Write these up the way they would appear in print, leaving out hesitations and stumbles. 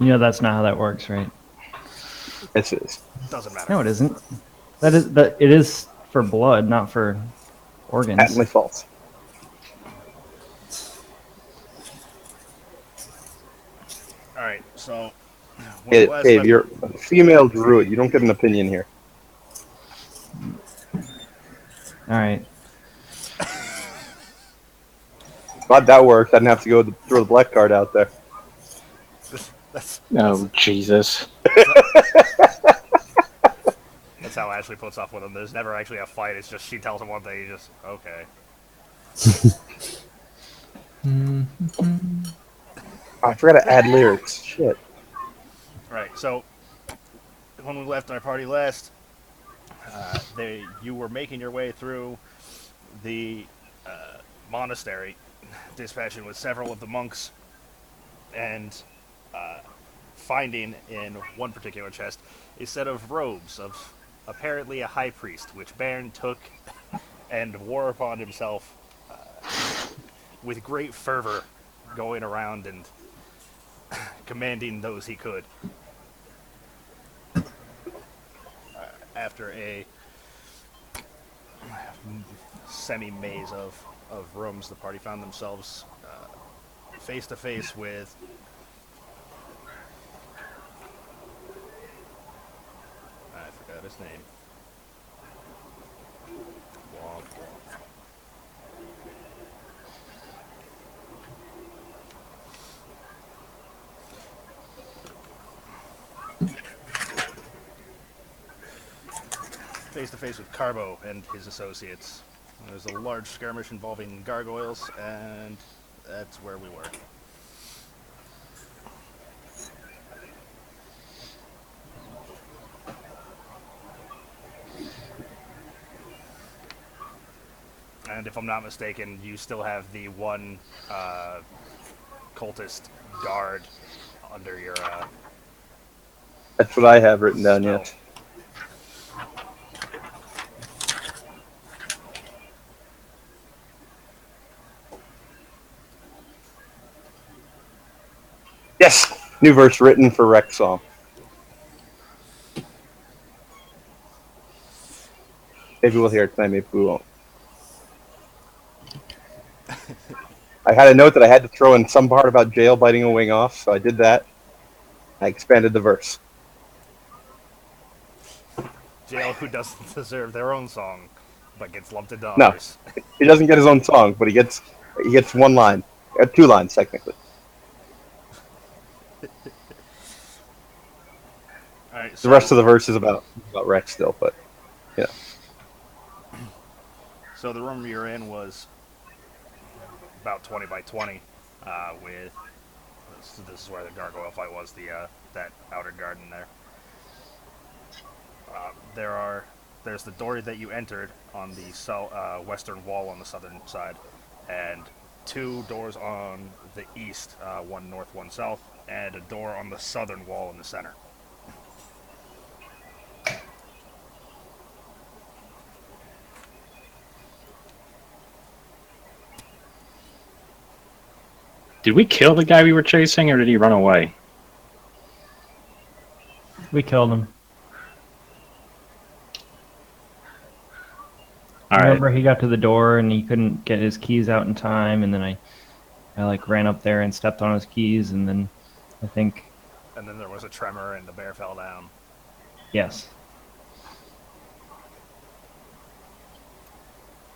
You know that's not how that works, right? This is. Doesn't matter. No, it isn't. That it is for blood, not for organs. Patently false. All right, so when we Hey, last Dave, left, you're a female druid. You don't get an opinion here. All right. Glad that worked. I didn't have to go throw the black card out there. that's Oh, Jesus. that's that's how Ashley puts up with him. There's never actually a fight. It's just she tells him one thing, he just okay. Oh, I forgot to add lyrics. Shit. All right, so when we left our party last, you were making your way through the monastery, dispatching with several of the monks, and finding in one particular chest a set of robes of apparently a high priest, which Baron took and wore upon himself with great fervor, going around and commanding those he could. After a semi-maze of rooms, the party found themselves face to face with I forgot his name. Womp womp. Face to face with Carbo and his associates. There's a large skirmish involving gargoyles, and that's where we were. And if I'm not mistaken, you still have the one cultist guard under your That's what I have written down, spell. yes. Yes! New verse written for Rex song. Maybe we'll hear it tonight, maybe we won't. I had a note that I had to throw in some part about jail biting a wing off, so I did that. I expanded the verse. Jail who doesn't deserve their own song, but gets lumped into No, others. he doesn't get his own song, but he gets one line, two lines technically. All right, The rest of the verse is about Rex still, but yeah. So the room you're in was about 20 by 20, with this is where the gargoyle fight was. That outer garden there. There's the door that you entered on the western wall on the southern side, and two doors on the east, one north, one south, and a door on the southern wall in the center. Did we kill the guy we were chasing, or did he run away? We killed him. All right. Remember, he got to the door and he couldn't get his keys out in time, and then I like ran up there and stepped on his keys, and then I think And then there was a tremor, and the bear fell down. yes.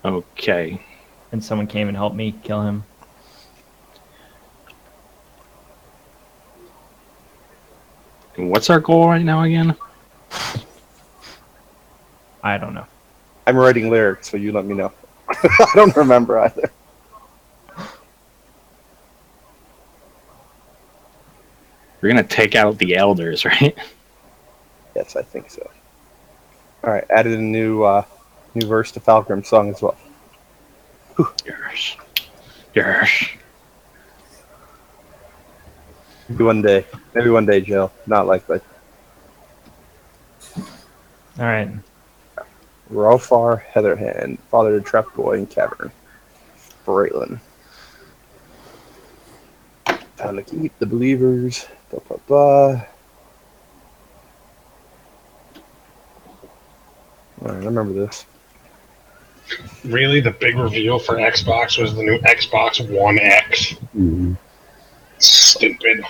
Okay. And someone came and helped me kill him. What's our goal right now again? I don't know. I'm writing lyrics, so you let me know. I don't remember either. We're gonna take out the elders, right? Yes, I think so. All right, added a new verse to Falgrim's song as well. Yes. Yes. Maybe one day, Jill. Not likely. All right. Rolfar Heatherhand, father to Trap Boy in Cavern. Braylon. Time to keep the believers. Alright, I remember this. Really, the big reveal for Xbox was the new Xbox One X. Stupid.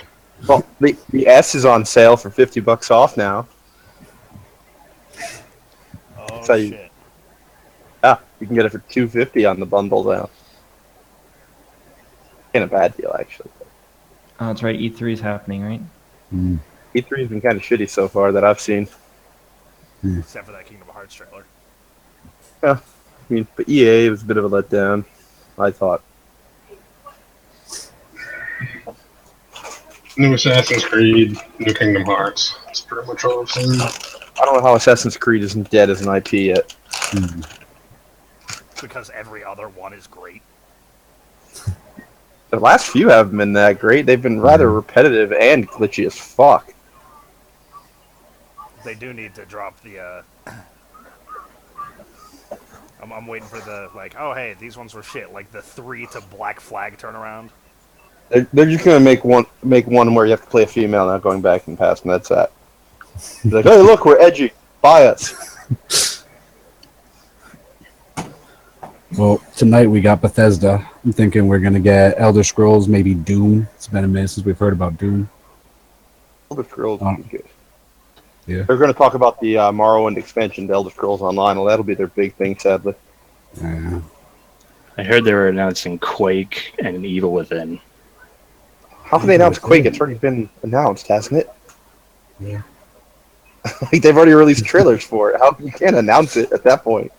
Well, the S is on sale for $50 off now. Oh So shit! you can get it for $250 on the bundle now. Ain't a bad deal, actually. Oh, that's right. E3 is happening, right? E3 has been kind of shitty so far that I've seen. Except for that Kingdom Hearts trailer. I mean, but EA was a bit of a letdown, I thought. New Assassin's Creed, new Kingdom Hearts. That's pretty much all I've seen. I don't know how Assassin's Creed isn't dead as an IP yet. Because every other one is great. The last few haven't been that great. They've been rather repetitive and glitchy as fuck. They do need to drop the. I'm waiting for the oh hey, these ones were shit. Like the 3 to Black Flag turnaround. They're just gonna make one where you have to play a female, not going back and past, and that's that. It's like, hey, look, we're edgy. Buy us. Well, tonight we got Bethesda. I'm thinking we're gonna get Elder Scrolls, maybe Doom. It's been a minute since we've heard about Doom. Elder Scrolls Oh. is good. Yeah. They're going to talk about the Morrowind expansion to Elder Scrolls Online. Well, that'll be their big thing, sadly. Yeah. I heard they were announcing Quake and Evil Within. How can they announce Quake? It's already been announced, hasn't it? Yeah. Like they've already released trailers for it. How you can't announce it at that point?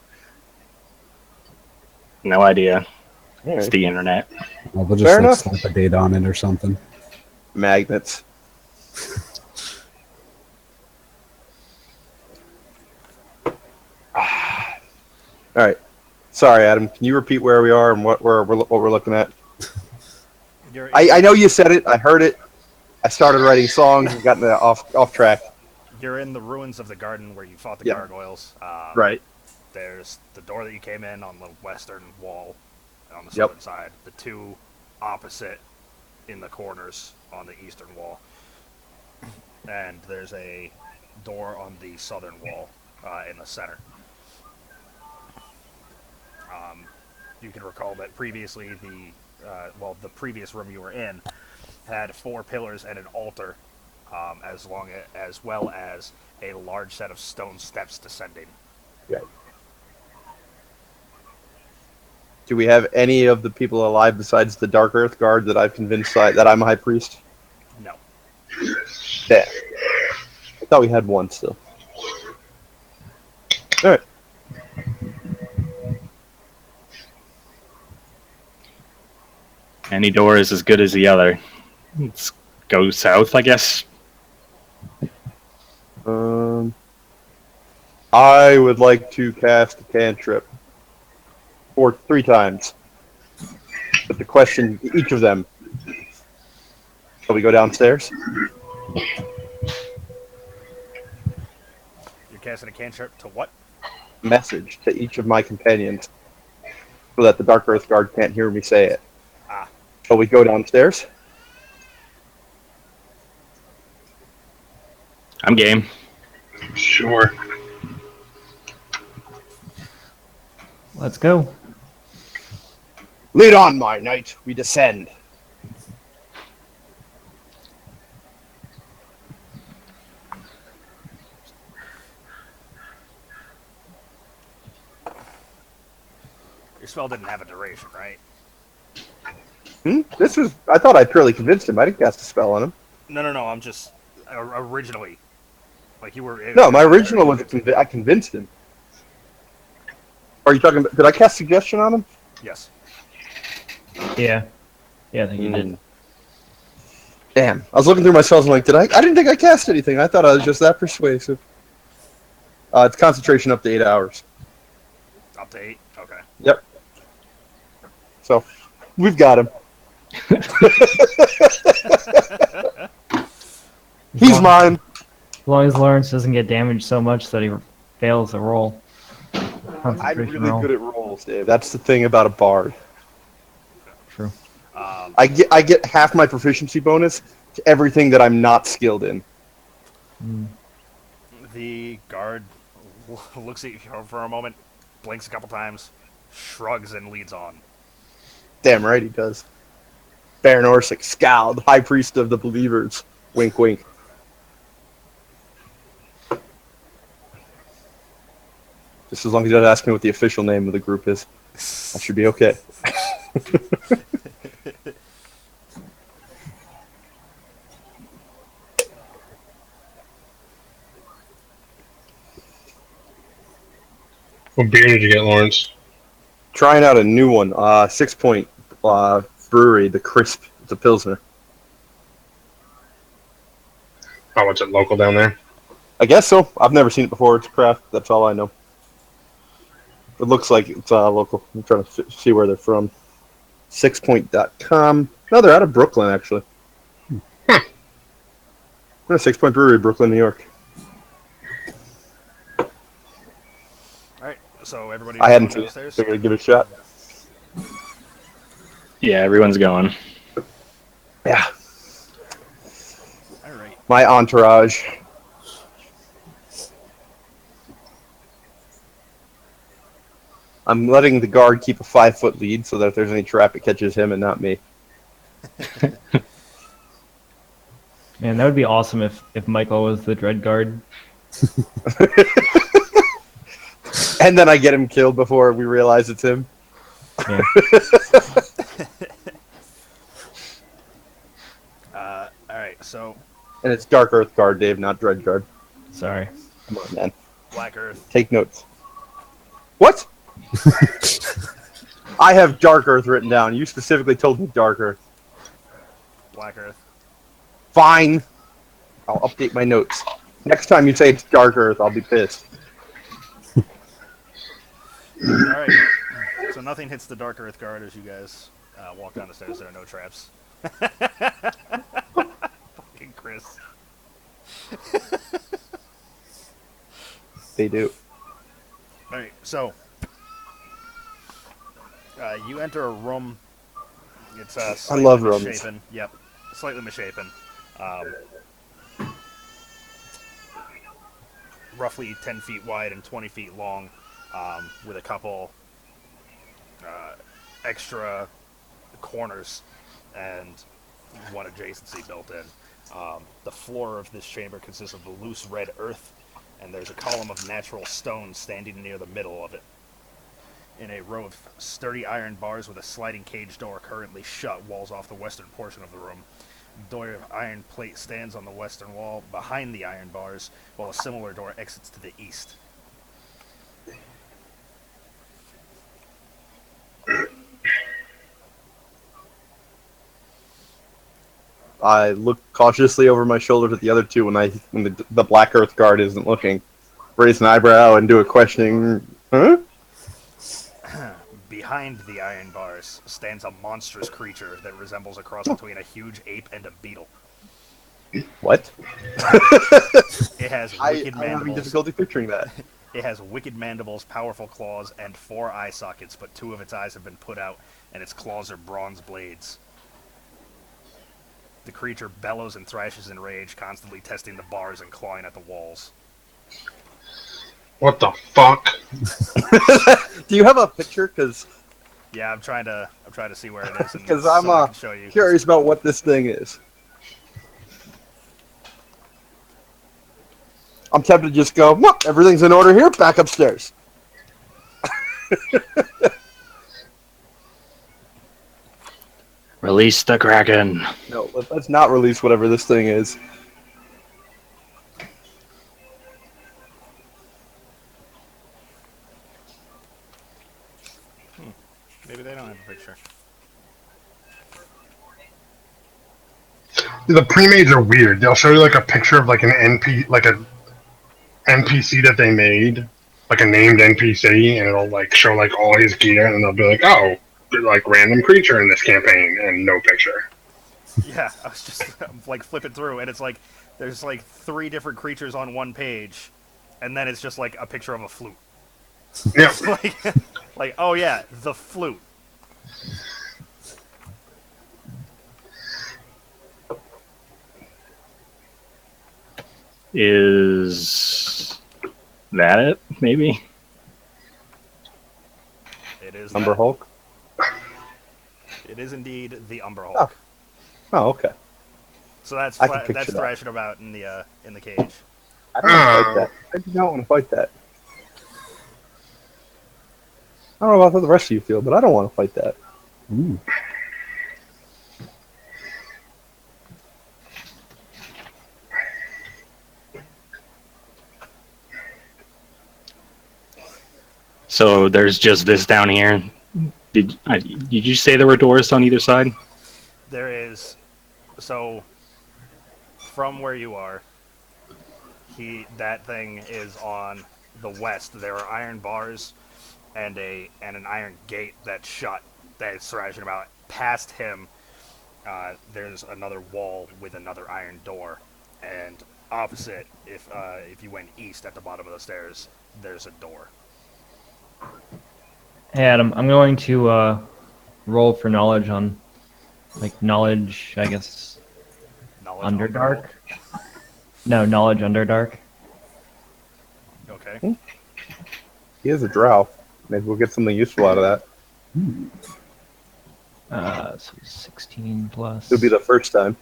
No idea. All It's right. the internet. Well, they'll Fair just enough. slap a date on it or something. Magnets. All right. Sorry, Adam. Can you repeat where we are and what we're looking at? I know you said it. I heard it. I started writing songs and got off track. You're in the ruins of the garden where you fought the Yeah. gargoyles. Right. There's the door that you came in on the western wall, on the Yep. southern side. The 2 opposite in the corners on the eastern wall. And there's a door on the southern wall in the center. You can recall that previously the previous room you were in had 4 pillars and an altar, as well as a large set of stone steps descending. Right. Do we have any of the people alive besides the Dark Earth Guard that I've convinced that I'm a high priest? No. Yeah. I thought we had one still. All right. Any door is as good as the other. Let's go south, I guess. I would like to cast a cantrip 3 times. But the question, each of them. Shall we go downstairs? You're casting a cantrip to what? Message to each of my companions, so that the Dark Earth Guard can't hear me say it. Ah. Shall we go downstairs? I'm game. Sure. Let's go. Lead on, my knight. We descend. Your spell didn't have a duration, right? I thought I purely convinced him. I didn't cast a spell on him. No. I'm just originally, like you were. No, my original was I convinced him. Are you talking about? Did I cast suggestion on him? Yes. Yeah. Yeah, I think you did. Damn. I was looking through my spells and like, I didn't think I cast anything. I thought I was just that persuasive. It's concentration up to 8 hours. Up to 8. Okay. Yep. So, we've got him. He's mine. As long as Lawrence doesn't get damaged so much that he fails the roll. I'm Concentration really roll. good at rolls, Dave. That's the thing about a bard. True. I get half my proficiency bonus everything that I'm not skilled in. The guard looks at you for a moment, blinks a couple times, shrugs, and leads on. Damn right he does. Baron Orsic, scowled, High Priest of the Believers. Wink, wink. Just as long as he doesn't ask me what the official name of the group is, I should be okay. What beer did you get, Lawrence? Trying out a new one, 6 Point Brewery, the Crisp. It's a Pilsner. Oh, what's it, local down there? I guess so. I've never seen it before. It's craft. That's all I know. It looks like it's local. I'm trying to see where they're from. 6point.com. No, they're out of Brooklyn, actually. Yeah, 6 Point Brewery, Brooklyn, New York. All right, so everybody. I hadn't seen it. downstairs. Figured I'd give it a shot. Yeah, everyone's going. Yeah. All right. My entourage. I'm letting the guard keep a 5-foot lead so that if there's any trap, it catches him and not me. Man, that would be awesome if Michael was the Dread Guard. And then I get him killed before we realize it's him. Yeah. All right, so And it's Dark Earth Guard, Dave, not Dread Guard. Sorry. Come on, man. Black Earth. Take notes. What? I have Dark Earth written down. You specifically told me Dark Earth. Black Earth. Fine. I'll update my notes. Next time you say it's Dark Earth, I'll be pissed. All right. So nothing hits the Dark Earth guard as you guys walk down the stairs. There are no traps. Fucking Chris. They do. All right. So you enter a room. It's slightly love rooms. misshapen. Yep, slightly misshapen. Roughly 10 feet wide and 20 feet long, with a couple extra corners and one adjacency built in. The floor of this chamber consists of loose red earth, and there's a column of natural stone standing near the middle of it. In a row of sturdy iron bars with a sliding cage door currently shut walls off the western portion of the room. The door of iron plate stands on the western wall behind the iron bars, while a similar door exits to the east. I look cautiously over my shoulder to the other two when the Black Earth Guard isn't looking. Raise an eyebrow and do a questioning. Huh? Behind the iron bars stands a monstrous creature that resembles a cross between a huge ape and a beetle. What? It has I'm wicked having mandibles. difficulty picturing that. It has wicked mandibles, powerful claws, and 4 eye sockets, but 2 of its eyes have been put out, and its claws are bronze blades. The creature bellows and thrashes in rage, constantly testing the bars and clawing at the walls. What the fuck? Do you have a picture? Because Yeah, I'm trying to see where it is, and I'm so I can show you. curious about what this thing is. I'm tempted to just go, well, everything's in order here, back upstairs. Release the Kraken. No, let's not release whatever this thing is. Maybe they don't have a picture. The pre-mades are weird. They'll show you like a picture of like an NPC that they made, like a named NPC, and it'll like show like all his gear, and they'll be like, oh, like random creature in this campaign, and no picture. Yeah, I was just I'm, like flipping through, and it's like there's like 3 different creatures on one page, and then it's just like a picture of a flute. Yeah. like oh yeah, the flute. Is that it? Maybe. It is Umber that. Hulk. It is indeed the Umber Hulk. Oh, okay. So that's I can picture that's that. thrashing about in the cage. I don't want to fight that. I do not want to fight that. I don't know about how the rest of you feel, but I don't want to fight that. Ooh. So there's just this down here. Did you say there were doors on either side? There is, so from where you are, that thing is on the west. There are iron bars and an iron gate that's shut that is thrashing about. Past him, there's another wall with another iron door, and opposite, if you went east at the bottom of the stairs, there's a door. Hey Adam, I'm going to roll for knowledge on, like, knowledge, I guess, Knowledge Underdark? No, knowledge Underdark. Okay. He is a drow. Maybe we'll get something useful out of that. So 16 plus. It'll be the first time.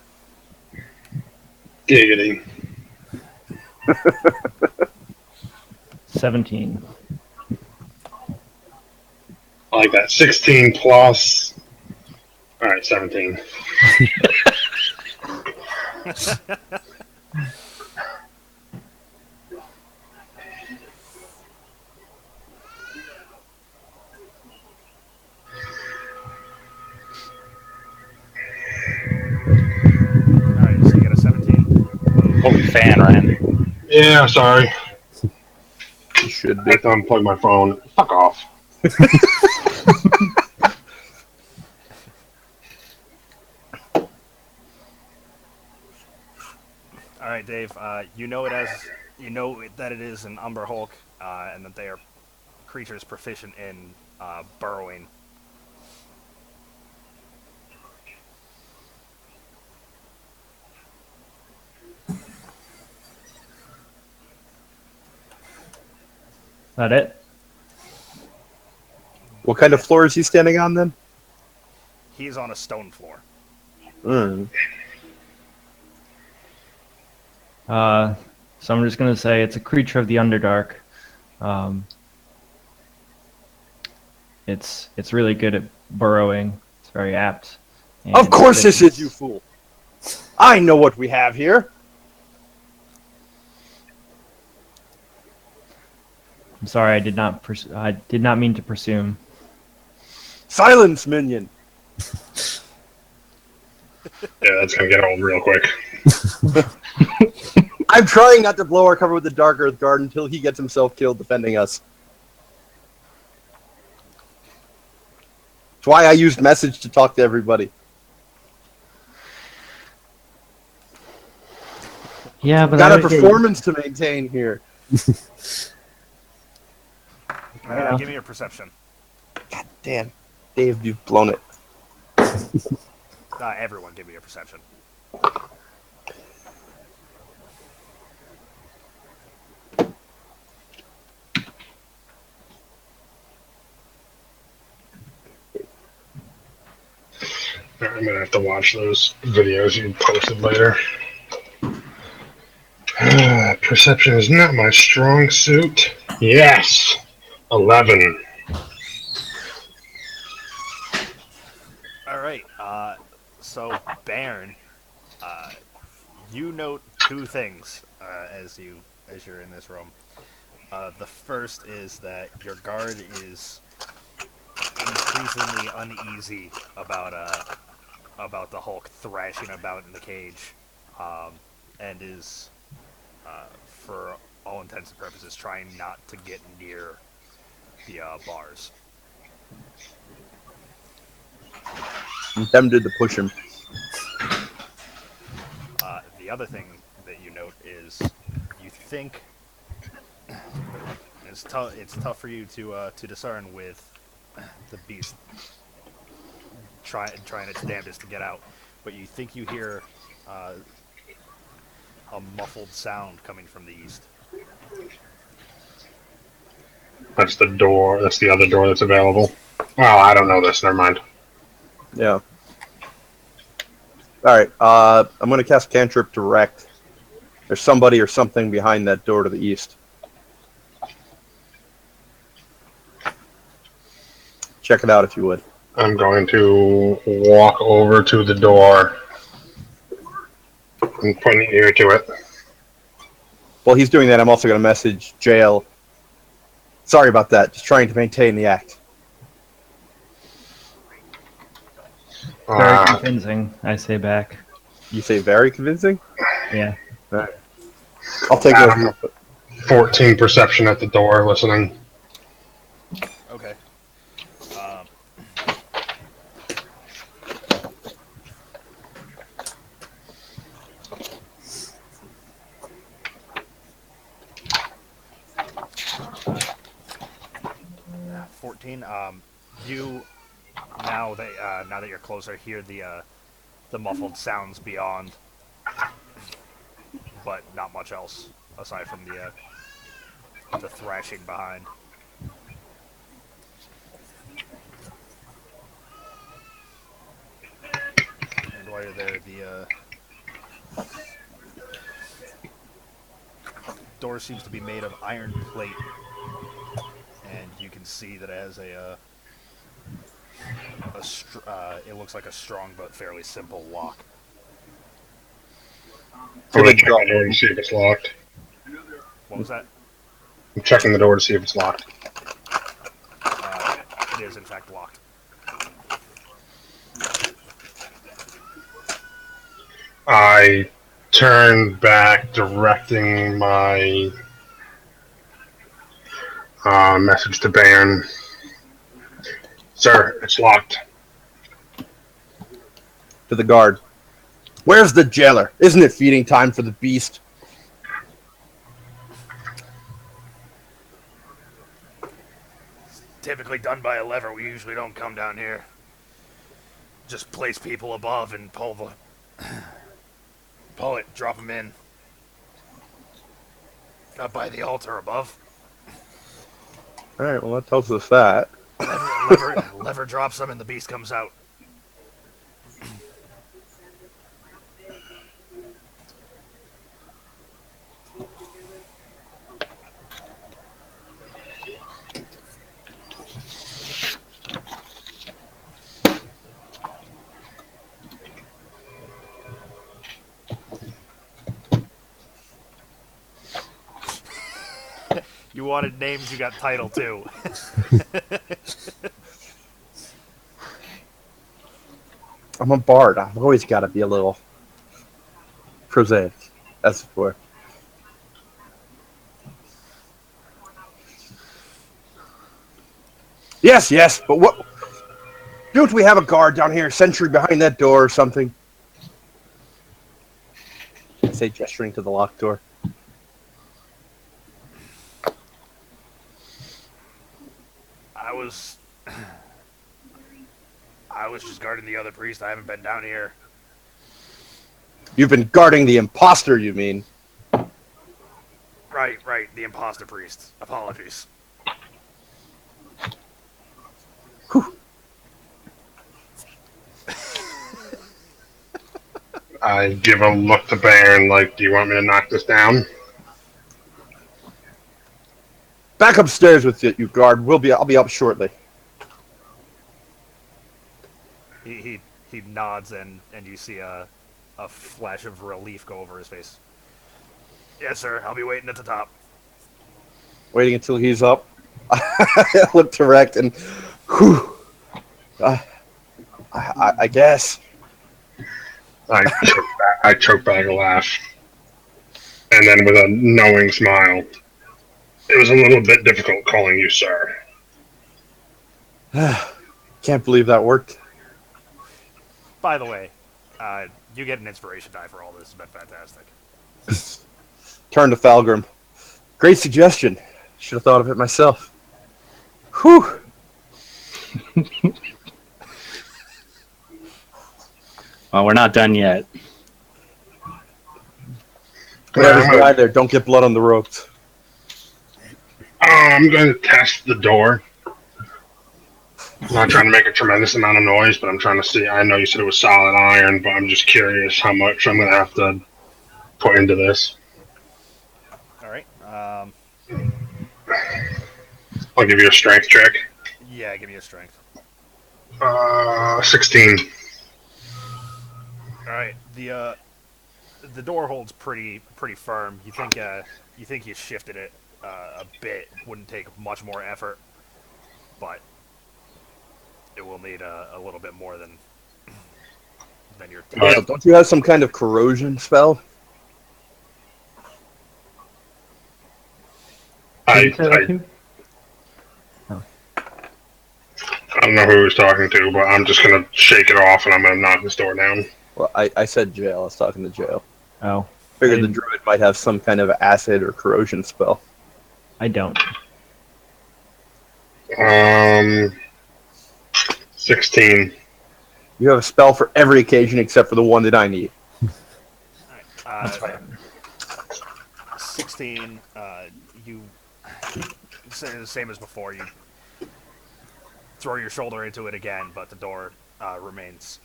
Giggity. 17. I like that. 16 plus. All right, 17. Alright, so you get a 17. Holy fan, Ryan. Yeah, sorry. You should I be. have to unplug my phone. Fuck off. Alright, Dave, you know that it is an Umber Hulk, and that they are creatures proficient in burrowing. That it? What kind of floor is he standing on then? He's on a stone floor. Mm. So I'm just gonna say it's a creature of the Underdark. It's really good at burrowing. It's very apt. And Of course this is, you fool. I know what we have here. I'm sorry, I did not mean to presume. Silence, minion. Yeah, that's gonna get old real quick. I'm trying not to blow our cover with the Dark Earth Guard until he gets himself killed defending us. That's why I used message to talk to everybody. Yeah, but Got a performance to maintain here. Give me your perception. God damn. Dave, you've blown it. Everyone, give me your perception. I'm gonna have to watch those videos you posted later. Perception is not my strong suit. Yes! 11. Alright, so Bairn, you note two things as you're in this room. The first is that your guard is increasingly uneasy about the Hulk thrashing about in the cage, and is, for all intents and purposes, trying not to get near the bars. I'm tempted to push him. The other thing that you note is you think it's tough for you to discern with the beast trying its damnedest to get out, but you think you hear a a muffled sound coming from the east. That's the door. That's the other door that's available. Oh, I don't know this. Never mind. Yeah. All right. I'm going to cast cantrip direct. There's somebody or something behind that door to the east. Check it out if you would. I'm going to walk over to the door and point an ear to it. While he's doing that, I'm also going to message jail. Sorry about that. Just trying to maintain the act. Very convincing, I say back. You say very convincing? Yeah. All right. I'll take Adam, it. 14 perception at the door, listening. Okay. 14. You now that you're closer, hear the muffled sounds beyond, but not much else aside from the thrashing behind. And while you're there, the door seems to be made of iron plate, and you can see that it has it looks like a strong but fairly simple lock. I'm going to check the door to see if it's locked. What was that? I'm checking the door to see if it's locked. It is in fact locked. I turn back, directing my message to Baron. Sir, it's locked. To the guard. Where's the jailer? Isn't it feeding time for the beast? Typically done by a lever. We usually don't come down here. Just place people above and pull it, drop them in. Up by the altar above. All right, well, that tells us that. Lever drops them and the beast comes out. You wanted names, you got title too. I'm a bard. I've always got to be a little prosaic, as it were. Yes, but what? Don't we have a guard down here, sentry behind that door or something? I say, gesturing to the locked door. I was just guarding the other priest. I haven't been down here. You've been guarding the imposter, you mean? Right, the imposter priest. Apologies. Whew. I give a look to Baron, like, do you want me to knock this down? Back upstairs with you, guard. I'll be up shortly. He nods and you see a flash of relief go over his face. Yes, sir. I'll be waiting at the top. Waiting until he's up. I look direct and, whew. I guess. I choke back a laugh. And then with a knowing smile, it was a little bit difficult calling you sir. Can't believe that worked. By the way, you get an inspiration die for all this. It's been fantastic. Turn to Falgrim. Great suggestion. Should have thought of it myself. Whew. Well, we're not done yet. Whatever's behind there, don't get blood on the ropes. I'm going to test the door. I'm not trying to make a tremendous amount of noise, but I'm trying to see. I know you said it was solid iron, but I'm just curious how much I'm going to have to put into this. All right. I'll give you a strength check. Yeah, give me a strength. 16. All right. The door holds pretty firm. You think you shifted it a bit. Wouldn't take much more effort, but it will need a little bit more than your Dale, test. don't you have some kind of corrosion spell? Can I, you say that I, to me? I don't know who he was talking to, but I'm just going to shake it off and I'm going to knock this door down. Well, I said jail. I was talking to jail. Oh, Figured I the didn't- druid might have some kind of acid or corrosion spell. I don't. 16. You have a spell for every occasion except for the one that I need. All right. That's fine. 16. You say the same as before. You throw your shoulder into it again, but the door remains.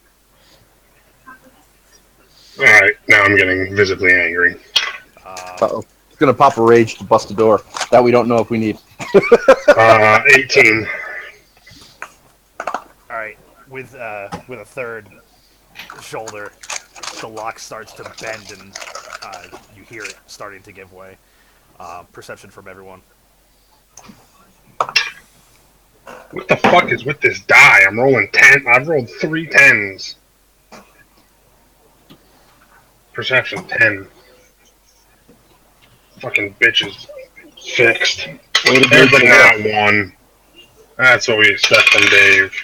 Alright, now I'm getting visibly angry. Uh-oh. It's going to pop a rage to bust the door. That we don't know if we need. 18. All right. With a third shoulder, the lock starts to bend, and you hear it starting to give way. Perception from everyone. What the fuck is with this die? I'm rolling 10. I've rolled 3 10s. Perception 10. Fucking bitches. Fixed. There's a nat 1. That's what we expect from Dave.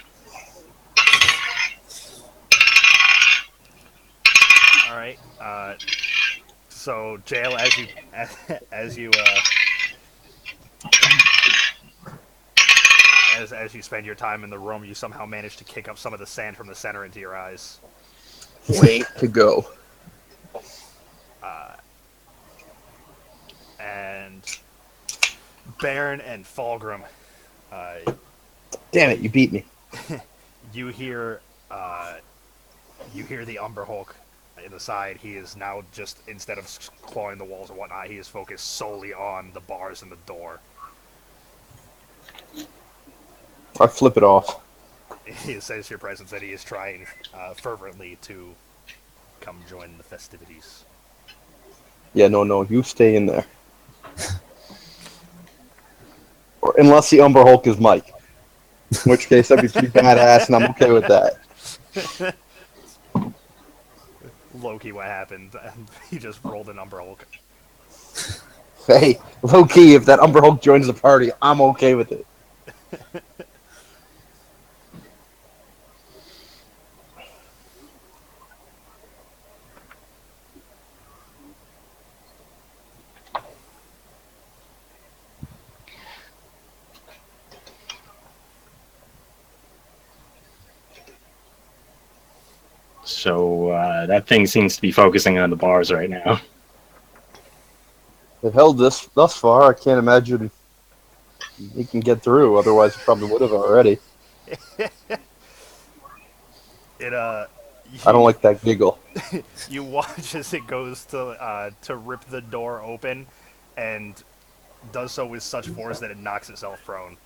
All right. So jail, as you as you spend your time in the room, you somehow manage to kick up some of the sand from the center into your eyes. Way to go. And Baron and Fulgrim, Damn it, you beat me. you hear the Umber Hulk in the side. He is now just, instead of clawing the walls and whatnot, he is focused solely on the bars and the door. I flip it off. He says your presence that he is trying fervently to come join the festivities. Yeah, no, you stay in there. Or, unless the Umber Hulk is Mike. In which case, that'd be pretty badass, and I'm okay with that. Loki, what happened? He just rolled an Umber Hulk. Hey, low-key, if that Umber Hulk joins the party, I'm okay with it. So that thing seems to be focusing on the bars right now. They've held this thus far. I can't imagine he can get through. Otherwise, he probably would have already. I don't like that giggle. You watch as it goes to rip the door open, and does so with such force that it knocks itself prone.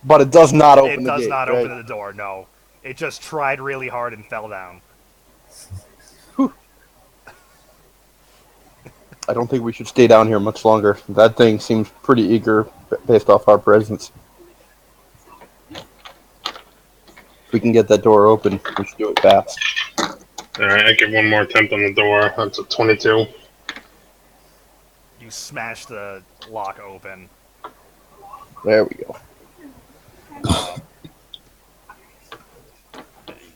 But it does not open It the does gate. not right? open the door. No, it just tried really hard and fell down. I don't think we should stay down here much longer. That thing seems pretty eager based off our presence. If we can get that door open, we should do it fast. Alright, I give one more attempt on the door. That's a 22. You smash the lock open. There we go.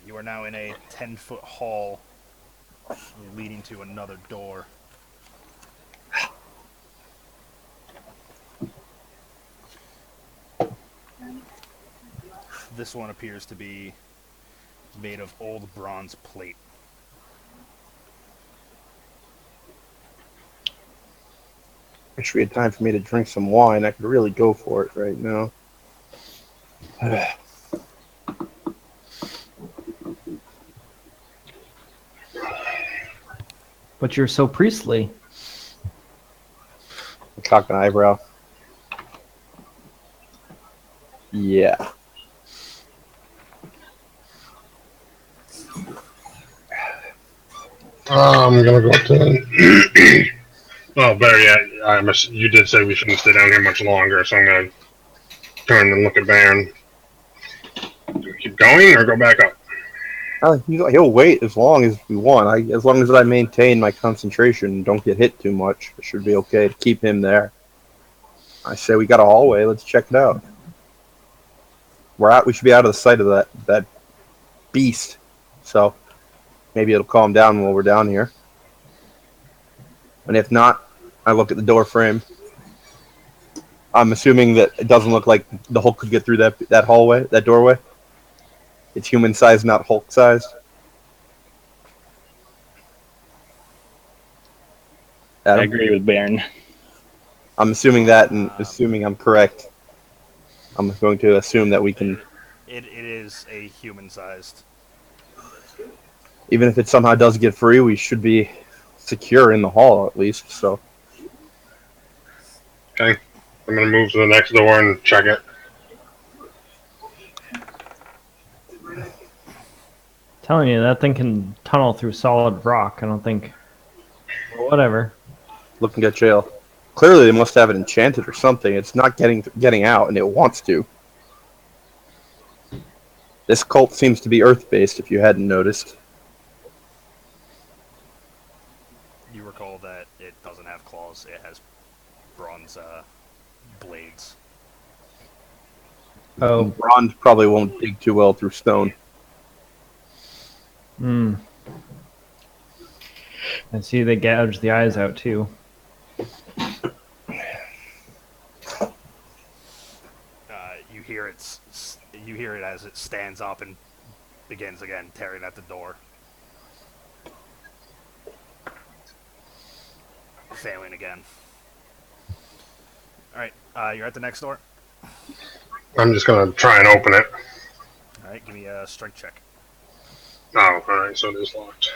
You are now in a 10-foot hall leading to another door. This one appears to be made of old bronze plate. Wish we had time for me to drink some wine. I could really go for it right now. But you're so priestly. Cock an eyebrow. Yeah. I'm gonna go up to. Oh, better yet, you did say we shouldn't stay down here much longer, so I'm gonna turn and look at Baron. Do we keep going or go back up? He'll wait as long as we want. As long as I maintain my concentration and don't get hit too much, it should be okay to keep him there. I say we got a hallway. Let's check it out. We should be out of the sight of that beast. So maybe it'll calm down while we're down here. And if not, I look at the door frame. I'm assuming that it doesn't look like the Hulk could get through that hallway, that doorway. It's human sized, not Hulk sized. I agree with Baron. I'm assuming that, and assuming I'm correct, I'm going to assume that we can. It is a human-sized. Even if it somehow does get free, we should be secure in the hall at least. So. Okay. I'm gonna move to the next door and check it. Telling you, that thing can tunnel through solid rock. I don't think. Well, whatever. Looking at jail. Clearly, they must have it enchanted or something. It's not getting out, and it wants to. This cult seems to be Earth-based, if you hadn't noticed. You recall that it doesn't have claws. It has bronze blades. Oh. Bronze probably won't dig too well through stone. Hmm. I see they gouge the eyes out too. You hear it as it stands up and begins again tearing at the door. Failing again. Alright, you're at the next door. I'm just gonna try and open it. Alright, give me a strength check. Oh, alright, so it is locked.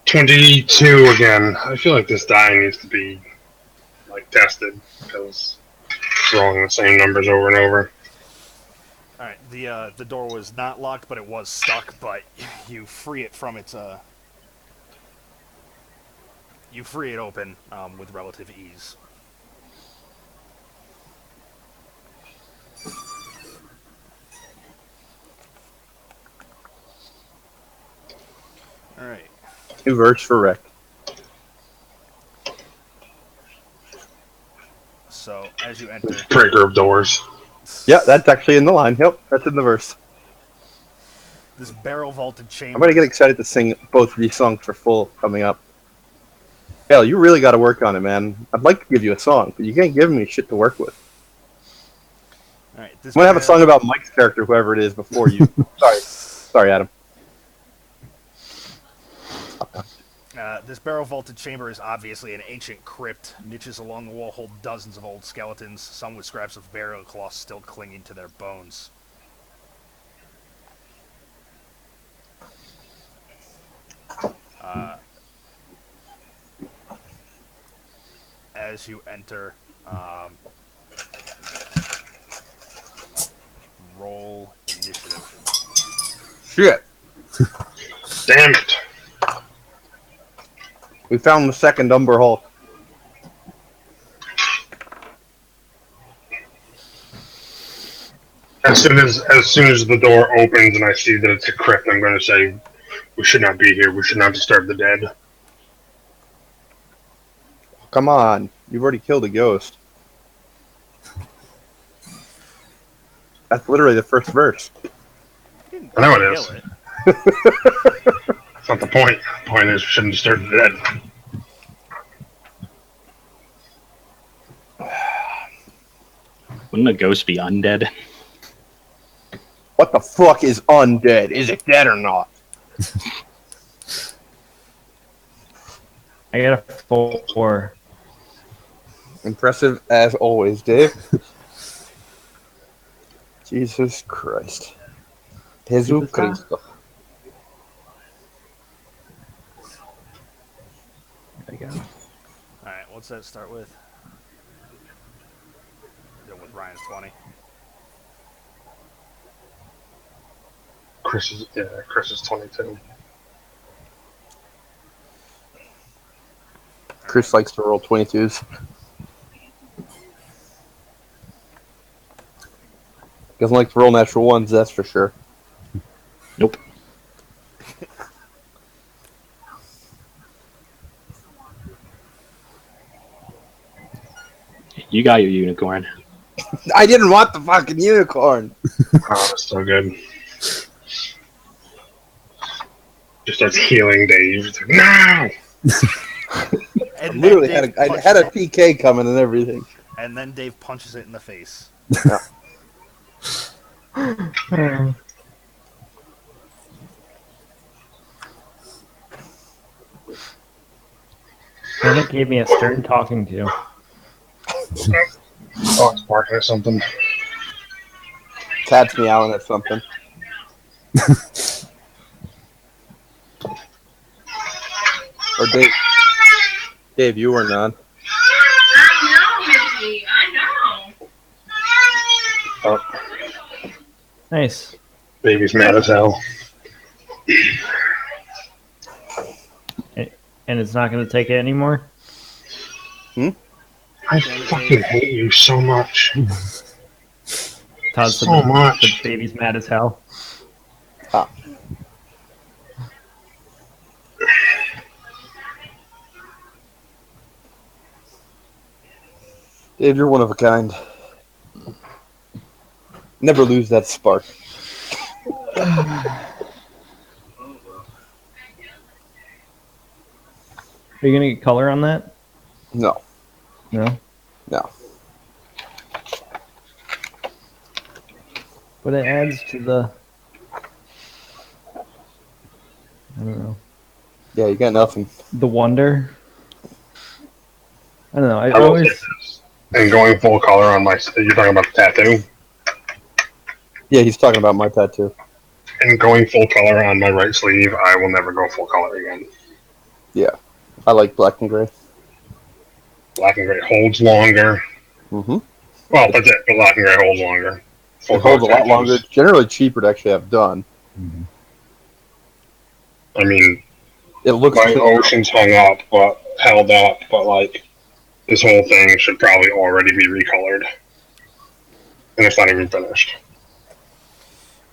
22 again. I feel like this die needs to be, like, tested, because it's rolling the same numbers over and over. Alright, the door was not locked, but it was stuck, but you free it from its, you free it open, with relative ease. Alright. 2 verts for Rick. So, as you enter... Breaker of doors. Yeah, that's actually in the line. Yep, that's in the verse. This barrel-vaulted chamber... I'm going to get excited to sing both of these songs for full coming up. Hell, you really got to work on it, man. I'd like to give you a song, but you can't give me shit to work with. Alright, I'm going to have a song about Mike's character, whoever it is, before you... Sorry, Adam. This barrel-vaulted chamber is obviously an ancient crypt. Niches along the wall hold dozens of old skeletons, some with scraps of burial cloth still clinging to their bones. As you enter, roll initiative. Shit. Damn it. We found the second Umber Hulk. As soon as the door opens and I see that it's a crypt, I'm going to say, we should not be here. We should not disturb the dead. Come on. You've already killed a ghost. That's literally the first verse. I know it is. That's not the point. The point is we shouldn't disturb the dead. Wouldn't a ghost be undead? What the fuck is undead? Is it dead or not? I got a 4. Impressive as always, Dave. Jesus Christ. Jesus Superstar? Cristo. There we go. All right, what's that start with? Yeah, with Ryan's 20. Chris is 22. Chris likes to roll 22s. Doesn't like to roll natural ones, that's for sure. Nope. You got your unicorn. I didn't want the fucking unicorn. Oh, that's so good. Just starts healing Dave. It's like, no! And then Literally Dave I punches had a it, PK coming and everything. and then Dave punches it in the face. Panic gave me a stern talking to. Oh, it's barking at something. Cat's meowing at something. Or Dave, you were not. I know. Oh, Nice. baby's mad as hell. And it's not going to take it anymore? I fucking hate you so much. Todd said So much. the baby's mad as hell. Ah. Dave, you're one of a kind. Never lose that spark. Are you going to get color on that? No. No? No. But it adds to the... I don't know. Yeah, you got nothing. The wonder. I don't know. I I will always... say this. And going full color on my... You're talking about the tattoo? Yeah, he's talking about my tattoo. And going full color on my right sleeve, I will never go full color again. Yeah. I like black and gray. Black and gray holds longer. Mm-hmm. Well, that's it. But black and gray holds longer. Full It holds a color lot longer. tattoos, It's generally cheaper to actually have done. I mean, It looks my ocean's hung up, but held up, but like, this whole thing should probably already be recolored. And it's not even finished.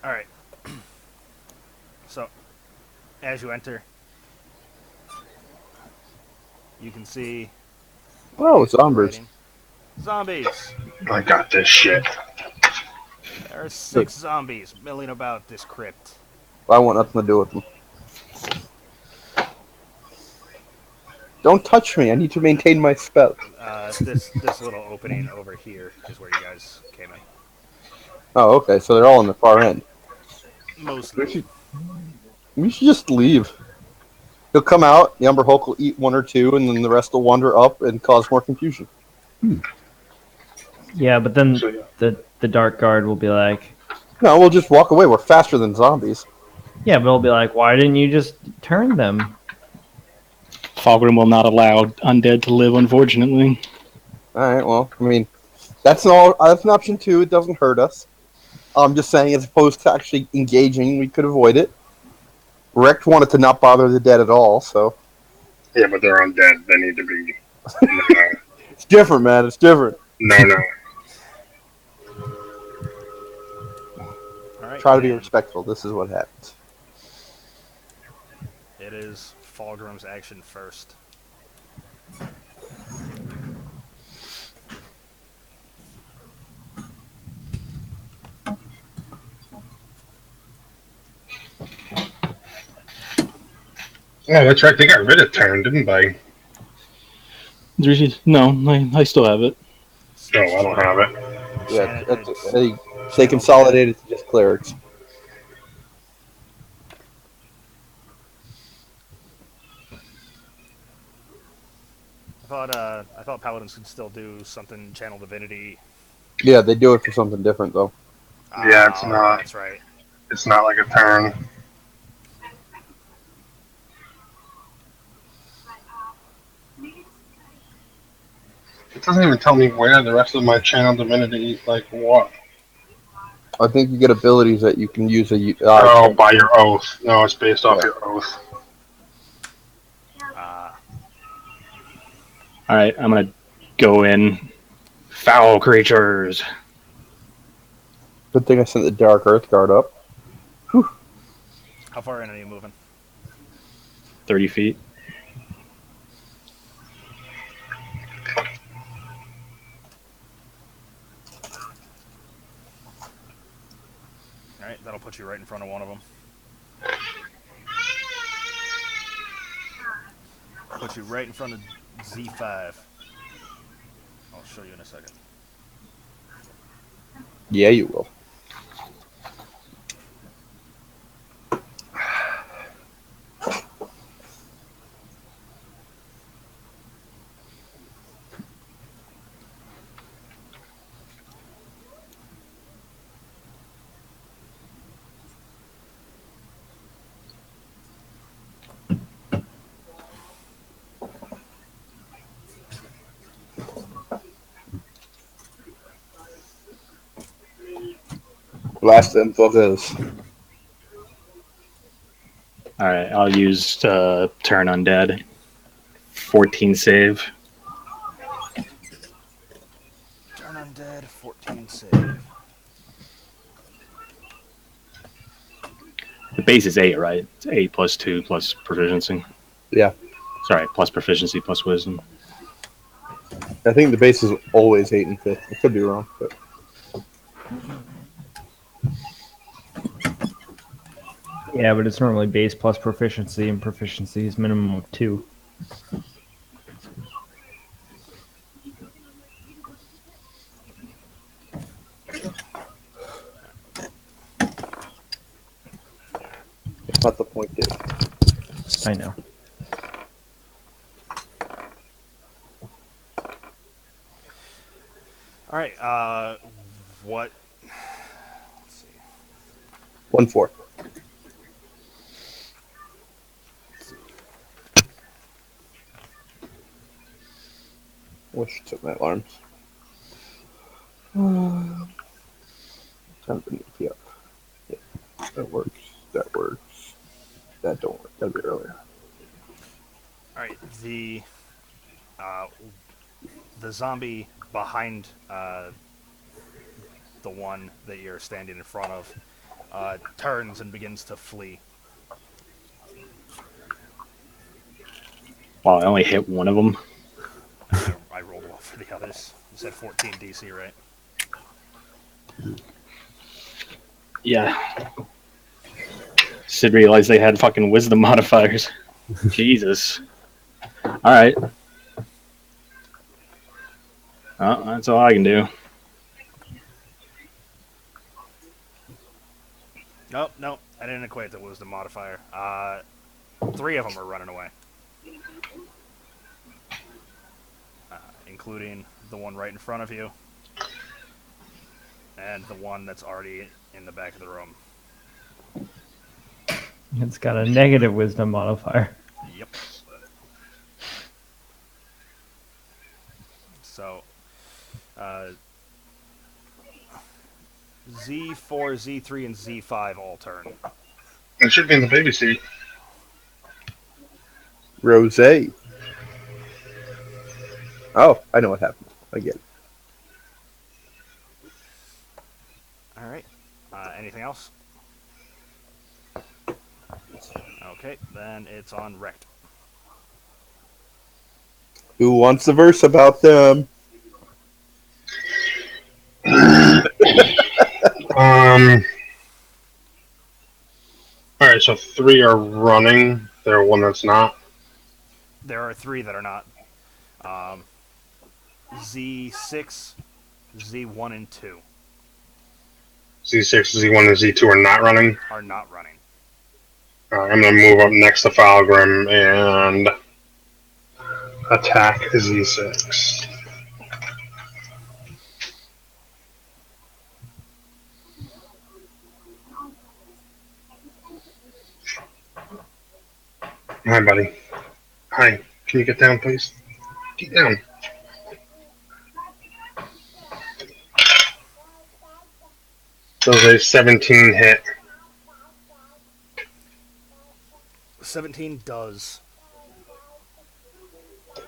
All right. So, as you enter, you can see Oh, zombies. writing. Zombies. I got this shit. There are 6 zombies milling about this crypt. I want nothing to do with them. Don't touch me. I need to maintain my spell. This little opening over here is where you guys came in. Oh, okay. So they're all in the far end. Mostly. We should just leave. He'll come out, the Umber Hulk will eat 1 or 2, and then the rest will wander up and cause more confusion. Yeah, but then So, yeah. the Dark Guard will be like... No, we'll just walk away. We're faster than zombies. Yeah, but he'll be like, why didn't you just turn them? Fogrim will not allow undead to live, unfortunately. Alright, well, I mean, that's an option too. It doesn't hurt us. I'm just saying, as opposed to actually engaging, we could avoid it. Rect wanted to not bother the dead at all, so... Yeah, but they're undead. They need to be... No, It's different, man. It's different. no. All right. Try to be and respectful. This is what happens. It is Fulgrim's action first. Oh, that's right. They got rid of turn, didn't they? No, I still have it. No, I don't have it. Yeah, Shannon, they consolidated to just clerics. thought paladins could still do something channel divinity. Yeah, they do it for something different though. Yeah, it's Oh, not. that's right. It's not like a turn. It doesn't even tell me where the rest of my channel divinity, like what. I think you get abilities that you can use Oh, by your oath. No, it's based off your oath. All right, I'm gonna go in. Foul creatures. Good thing I sent the Dark Earth Guard up. How far in are you moving? 30 feet. All right, that'll put you right in front of one of them. Put you right in front of Z5. I'll show you in a second. Yeah, you will. Last info is All right, I'll use turn undead. 14 save. Turn undead, 14 save. The base is 8, right? It's 8 plus 2 plus proficiency. yeah. Sorry, plus proficiency plus wisdom. I think the base is always 8 and 5. I could be wrong, but Yeah, but it's normally base plus proficiency, and proficiency is minimum of 2. it's not the point, Dave. I know. All right, what? Let's see. 1-4. Wish I took my alarms. Time to meet up. Yeah, that works. That works. That don't work. That'd be earlier. All right, the zombie behind the one that you're standing in front of turns and begins to flee. Wow, I only hit one of them. I rolled well for the others. You said 14 DC, right? Yeah. Sid realized they had fucking wisdom modifiers. Jesus. Alright. Oh, that's all I can do. Nope. I didn't equate the wisdom modifier. 3 of them are running away. Including the one right in front of you. And the one that's already in the back of the room. It's got a negative wisdom modifier. Yep. So, Z4, Z3, and Z5 all turn. It should be in the baby seat. Rose. Oh, I know what happened. I get it. All right. Anything else? Okay, then it's on Rect. Who wants a verse about them? All right, so 3 are running. There one that's not. There are 3 that are not. Z6, Z1, and 2 Z6, Z1, and Z2 are not running. are not running. I'm gonna move up next to Falgrim and Attack is Z6. Hi, buddy. Hi. Can you get down, please? Get down. Does a 17 hit? 17 does. I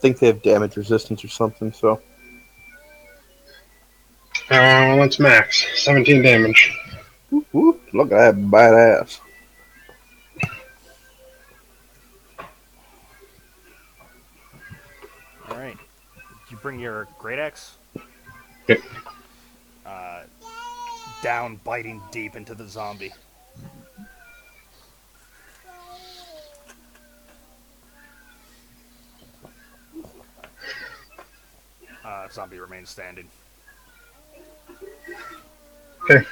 think they have damage resistance or something, so. Let's max. 17 damage. Whoop, look at that badass. All right. You bring your great axe. Yep. Down, biting deep into the zombie. Zombie remains standing. Okay.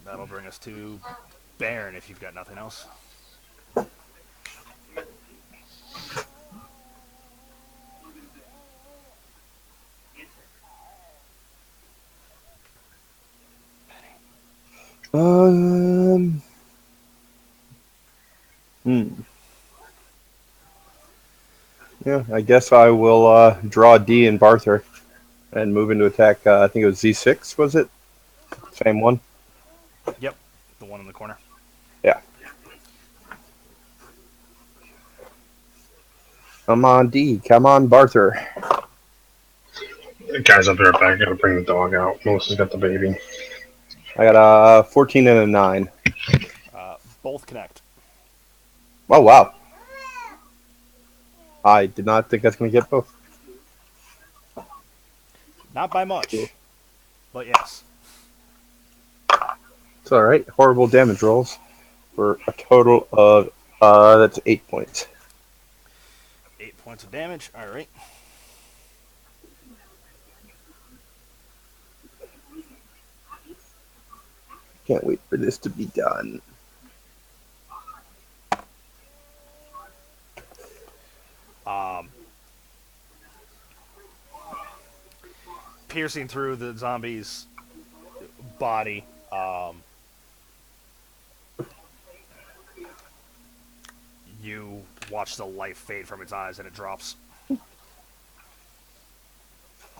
That'll bring us to Baron if you've got nothing else. Hmm. Yeah, I guess I will draw D and Barther and move into attack. I think it was Z6, was it? Same one? Yep, the one in the corner. Yeah. Come on, D. Come on, Barther. Guys, I'll be right back. Gotta bring the dog out. Melissa's got the baby. I got a 14 and a 9. Both connect. Oh, wow. I did not think I was going to get both. Not by much, but yes. It's alright. Horrible damage rolls for a total of, that's 8 points. 8 points of damage. All right. Can't wait for this to be done. Piercing through the zombie's body, you watch the light fade from its eyes and it drops.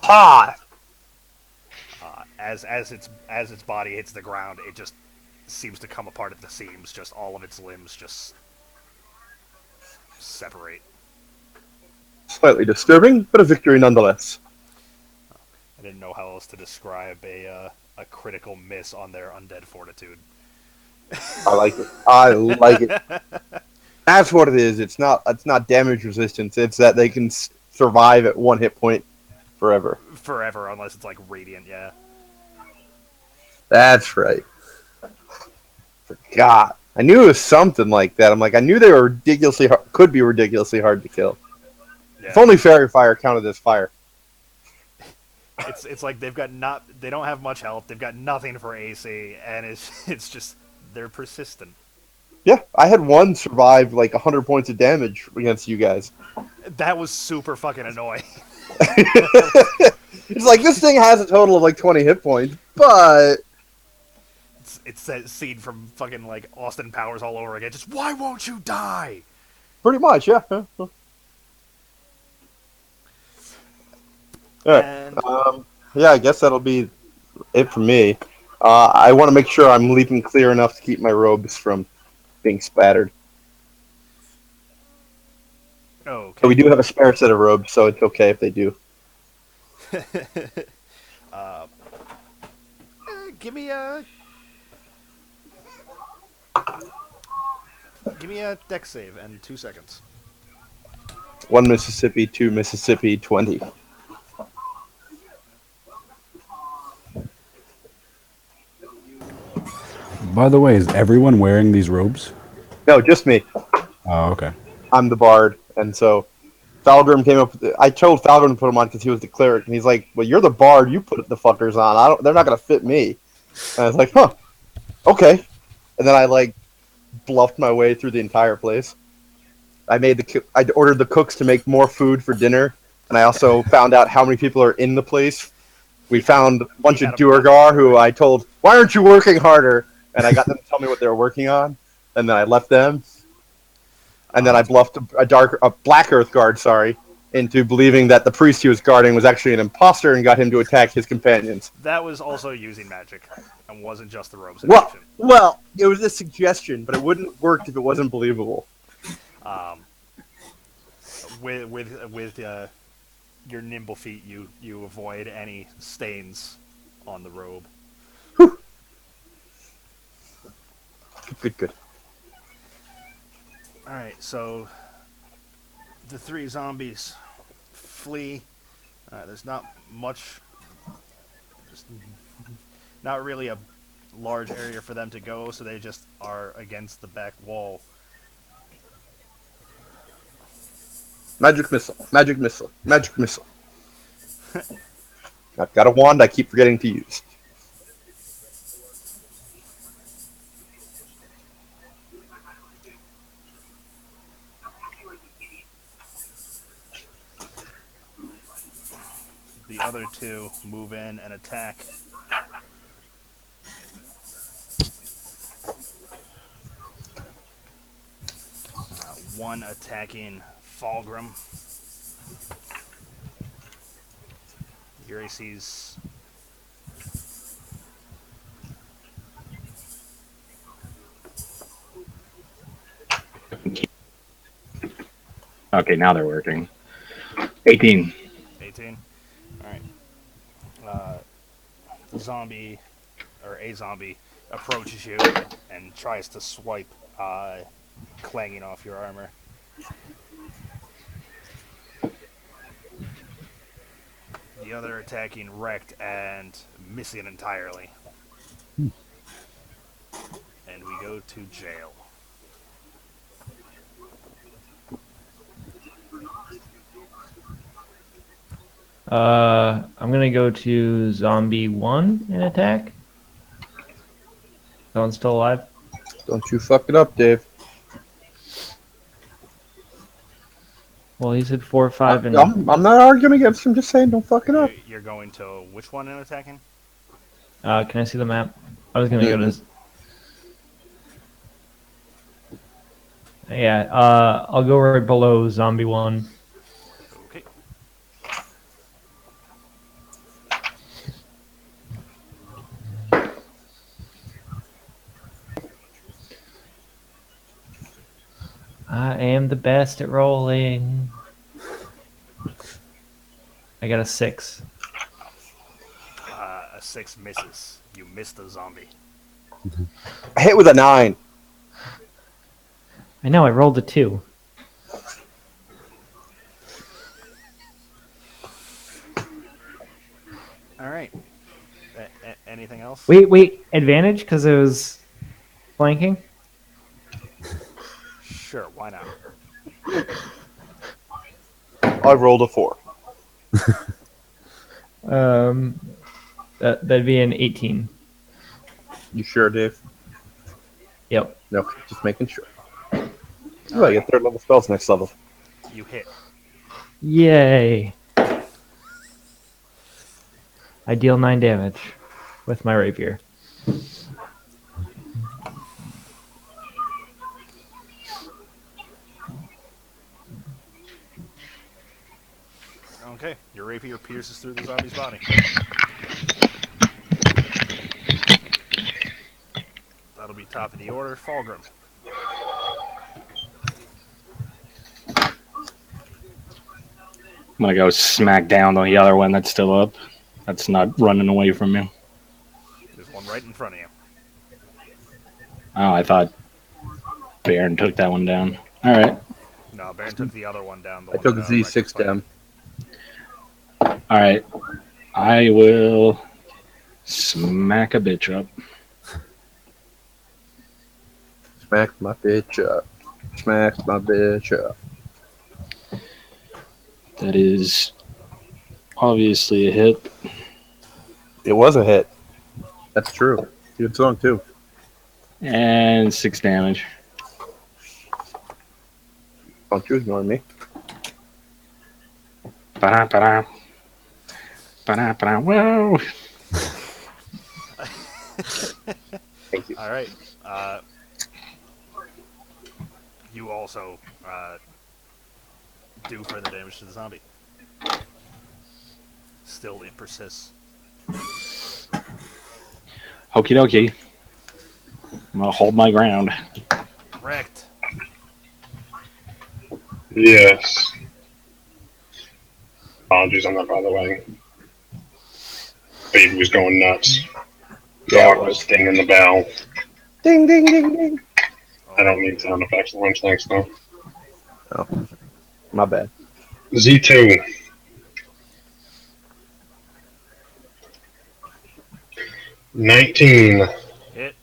Ha! As its body hits the ground, it just seems to come apart at the seams. Just all of its limbs just separate. Slightly disturbing, but a victory nonetheless. I didn't know how else to describe a critical miss on their undead fortitude. I like it. I like it. That's what it is. It's not damage resistance. It's that they can survive at 1 hit point forever. Forever, unless it's like radiant, yeah. That's right. Forgot. I knew it was something like that. I'm like, I knew they were could be ridiculously hard to kill. Yeah. If only fairy fire counted as fire. It's like they don't have much health. They've got nothing for AC, and it's just they're persistent. Yeah, I had one survive like 100 points of damage against you guys. That was super fucking annoying. It's like this thing has a total of like 20 hit points, but It's that scene from fucking like Austin Powers all over again. Just why won't you die? pretty much, yeah. Alright. And Yeah, I guess that'll be it for me. I want to make sure I'm leaping clear enough to keep my robes from being spattered. okay. But we do have a spare set of robes, so it's okay if they do. Give me a deck save and 2 seconds. 1 Mississippi, 2 Mississippi, 20. By the way, is everyone wearing these robes? No, just me. Oh, okay. I'm the bard, and so Falgrim came up. I told Falgrim to put them on because he was the cleric, and he's like, "Well, you're the bard. You put the fuckers on. They're not gonna fit me." And I was like, "Huh, okay." And then I like bluffed my way through the entire place. I ordered the cooks to make more food for dinner, and I also found out how many people are in the place. We found a bunch of had 'em Duergar who I told, "Why aren't you working harder?" And I got them to tell me what they were working on, and then I left them. And then I bluffed a Black Earth guard, into believing that the priest he was guarding was actually an imposter and got him to attack his companions. That was also using magic, and wasn't just the robes in Well, action. well, it was a suggestion, but it wouldn't have worked if it wasn't believable. With your nimble feet, you avoid any stains on the robe. Good. All right, so the 3 zombies flee. There's not much. There's not really a large area for them to go, so they just are against the back wall. Magic missile. I've got a wand I keep forgetting to use. The other 2 move in and attack. One attacking Fulgrim. Your AC's Okay, now they're working. 18. 18. All right. The zombie, or a zombie, approaches you and tries to swipe, clanging off your armor. The other attacking wrecked and missing entirely. And we go to jail. I'm gonna go to zombie 1 and attack. That one's still alive. Don't you fuck it up, Dave. Well, he said 4, 5, and I'm not arguing against him. Just saying, don't fuck it up. You're going to which one in attacking? can I see the map? I was gonna go to. Yeah, I'll go right below zombie 1. Okay. I am the best at rolling. I got a 6. A 6 misses. You missed the zombie. I hit with a 9. I know, I rolled a 2. All right. Anything else? Wait, advantage because it was flanking? Sure, why not? I rolled a 4. That'd be an 18. You sure, Dave? Yep. No, just making sure. Oh, I get 3rd level spells next level. You hit. Yay. I deal 9 damage with my rapier. Okay, your rapier pierces through the zombie's body. That'll be top of the order. Fulgrim. I'm gonna go smack down the other one that's still up. That's not running away from you. There's one right in front of you. Oh, I thought Baron took that one down. All right. No, Baron took the other one down. The I one took a that, wrecked Z6 the fight. down. All right. I will smack a bitch up. Smack my bitch up. Smack my bitch up. That is obviously a hit. It was a hit. That's true. Good song, too. And 6 damage. Don't you ignore me. Ba-da, ba-da. Ba-da, ba-da. Whoa! Thank you. All right. You also do further damage to the zombie. Still, it persists. Okie dokie. I'm gonna hold my ground. Wrecked. Yes. Apologies on that, by the way. Baby was going nuts. Yeah, it Dog was was. dinging the bell. Ding, ding, ding, ding. I don't need sound effects at lunch, thanks, though. Oh, my bad. Z2. 19. Hit.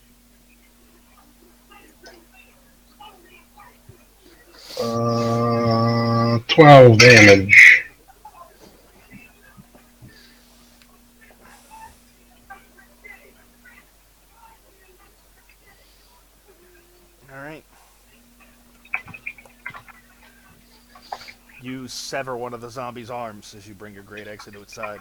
12 damage. All right. You sever one of the zombie's arms as you bring your great axe into its side.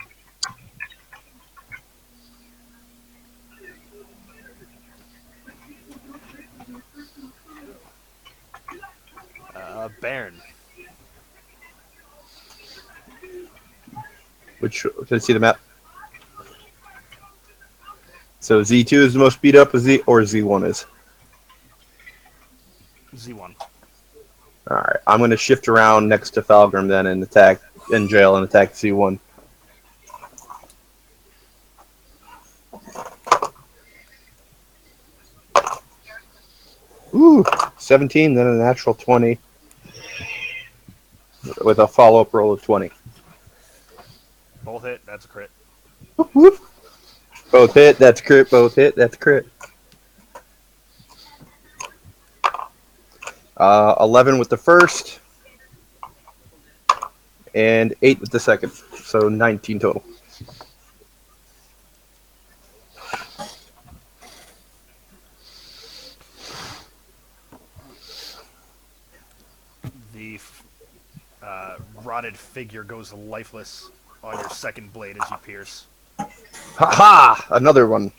Baron. Let's see the map. So Z2 is the most beat up, or Z1 is? Z1. All right, I'm going to shift around next to Falgrim then and attack in jail and attack Z1. Ooh, 17, then a natural 20 with a follow-up roll of 20. Both hit. That's a crit. Whoop, whoop. Both hit, that's crit. Both hit, that's crit. 11 with the first, and 8 with the second. So 19 total. The rotted figure goes lifeless on your second blade as you pierce. Ha ha! Another one.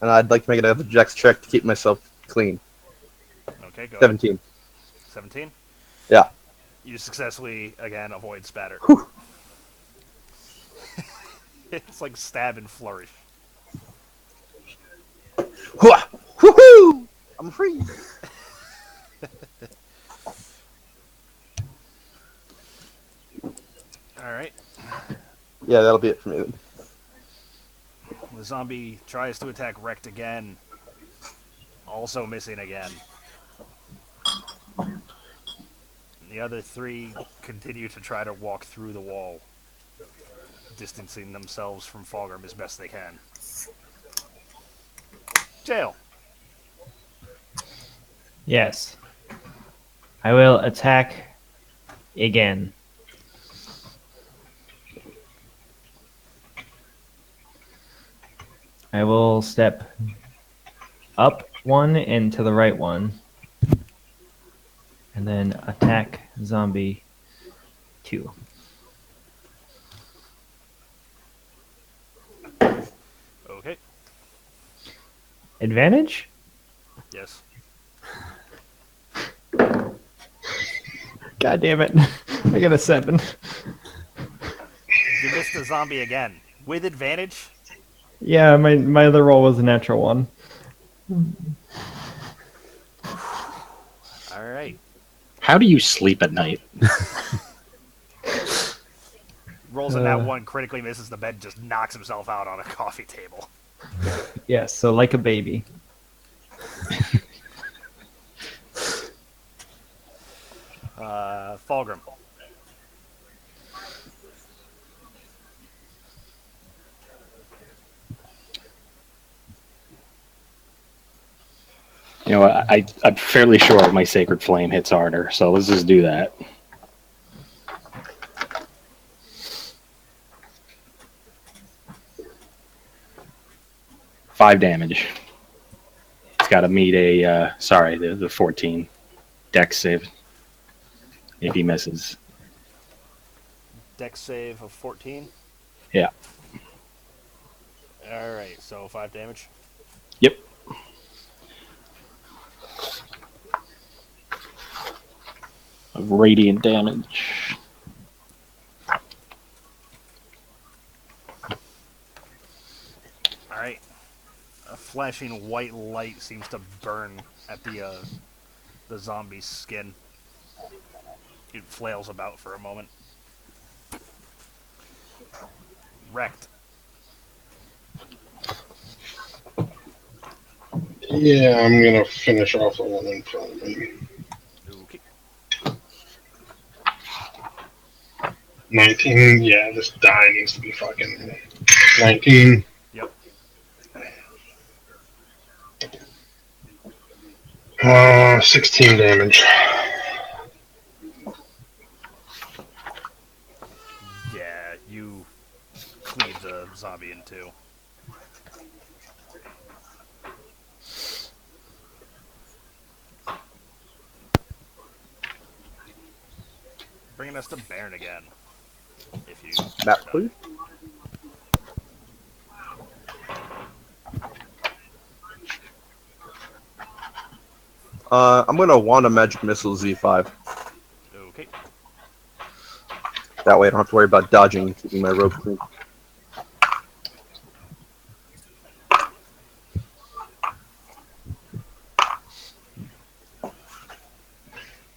And I'd like to make another Dex check to keep myself clean. Okay, go 17. ahead. 17? Yeah. You successfully, again, avoid spatter. Whew. It's like stab and flourish. Hua! Woohoo! I'm free! Alright. Yeah, that'll be it for me then. The zombie tries to attack Wrecked again. Also missing again. The other three continue to try to walk through the wall, distancing themselves from Falgrim as best they can. Jail. Yes. I will attack again. I will step up one and to the right one. And then attack zombie 2. Okay. Advantage? Yes. God damn it. I got a 7. You missed the zombie again. With advantage? Yeah, my other roll was a natural 1. Alright. How do you sleep at night? Rolls a nat 1, critically misses the bed, just knocks himself out on a coffee table. Yes, so like a baby. Falgrim. You know, I'm fairly sure my Sacred Flame hits harder, so let's just do that. Five damage. It's got to meet a, the 14 Dex save. if he misses. Dex save of 14. Yeah. All right, so 5 damage. Yep. Of radiant damage. All right. A flashing white light seems to burn at the zombie's skin. It flails about for a moment. Wrecked. Yeah, I'm gonna finish off the one in front of me. Okay. 19. Yeah, this die needs to be fucking 19. Yep. 16 damage. Yeah, you cleave the zombie in two. Bringing us to Baron again. If you Map, are done. please. I'm gonna want a magic missile Z5. Okay. That way I don't have to worry about dodging and keeping my rope clean.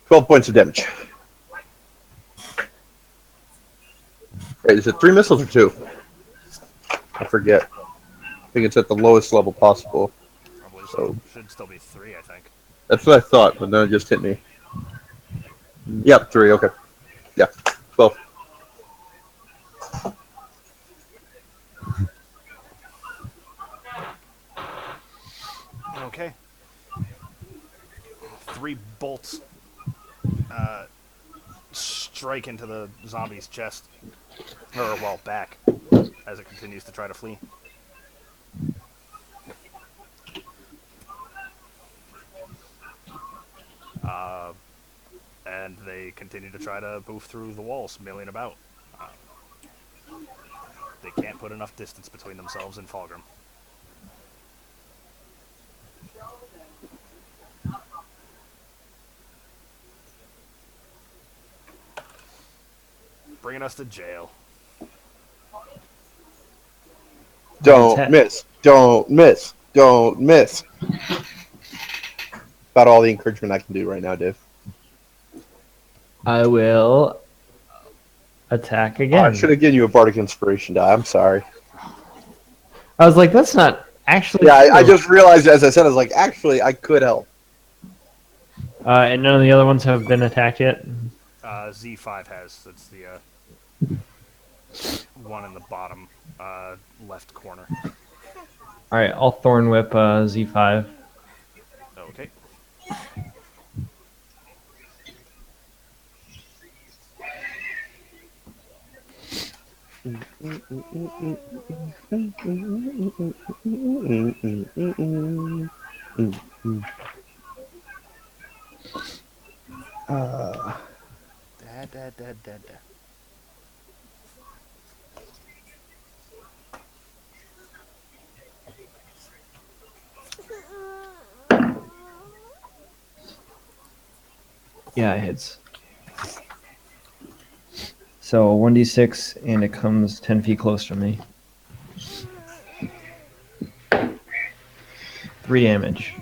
12 points of damage. Wait, is it 3 missiles or 2? I forget. I think it's at the lowest level possible. Probably So should still be 3, I think. that's what I thought, but then it just hit me. Yep, 3. Okay. Yeah, 12. Okay. 3 bolts strike into the zombie's chest. Or, well, back. As it continues to try to flee. And they continue to try to move through the walls, milling about. They can't put enough distance between themselves and Fulgrim. Bringing us to jail. Don't miss. Don't miss. Don't miss. About all the encouragement I can do right now, Dave. I will attack I again. should have given you a bardic inspiration die. I'm sorry. I was like, that's not actually. Yeah, I true. just realized as I said, I was like, actually, I could help. And none of the other ones have been attacked yet. Z5 has. That's the one in the bottom left corner. All right, I'll Thorn Whip Z5. Okay. Da. Yeah, it hits. So 1d6, and it comes 10 feet close to me. 3 damage.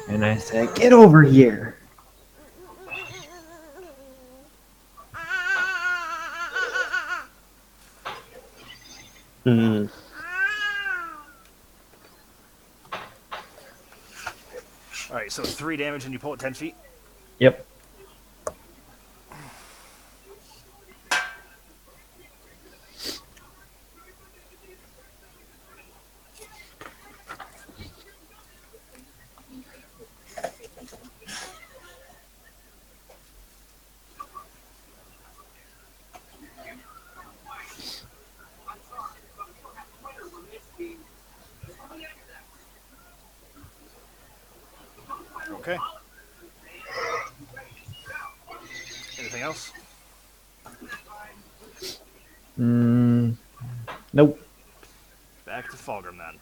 And I say, get over here. Mm. Alright, so 3 damage and you pull it 10 feet? Yep. Okay. Anything else? Nope. Back to Fulgrim then.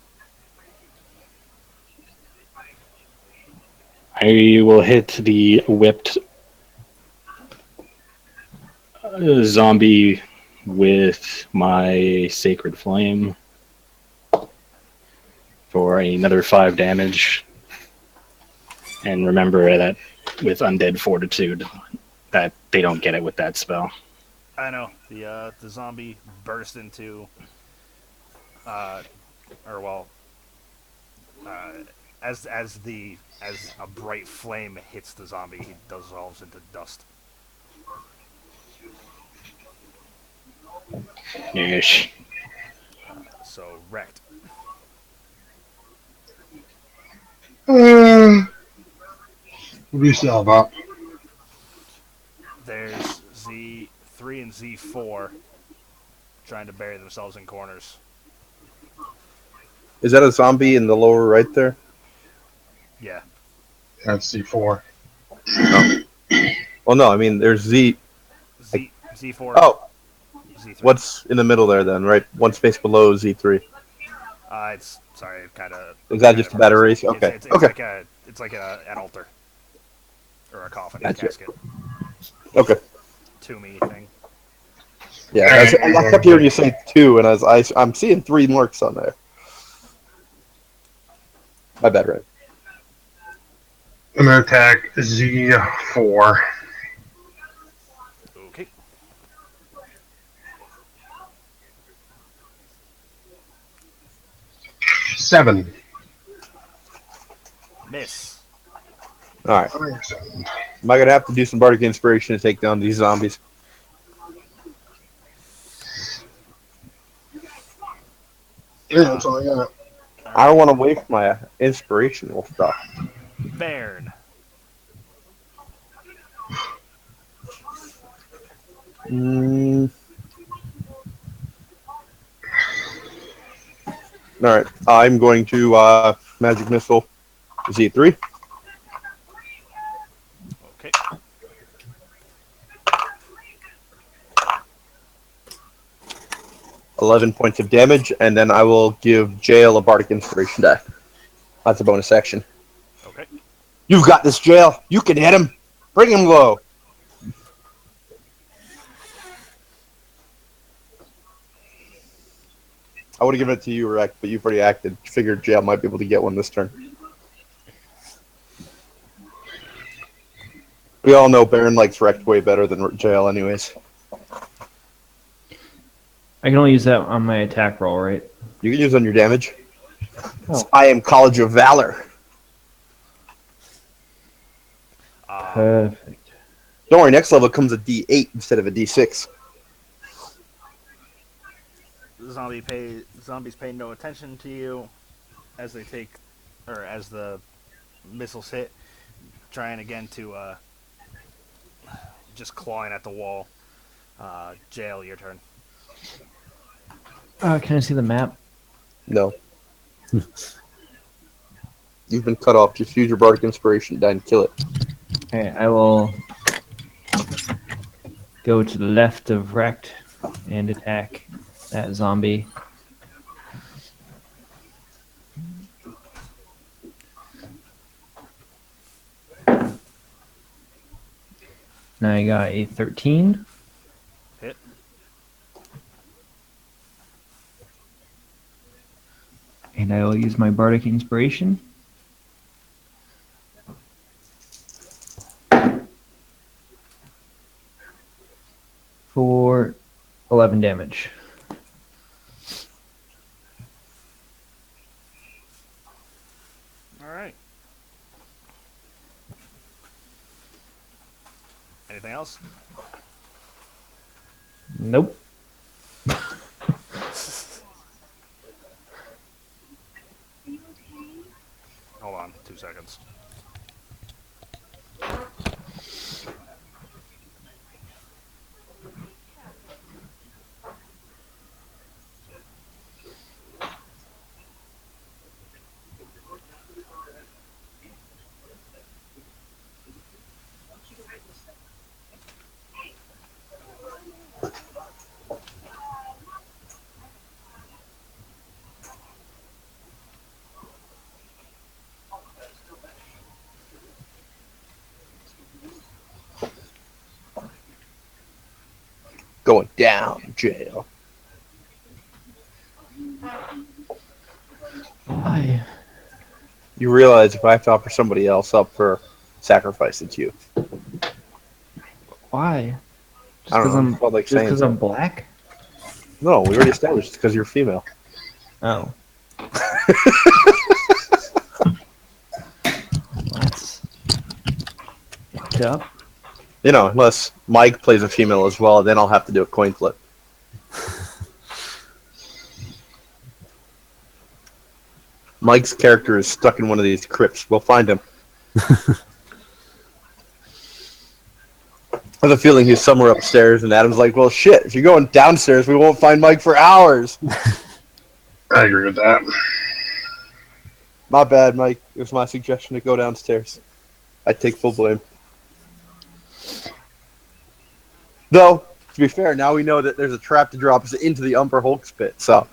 I will hit the whipped zombie with my sacred flame for another 5 damage. And remember that with undead fortitude, that they don't get it with that spell. I know the zombie burst into, uh, or well, uh, as a bright flame hits the zombie, he dissolves into dust. Yeesh. So wrecked. What do you still have up? There's Z3 and Z4 trying to bury themselves in corners. Is that a zombie in the lower right there? Yeah. That's C4. No. Well, no. I mean, there's Z. Z4. Oh, Z3. what's in the middle there then? Right, one space below Z3. It's sorry, kind of. Is that just a bad erase? Okay. It's Okay. like an altar or a coffin Gotcha. casket. Okay. To me thing. Yeah, I kept hearing you say 2, and I'm seeing 3 marks on there. My bad, right? I'm gonna attack Z4. Okay. Seven. Miss. All right. Am I gonna have to do some bardic inspiration to take down these zombies? Yeah, that's all I got. I don't want to waste my inspirational stuff. Bairn. All right. I'm going to magic missile Z3. Okay. £11 of damage, and then I will give Jail a bardic inspiration die. That's a bonus action. Okay. You've got this, Jail. You can hit him. Bring him low. I would have given it to you, Rek, but you've already acted. Figured Jail might be able to get one this turn. We all know Baron likes Rekt way better than Jail anyways. I can only use that on my attack roll, right? You can use it on your damage. Oh. I am College of Valor. Perfect. Don't worry, next level comes a D8 instead of a D6. Zombies pay no attention to you as they take, or as the missiles hit, trying again to just clawing at the wall. Jail, your turn. Can I see the map? No. You've been cut off. Just use your bardic inspiration die and kill it. Okay, I will go to the left of Rekt and attack that zombie. Now I got a 13. Hit. And I will use my bardic inspiration. For 11 damage. All right. Anything else? Nope. Hold on, 2 seconds. Going down, jail. Why? You realize if I have to offer somebody else up for sacrifice, it's you. Why? Just I don't because know. I'm It felt like just saying because so. I'm black? No, we already established it's because you're female. Oh. That's fucked up. You know, unless Mike plays a female as well, then I'll have to do a coin flip. Mike's character is stuck in one of these crypts. We'll find him. I have a feeling he's somewhere upstairs, and Adam's like, well, shit, if you're going downstairs, we won't find Mike for hours. I agree with that. My bad, Mike. It was my suggestion to go downstairs. I take full blame. Though, to be fair, now we know that there's a trap to drop us into the Umber Hulk's pit, so...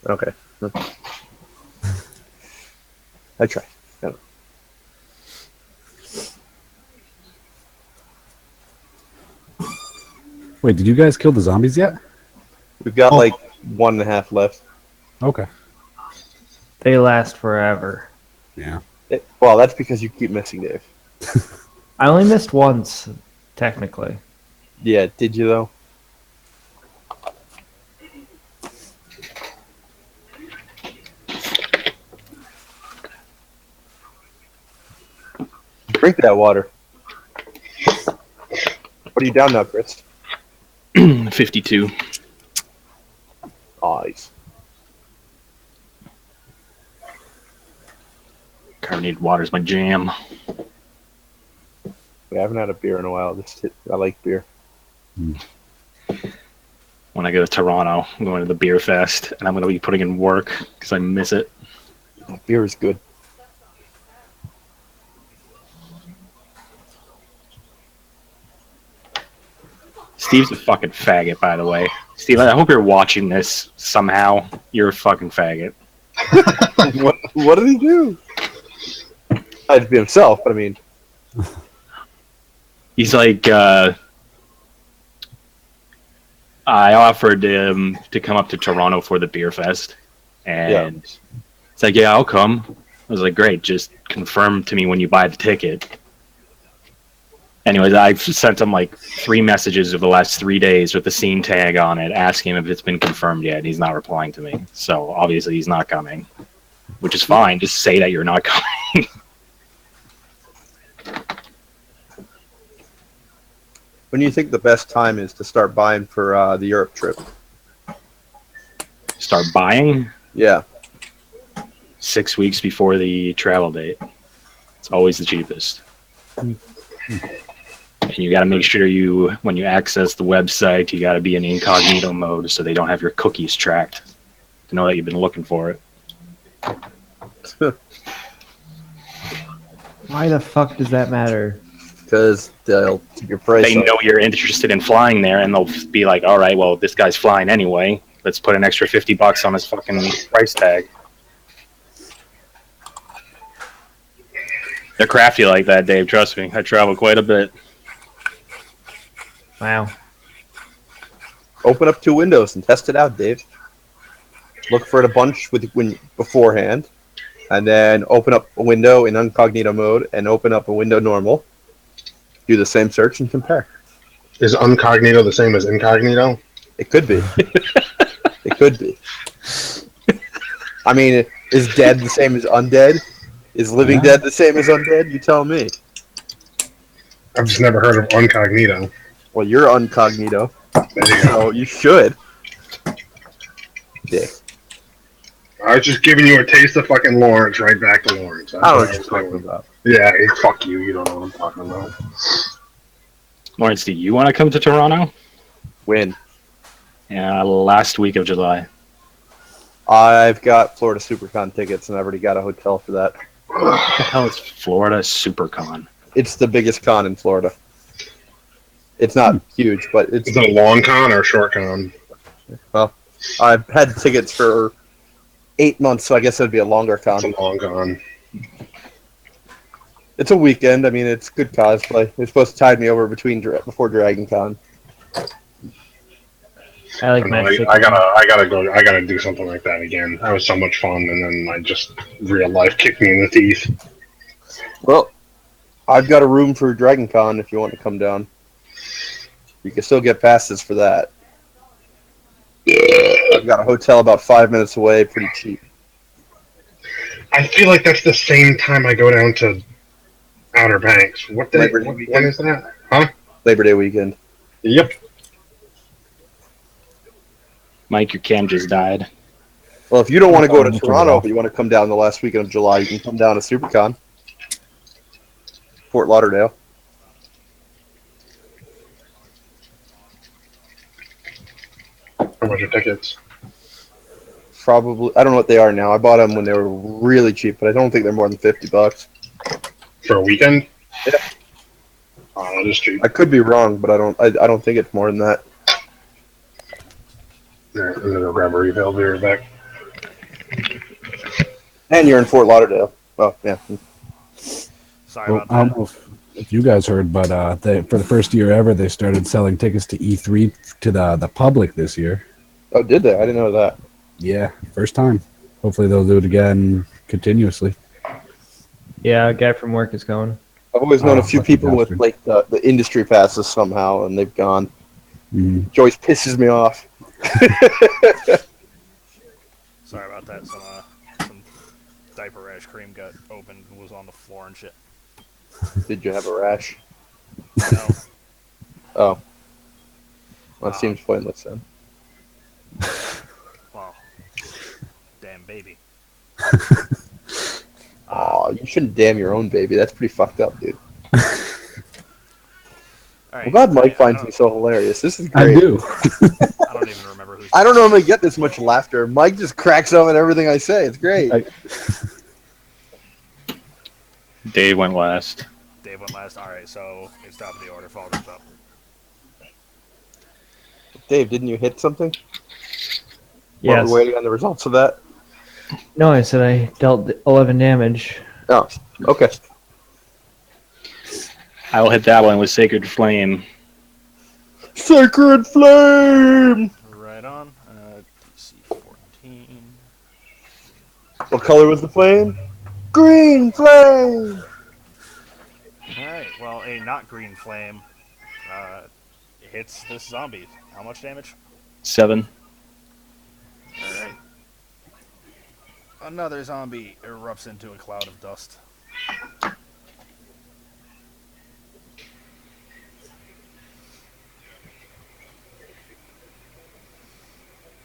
Okay. I try. No. Wait, did you guys kill the zombies yet? We've got like 1.5 left. Okay. They last forever. Yeah. Well, that's because you keep missing, Dave. I only missed once, technically. Yeah, did you though? Drink that water. What are you down now, Chris? 52. Nice. Carbonated water's my jam. We haven't had a beer in a while. I like beer. When I go to Toronto, I'm going to the beer fest, and I'm going to be putting in work because I miss it. Beer is good. Steve's a fucking faggot, by the way. Steve, I hope you're watching this somehow. You're a fucking faggot. What did he do? I'd be himself, but I mean, He's like, I offered him to come up to Toronto for the beer fest, and it's like, yeah, I'll come. I was like, great, just confirm to me when you buy the ticket. Anyways, I've sent him like 3 messages over the last 3 days with the scene tag on it, asking him if it's been confirmed yet, and he's not replying to me. So obviously he's not coming, which is fine. Just say that you're not coming. when do you think the best time is to start buying for the Europe trip? Start buying Yeah. 6 weeks before the travel date. It's always the cheapest. And you got to make sure when you access the website, you got to be in incognito mode so they don't have your cookies tracked to know that you've been looking for it. Why the fuck does that matter? Because they'll keep your price They up. know you're interested in flying there, and they'll be like, all right, well, this guy's flying anyway. Let's put an extra $50 on his fucking price tag. They're crafty like that, Dave. Trust me. I travel quite a bit. Wow. Open up 2 windows and test it out, Dave. Look for it a bunch beforehand, and then open up a window in incognito mode and open up a window normal. Do the same search and compare. Is incognito the same as incognito? It could be. It could be. I mean, is dead the same as undead? Is living dead the same as undead? You tell me. I've just never heard of incognito. Well, you're incognito, There you go. so you should. Dick. I was just giving you a taste of fucking Lawrence, right back to Lawrence. I don't know what you're talking about. Yeah, fuck you. You don't know what I'm talking about. Lawrence, do you want to come to Toronto? When? Yeah, last week of July. I've got Florida SuperCon tickets, and I've already got a hotel for that. What the hell is Florida SuperCon? It's the biggest con in Florida. It's not huge, but it's... Is it a long con or a short con? Well, I've had tickets for 8 months, so I guess it'd be a longer con. It's a long con. It's a weekend. I mean, it's good cosplay. They're supposed to tide me over before Dragon Con. I I like know. my I gotta. I gotta go. I gotta do something like that again. That was so much fun, and then I just real life kicked me in the teeth. Well, I've got a room for Dragon Con if you want to come down. You can still get passes for that. I've got a hotel about 5 minutes away, pretty cheap. I feel like that's the same time I go down to Outer Banks. What day? Labor Day When weekend. is that? Huh? Labor Day weekend. Yep. Mike, your cam just died. Well, if you don't want to go to We'll turn it Toronto, off. but you want to come down the last weekend of July, you can come down to SuperCon, Fort Lauderdale. How much are tickets? Probably, I don't know what they are now. I bought them when they were really cheap, but I don't think they're more than $50. For a weekend? Yeah. Oh, that is cheap. I could be wrong, but I don't think it's more than that. Alright, I'm gonna go grab a refill. Be right back. And you're in Fort Lauderdale. Oh, yeah. Sorry Well, about I don't that. know if you guys heard, but for the first year ever, they started selling tickets to E3 to the public this year. Oh, did they? I didn't know that. Yeah, first time. Hopefully they'll do it again continuously. Yeah, a guy from work is going. I've always known Oh, a few lucky people with bastard. like the industry passes somehow, and they've gone. Mhm. Which always pisses me off. Sorry about that. Some diaper rash cream got opened and was on the floor and shit. Did you have a rash? No. Oh. Well, that seems pointless then. Well, damn baby. Aw, you shouldn't damn your own baby. That's pretty fucked up, dude. All I'm right. glad Mike finds me so hilarious. This is I great. do. I don't even remember who's. I don't normally get this much laughter. Mike just cracks up at everything I say. It's great. Dave went last. Dave went last. All right, so it's top of the order. Follow this up. Dave, didn't you hit something? Yes. While we're waiting on the results of that? No, I said I dealt 11 damage. Oh, okay. I will hit that one with Sacred Flame. Sacred Flame! Right on. DC 14. What color was the flame? Green flame! All right. Well, a not green flame hits this zombie. How much damage? 7. All right. Another zombie erupts into a cloud of dust.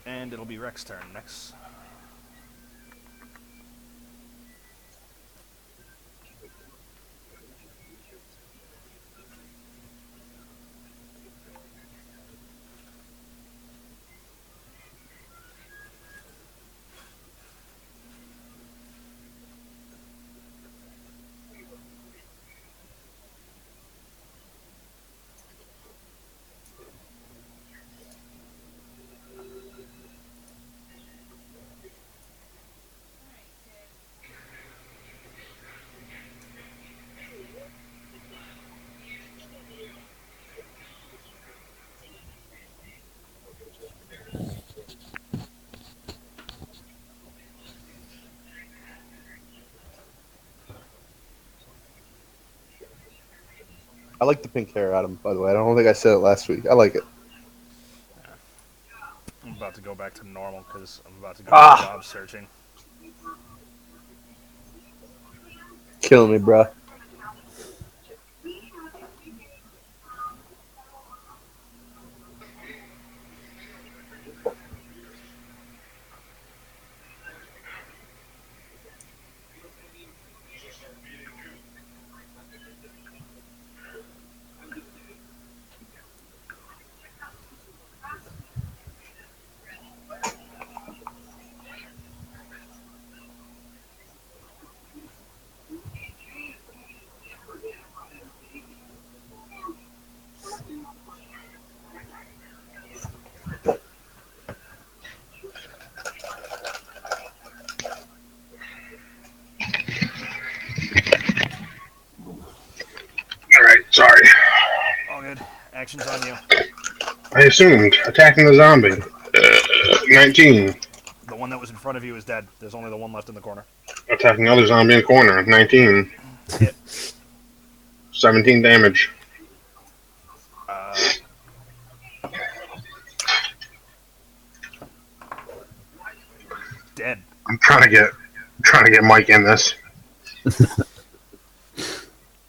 And it'll be Rex's turn next. I like the pink hair, Adam, by the way. I don't think I said it last week. I like it. I'm about to go back to normal because I'm about to go Ah! job searching. Killing me, bruh. Actions on you. I assumed attacking the zombie. 19. The one that was in front of you is dead. There's only the one left in the corner. Attacking other zombie in the corner. 19. Hit. 17 damage. Uh, dead. I'm trying to get Mike in this.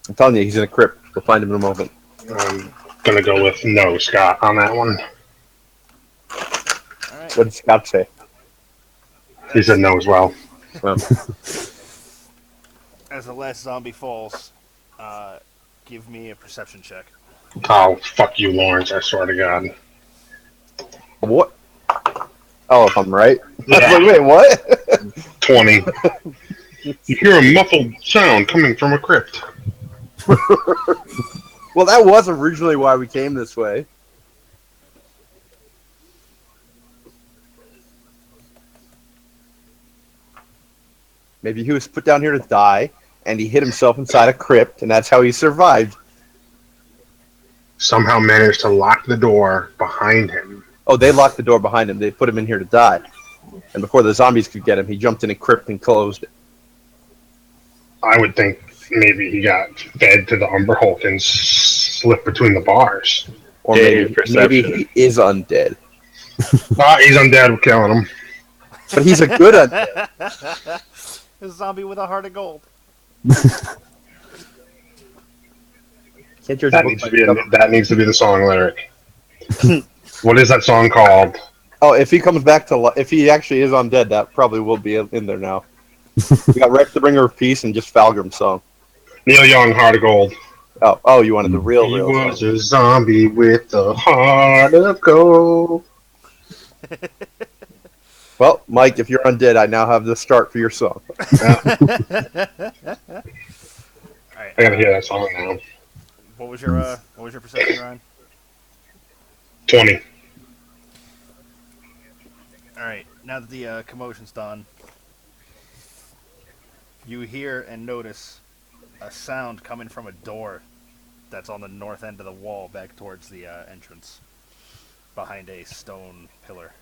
I'm telling you, he's in a crypt. We'll find him in a moment. I'm gonna go with no, Scott, on that one. All right. What did Scott say? He said no as well. Well, As the last zombie falls, give me a perception check. Oh, fuck you, Lawrence, I swear to God. what? Oh, if I'm right? Yeah. I was like, wait, what? 20. You hear a muffled sound coming from a crypt. Well, that was originally why we came this way. Maybe he was put down here to die, and he hid himself inside a crypt, and that's how he survived. Somehow managed to lock the door behind him. Oh, they locked the door behind him. They put him in here to die. And before the zombies could get him, he jumped in a crypt and closed it. I would think maybe he got fed to the Umber Hulk and slipped between the bars. Or Dave, maybe perception. he is undead. Ah, he's undead, we're killing him. But he's a good undead. A zombie with a heart of gold. Can't judge a That book needs by to be its cover. that needs to be the song lyric. What is that song called? Oh, if he comes back to if he actually is undead, that probably will be in there now. We got Rex the Bringer of Peace and just Falgrim's song. Neil Young, Heart of Gold. Oh, you wanted the He real was song. a zombie with a heart of gold. Well, Mike, if you're undead, I now have the start for your song. All right. I gotta hear that song now. What was your perception, Ryan? 20. All right. Now that the commotion's done, you hear and notice a sound coming from a door that's on the north end of the wall, back towards the entrance, behind a stone pillar.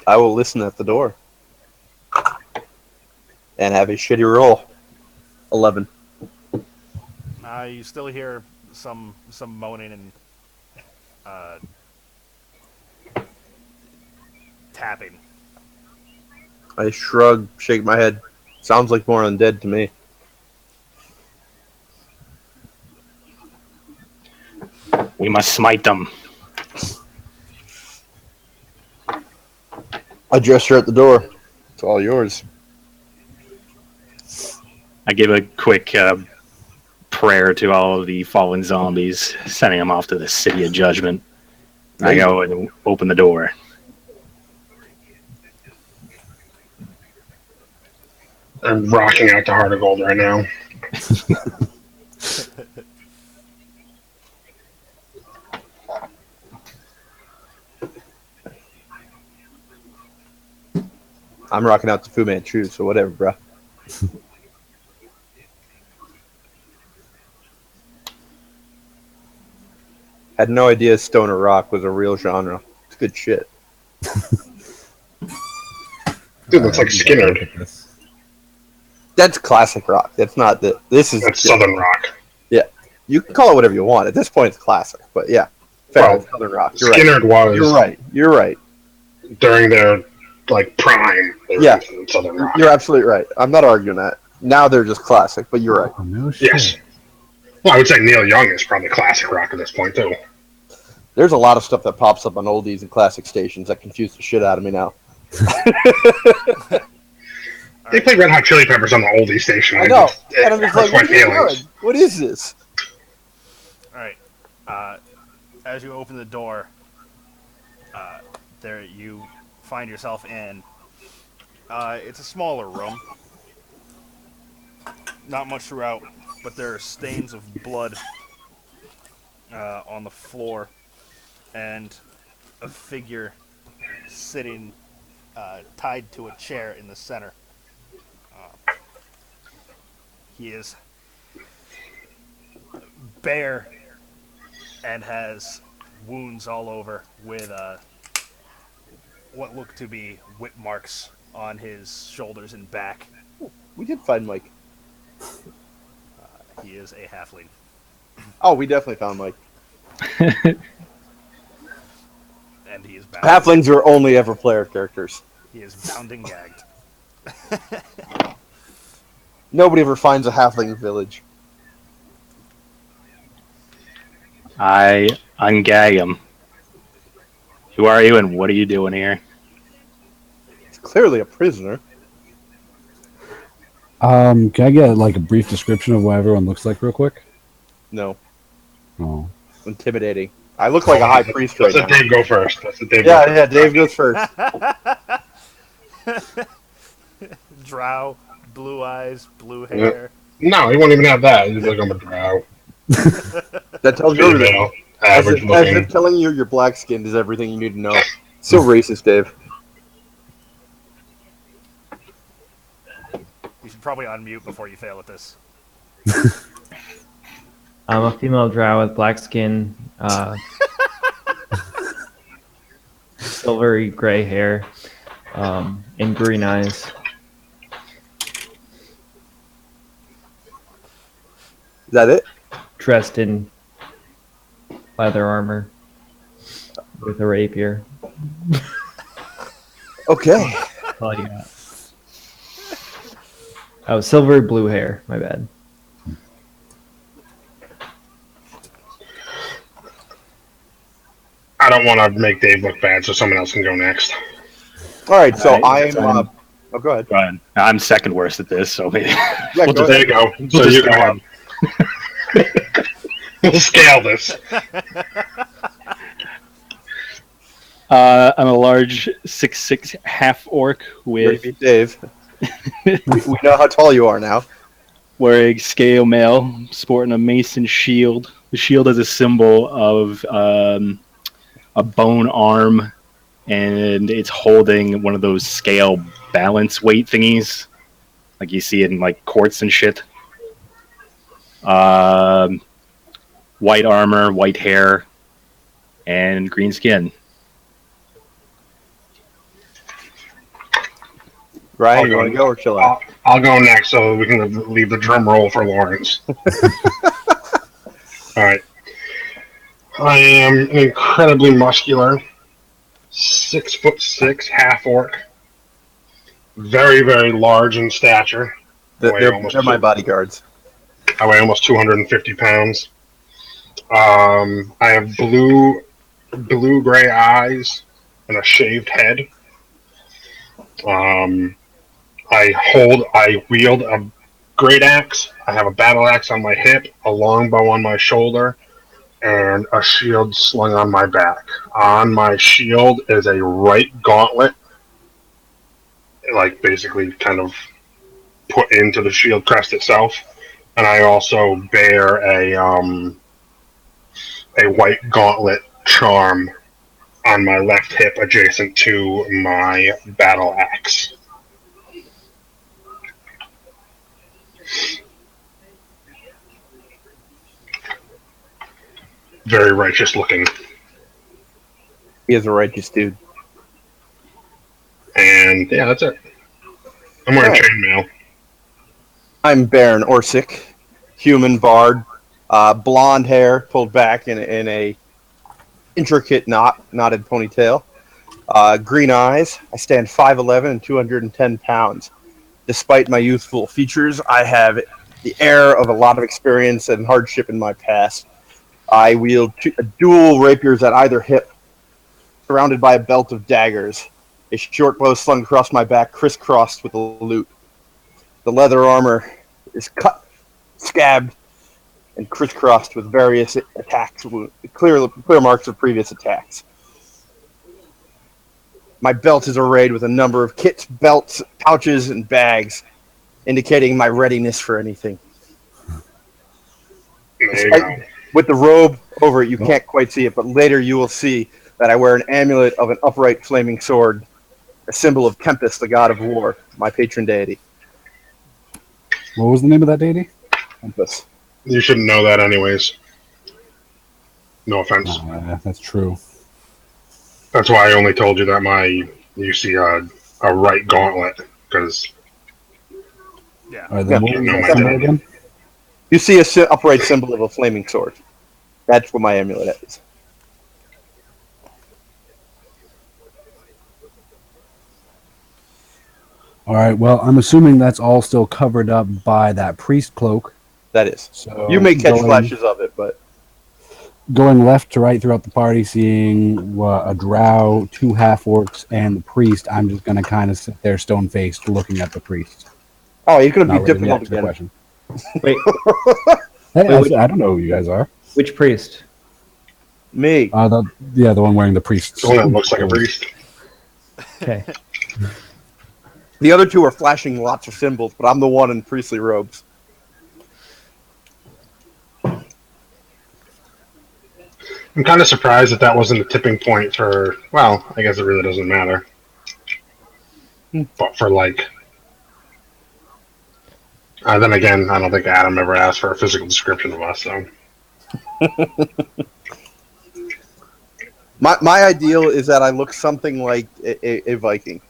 I will listen at the door. And have a shitty roll. 11. You still hear some moaning and tapping. I shrug, shake my head. Sounds like more undead to me. We must smite them. I gesture at the door. It's all yours. I give a quick prayer to all of the fallen zombies, sending them off to the City of Judgment. I go and open the door. I'm rocking out to Heart of Gold right now. I'm rocking out to Fu Manchu, so whatever, bro. Had no idea stoner rock was a real genre. It's good shit. Dude, looks like Skinner. That's classic rock. That's not the. This is That's Southern Rock. You can call it whatever you want. At this point, it's classic. But yeah, fair. Well, It's Southern rock. You're right. Skinner was You're right. You're right. during their prime. They were Yeah. considered Southern Rock. You're absolutely right. I'm not arguing that. Now they're just classic. But you're right. Oh, no shit. Yes. Well, I would say Neil Young is probably classic rock at this point too. There's a lot of stuff that pops up on oldies and classic stations that confuse the shit out of me now. They played Red Hot Chili Peppers on the oldie station. I know. It And I'm just hurts like, my what are you feelings. doing? What is this? All right. As you open the door, there you find yourself in. It's a smaller room. Not much throughout, but there are stains of blood on the floor, and a figure sitting tied to a chair in the center. He is bare and has wounds all over with what look to be whip marks on his shoulders and back. We did find Mike. He is a halfling. Oh, we definitely found Mike. And he is bound. Halflings are only ever player characters. He is bound and gagged. Nobody ever finds a halfling village. I ungag him. Who are you and what are you doing here? It's clearly a prisoner. Can I get like a brief description of what everyone looks like real quick? No, Oh. intimidating. I look like a high priest right Let's now. let Dave go first. Let's let Dave Yeah, go yeah, Dave goes first. Drow, blue eyes, blue hair. No, he won't even have that. He's like, I'm a drow. That tells you everything. Female, As average if, as looking. if telling you you're black skinned is everything you need to know. So racist, Dave. You should probably unmute before you fail at this. I'm a female drow with black skin, silvery gray hair, and green eyes. Is that it? Dressed in leather armor with a rapier. Okay. That's all you got. Oh, silvery blue hair. My bad. I don't want to make Dave look bad, so someone else can go next. All right, so Alright, I'm. Oh, go ahead. Go ahead. I'm second worst at this, so maybe. Yeah, We'll go just- There you go. So just you go go ahead. We'll scale this. I'm a large 6'6" half orc You're with gonna beat Dave. We know how tall you are now. wearing scale mail, sporting a mason shield. The shield is a symbol of a bone arm, and it's holding one of those scale balance weight thingies, like you see in like courts and shit. White armor, white hair, and green skin. Ryan, you want to go or chill out? I'll go next, so we can leave the drum roll for Lawrence. All right. I am an incredibly muscular, 6'6" half orc. Very, very large in stature. They're almost my two. bodyguards. I weigh almost 250 pounds. I have blue-gray eyes and a shaved head. I wield a great axe. I have a battle axe on my hip, a longbow on my shoulder, and a shield slung on my back. On my shield is a right gauntlet, like basically kind of put into the shield crest itself. And I also bear a white gauntlet charm on my left hip adjacent to my battle axe. Very righteous looking. He is a righteous dude. And yeah, that's it. I'm wearing Alright. chainmail. I'm Baron Orsic, human bard, blonde hair pulled back in a intricate knotted ponytail, green eyes. I stand 5'11" and 210 pounds. Despite my youthful features, I have the air of a lot of experience and hardship in my past. I wield dual rapiers at either hip, surrounded by a belt of daggers. A short bow slung across my back, crisscrossed with a lute. The leather armor is cut, scabbed, and crisscrossed with various attacks, clear marks of previous attacks. My belt is arrayed with a number of kits, belts, pouches, and bags, indicating my readiness for anything. There you go. With the robe over it, you can't quite see it, but later you will see that I wear an amulet of an upright flaming sword, a symbol of Tempest, the god of war, my patron deity. What was the name of that deity? Tempest. You shouldn't know that, anyways. No offense. That's true. That's why I only told you that you see a right gauntlet, because Yeah. All right, then what you was know that my symbol deity. again? You see a upright symbol of a flaming sword. That's what my amulet is. All right, well, I'm assuming that's all still covered up by that priest cloak. That is. So You may catch flashes of it, but going left to right throughout the party, seeing a drow, 2 half orcs, and the priest, I'm just going to kind of sit there stone faced looking at the priest. oh, you're going to Not be really difficult react to the again. question. Wait, Hey, Wait, I don't know who you guys are. which priest? Me. The one wearing the priest's. The one that looks like a priest. Okay. The other two are flashing lots of symbols, but I'm the one in priestly robes. I'm kind of surprised that wasn't a tipping point for. Well, I guess it really doesn't matter. But for then again, I don't think Adam ever asked for a physical description of us. So My ideal is that I look something like a Viking.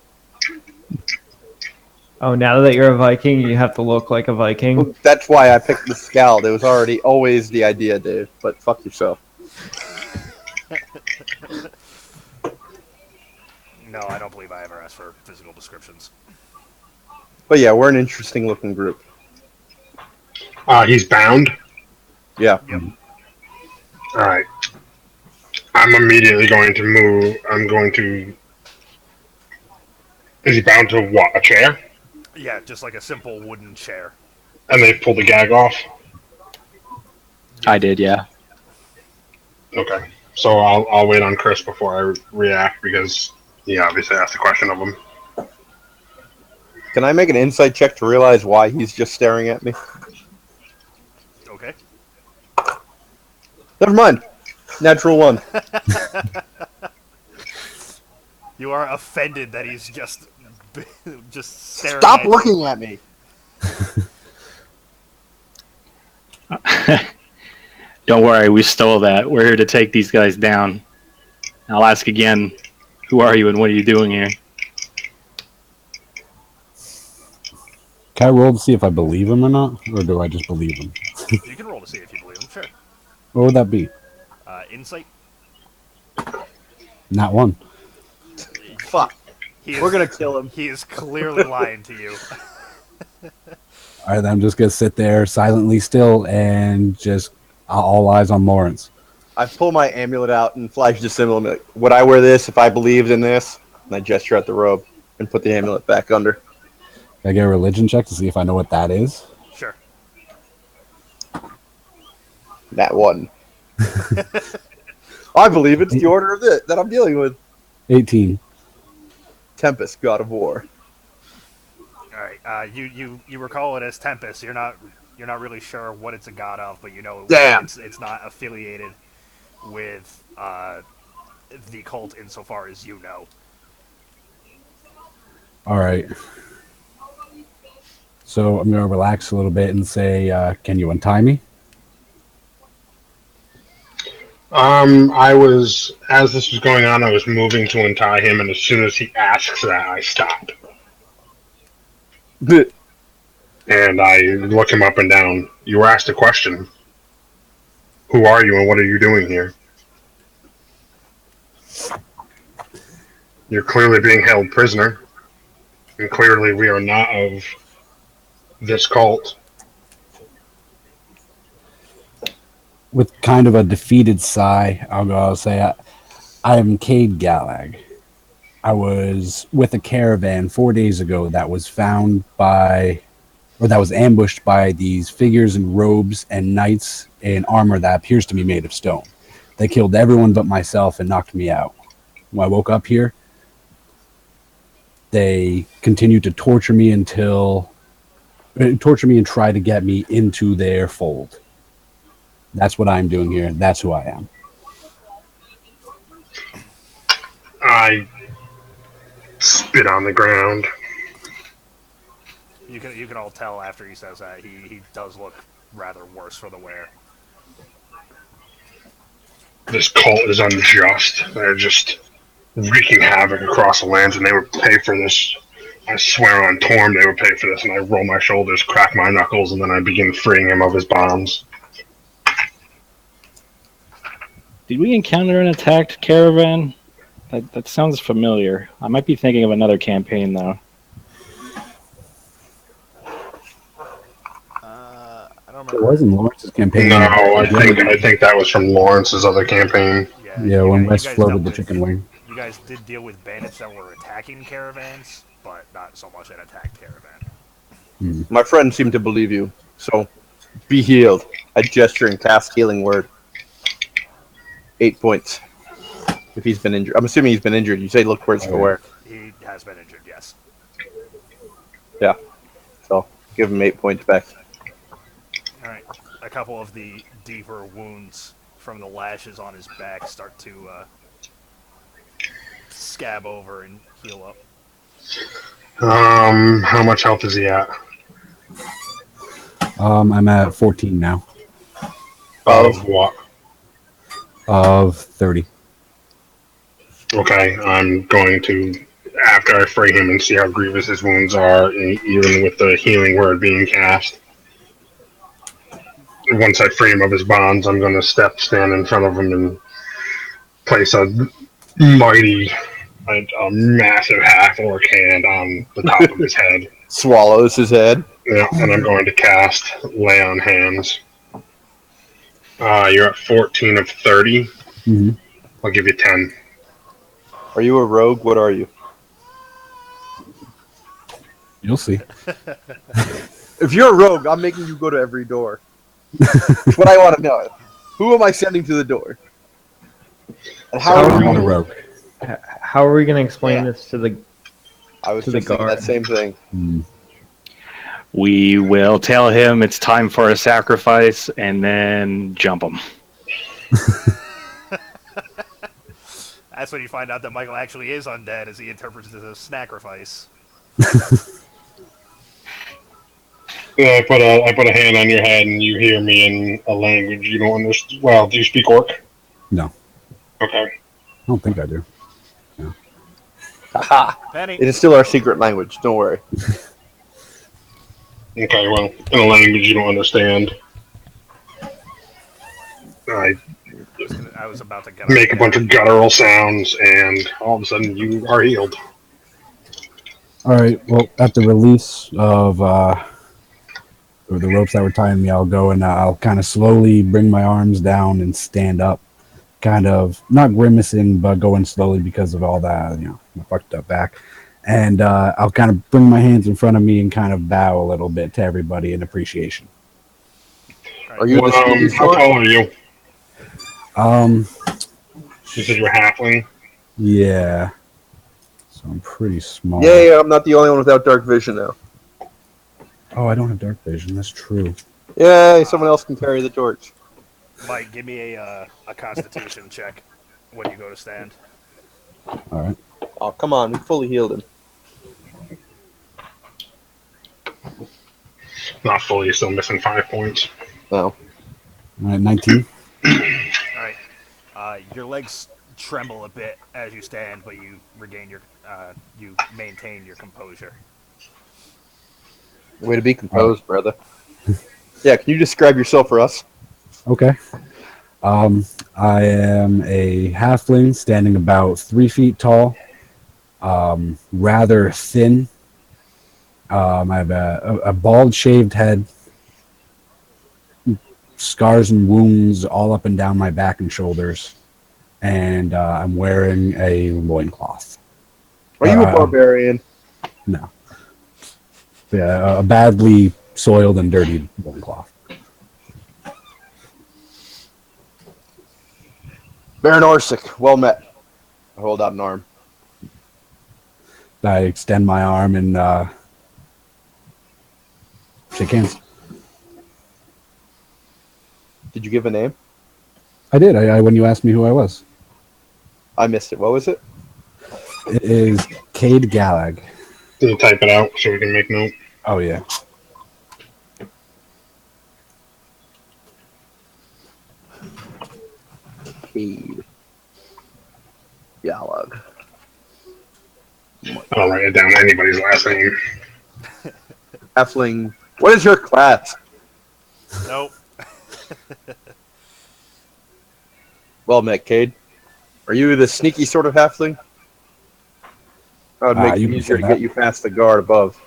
Oh, now that you're a Viking, you have to look like a Viking. That's why I picked the scowl. It was already always the idea, Dave. But fuck yourself. No, I don't believe I ever asked for physical descriptions. But yeah, we're an interesting looking group. he's bound. Yeah. Yep. All right. I'm immediately going to move. I'm going to. Is he bound to what? A chair? Yeah, just like a simple wooden chair. And they pulled the gag off. I did, yeah. Okay. So I'll wait on Chris before I react because he obviously asked a question of him. Can I make an insight check to realize why he's just staring at me? Okay. Never mind. Natural one. You are offended that he's just staring Stop at you. looking at me. Don't worry, we stole that. We're here to take these guys down. I'll ask again, who are you and what are you doing here? Can I roll to see if I believe him or not? Or do I just believe him? You can roll to see if you believe him. Sure. What would that be? Insight. Not one. Fuck. We're gonna kill him. He is clearly lying to you. All right, then I'm just going to sit there silently still and just all eyes on Lawrence. I pull my amulet out and flash the symbol. And be like, would I wear this if I believed in this? And I gesture at the robe and put the amulet back under. Can I get a religion check to see if I know what that is? Sure. That one. I believe it's the order of it that I'm dealing with. 18. Tempest, God of War. All right. You recall it as Tempest. You're not really sure what it's a god of, but you know Damn. it's not affiliated with the cult insofar as you know. All right. So I'm going to relax a little bit and say, can you untie me? As this was going on, I was moving to untie him, and as soon as he asks that, I stop. And I look him up and down. You were asked a question. Who are you and what are you doing here? You're clearly being held prisoner. And clearly we are not of this cult. With kind of a defeated sigh, I'll say, I am Cade Gallag. I was with a caravan 4 days ago that was that was ambushed by these figures in robes and knights in armor that appears to be made of stone. They killed everyone but myself and knocked me out. When I woke up here, they continued to torture me and try to get me into their fold. That's what I'm doing here. That's who I am. I spit on the ground. You can all tell after he says that he does look rather worse for the wear. This cult is unjust. They're just wreaking havoc across the lands, and they would pay for this. I swear on Torm they would pay for this, and I roll my shoulders, crack my knuckles, and then I begin freeing him of his bonds. Did we encounter an attacked caravan? That sounds familiar. I might be thinking of another campaign though. I don't It remember. was in Lawrence's campaign. No, I think that was from Lawrence's other campaign. Yeah, when you Wes guys floated dealt the with- chicken wing. You guys did deal with bandits that were attacking caravans, but not so much an attacked caravan. My friend seemed to believe you, so be healed. I gesture and cast healing word. 8 points. If he's been injured, I'm assuming he's been injured. You say look worse for wear. He has been injured, yes. Yeah. So give him 8 points back. All right. A couple of the deeper wounds from the lashes on his back start to scab over and heal up. How much health is he at? I'm at 14 now Of what? of 30. Okay, I'm going to, after I fray him and see how grievous his wounds are, even with the healing word being cast, once I free him of his bonds, I'm going to stand in front of him and place a mighty, a massive half-orc hand on the top of his head. Swallows his head. Yeah, and I'm going to cast Lay on Hands. You're at 14 of 30. Mm-hmm. I'll give you 10. Are you a rogue? What are you? You'll see. If you're a rogue, I'm making you go to every door. That's what I want to know. Who am I sending to the door? And how I'm are not a you? rogue. How are we going to explain Yeah. this to the? I was To the just thinking guard. that same thing. Mm. We will tell him it's time for a sacrifice, and then jump him. That's when you find out that Michael actually is undead, as he interprets it as a sacrifice. Yeah, I put a hand on your head, and you hear me in a language you don't understand. Well, do you speak Orc? No, Okay. I don't think I do. Haha! Penny. It is still our secret language. Don't worry. Okay, well, in a language you don't understand, I I was about to get make a on bunch of guttural sounds, and all of a sudden you are healed. All right. Well, at the release of the ropes that were tying me, I'll go and I'll kind of slowly bring my arms down and stand up, kind of not grimacing, but going slowly because of all that, my fucked up back. And I'll kind of bring my hands in front of me and kind of bow a little bit to everybody in appreciation. Are you the speedy How sort? tall are you? Um, You said you're halfling. yeah. So I'm pretty small. Yeah, I'm not the only one without dark vision now. Oh, I don't have dark vision. That's true. Yay, someone else can carry the torch. Mike, give me a Constitution check when you go to stand. All right. Oh, come on. We fully healed him. Not fully, you're still missing 5 points. No. All right. 19. All right. Your legs tremble a bit as you stand, but you regain you maintain your composure. Way to be composed, brother. Yeah, can you describe yourself for us? Okay. I am a halfling standing about 3 feet tall, rather thin. I have a bald shaved head, scars and wounds all up and down my back and shoulders, and I'm wearing a loincloth. Are you a barbarian? No. Yeah, a badly soiled and dirty loincloth. Baron Orsic, well met. I hold out an arm. I extend my arm and shake hands. Did you give a name? I did. I when you asked me who I was. I missed it. What was it? It is Cade Gallag. Can you type it out so we can make note? Oh yeah. Cade. Dialogue. I don't write it down anybody's last name. Halfling. What is your class? Nope. Well met, Cade. Are you the sneaky sort of halfling? That would make You it can easier say to get that. you past the guard above.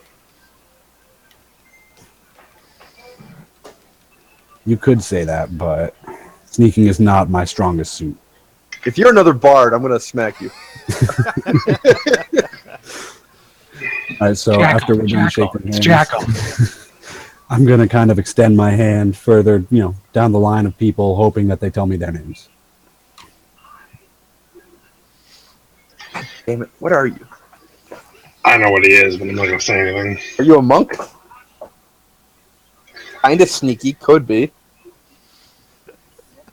You could say that, but sneaking is not my strongest suit. If you're another bard, I'm gonna smack you. All right, so after we're done shaking It's hands, Jackal. I'm gonna kind of extend my hand further, down the line of people, hoping that they tell me their names. Damn it! What are you? I know what he is, but I'm not gonna say anything. Are you a monk? Kind of sneaky, could be.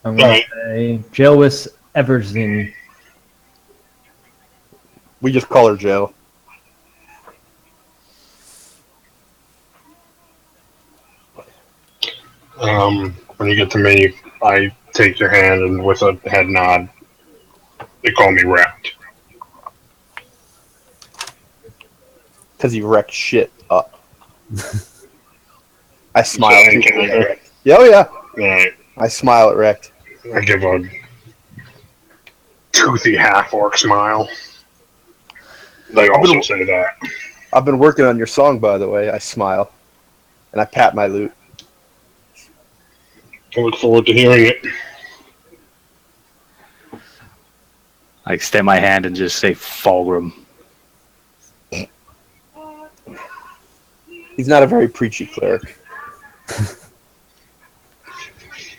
I'm going to say Jailwis Everson. We just call her Jail. When you get to me, I take your hand and with a head nod, they call me wrapped. Because you wrecked shit up. I smile. So, can Yeah, oh yeah. I, I smile at Wrecked. I give a toothy half-orc smile. They also say that. I've been working on your song, by the way. I smile. And I pat my lute. I look forward to hearing it. I extend my hand and just say Fulgrim. He's not a very preachy cleric.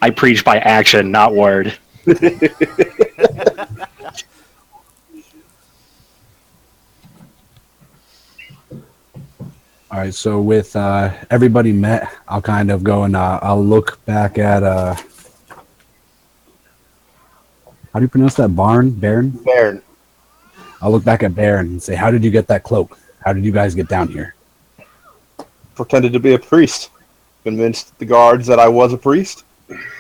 I preach by action, not word. All right, so with everybody met, I'll kind of go and I'll look back at how do you pronounce that? Baron? Baron. I'll look back at Baron and say, how did you get that cloak? How did you guys get down here? Pretended to be a priest. Convinced the guards that I was a priest.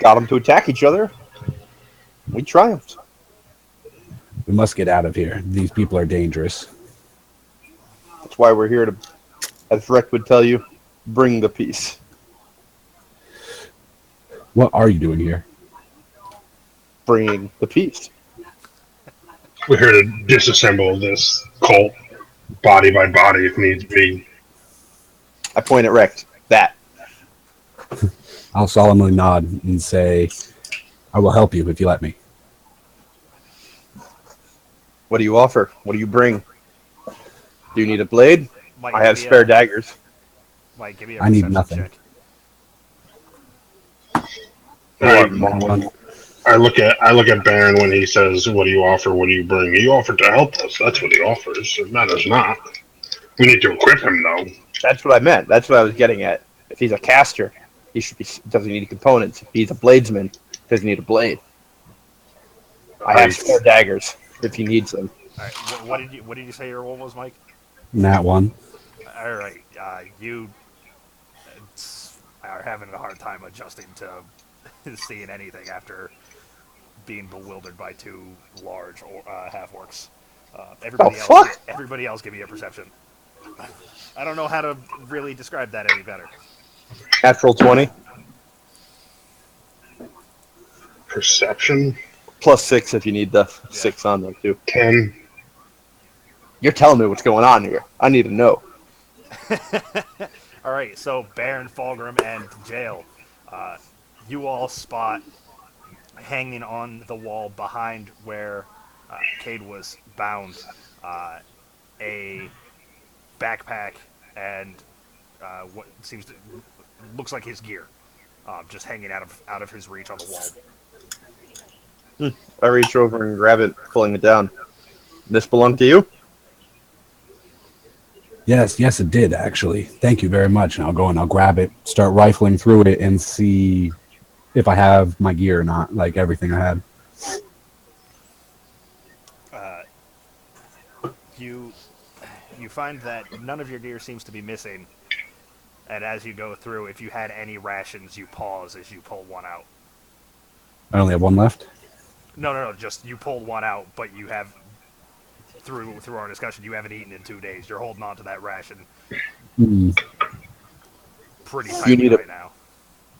Got them to attack each other. We triumphed. We must get out of here. These people are dangerous. That's why we're here to, as Wreck would tell you, bring the peace. What are you doing here? Bringing the peace. We're here to disassemble this cult, body by body, if needs be. I point at Wrecked. That. I'll solemnly nod and say, I will help you if you let me. What do you offer? What do you bring? Do you need a blade? Mike, I have give me spare daggers. Mike, give me a I need perception nothing. check. I look at Baron when he says, "What do you offer? What do you bring?" He offered to help us. That's what he offers. It matters not. We need to equip him, though. That's what I meant. That's what I was getting at. If he's a caster, he should be doesn't need components. If he's a bladesman, doesn't need a blade. I have spare daggers if he needs them. All right, what did you say your role was, Mike? That one. All right, you are having a hard time adjusting to seeing anything after being bewildered by two large half orcs. Everybody else, give me a perception. I don't know how to really describe that any better. Natural 20 Perception plus 6 if you need the 6 on there too. 10. You're telling me what's going on here. I need to know. All right, so Baron, Fulgrim, and Jail, you all spot hanging on the wall behind where Cade was bound a backpack and what looks like his gear, just hanging out of his reach on the wall. I reach over and grab it, pulling it down. This belong to you? Yes, it did, actually. Thank you very much. And I'll go and I'll grab it, start rifling through it, and see if I have my gear or not, like everything I had. You find that none of your gear seems to be missing, And as you go through, if you had any rations, you pause as you pull one out. I only have one left. No. Just you pulled one out, but you have through our discussion, you haven't eaten in 2 days. You're holding on to that ration Hmm. pretty You tightly need a right now.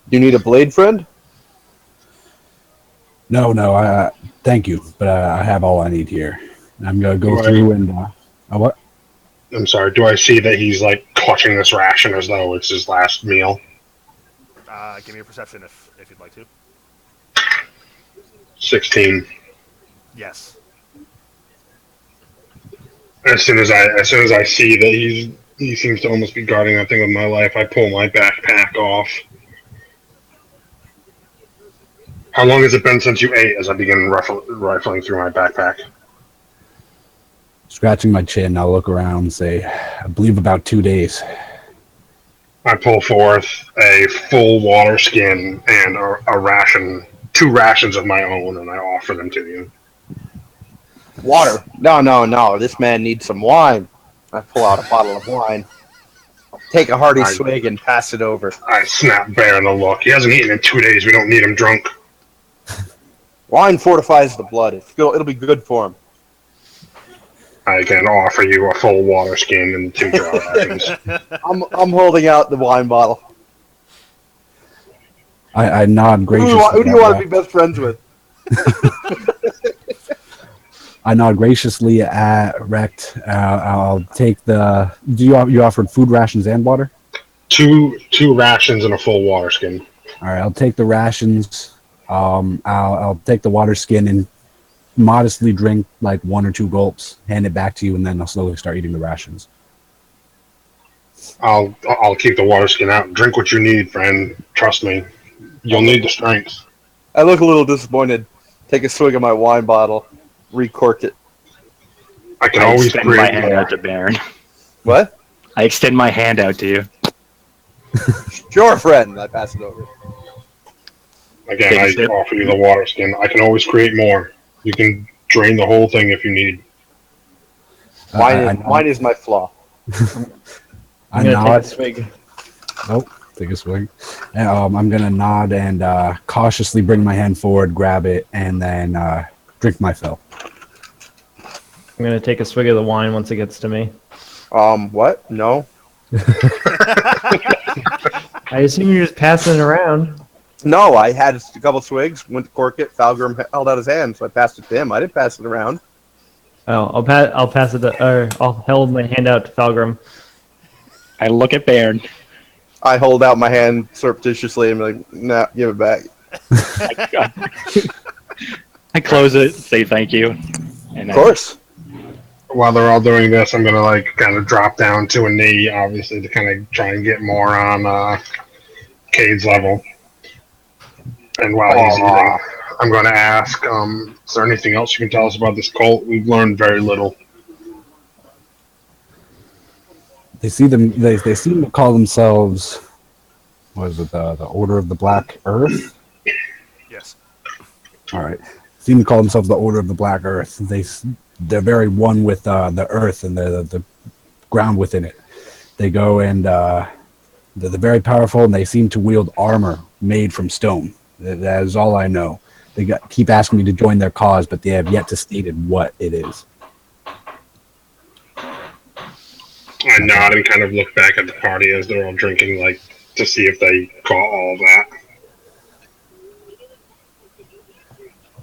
you need a blade friend? No, thank you, but I have all I need here. I'm gonna go Right. through and what? I'm sorry. Do I see that he's like clutching this ration as though it's his last meal? Give me a perception if you'd like to. 16. Yes. As soon as I see that he seems to almost be guarding that thing with my life, I pull my backpack off. How long has it been since you ate? As I begin rifling through my backpack. Scratching my chin, I'll look around and say, I believe about 2 days. I pull forth a full water skin and a ration, 2 rations of my own, and I offer them to you. Water? No. This man needs some wine. I pull out a bottle of wine, take a hearty swig, and pass it over. I snap Baron a look. He hasn't eaten in 2 days. We don't need him drunk. Wine fortifies the blood. It'll be good for him. I can offer you a full water skin and 2 jar rations. I'm holding out the wine bottle. I nod graciously. Who do you want to be best friends with? I nod graciously at Rect. I'll take the. You offered food rations and water? Two rations and a full water skin. All right, I'll take the rations. I'll take the water skin and modestly drink like 1 or 2 gulps, hand it back to you, and then I'll slowly start eating the rations. I'll keep the water skin out. Drink what you need, friend. Trust me. You'll need the strength. I look a little disappointed. Take a swig of my wine bottle, recork it. I can I always extend my create hand more. out to Baron. What? I extend my hand out to you. Sure, friend. I pass it over. Again, Take a I sip. offer you the water skin. I can always create more. You can drain the whole thing if you need. Wine is my flaw. I I'm gonna take nod. a swig. Take a swig. I'm gonna nod and cautiously bring my hand forward, grab it, and then drink my fill. I'm gonna take a swig of the wine once it gets to me. What? No. I assume you're just passing it around. No, I had a couple swigs, went to cork it. Falgrim held out his hand, so I passed it to him. I didn't pass it around. Oh, I'll pass it. Or I'll hold my hand out to Falgrim. I look at Baron. I hold out my hand surreptitiously and be like, nah, give it back. I close it, say thank you. And Of course. While they're all doing this, I'm gonna like kind of drop down to a knee, obviously, to kind of try and get more on Cade's level. And while he's eating, I'm going to ask, is there anything else you can tell us about this cult? We've learned very little. They see them. They seem to call themselves. What is it? The Order of the Black Earth. Yes. All right. Seem to call themselves the Order of the Black Earth. They're very one with the earth and the ground within it. They go and they're very powerful, and they seem to wield armor made from stone. That is all I know. They keep asking me to join their cause, but they have yet to stated what it is. I nod and kind of look back at the party as they're all drinking, like, to see if they caught all of that.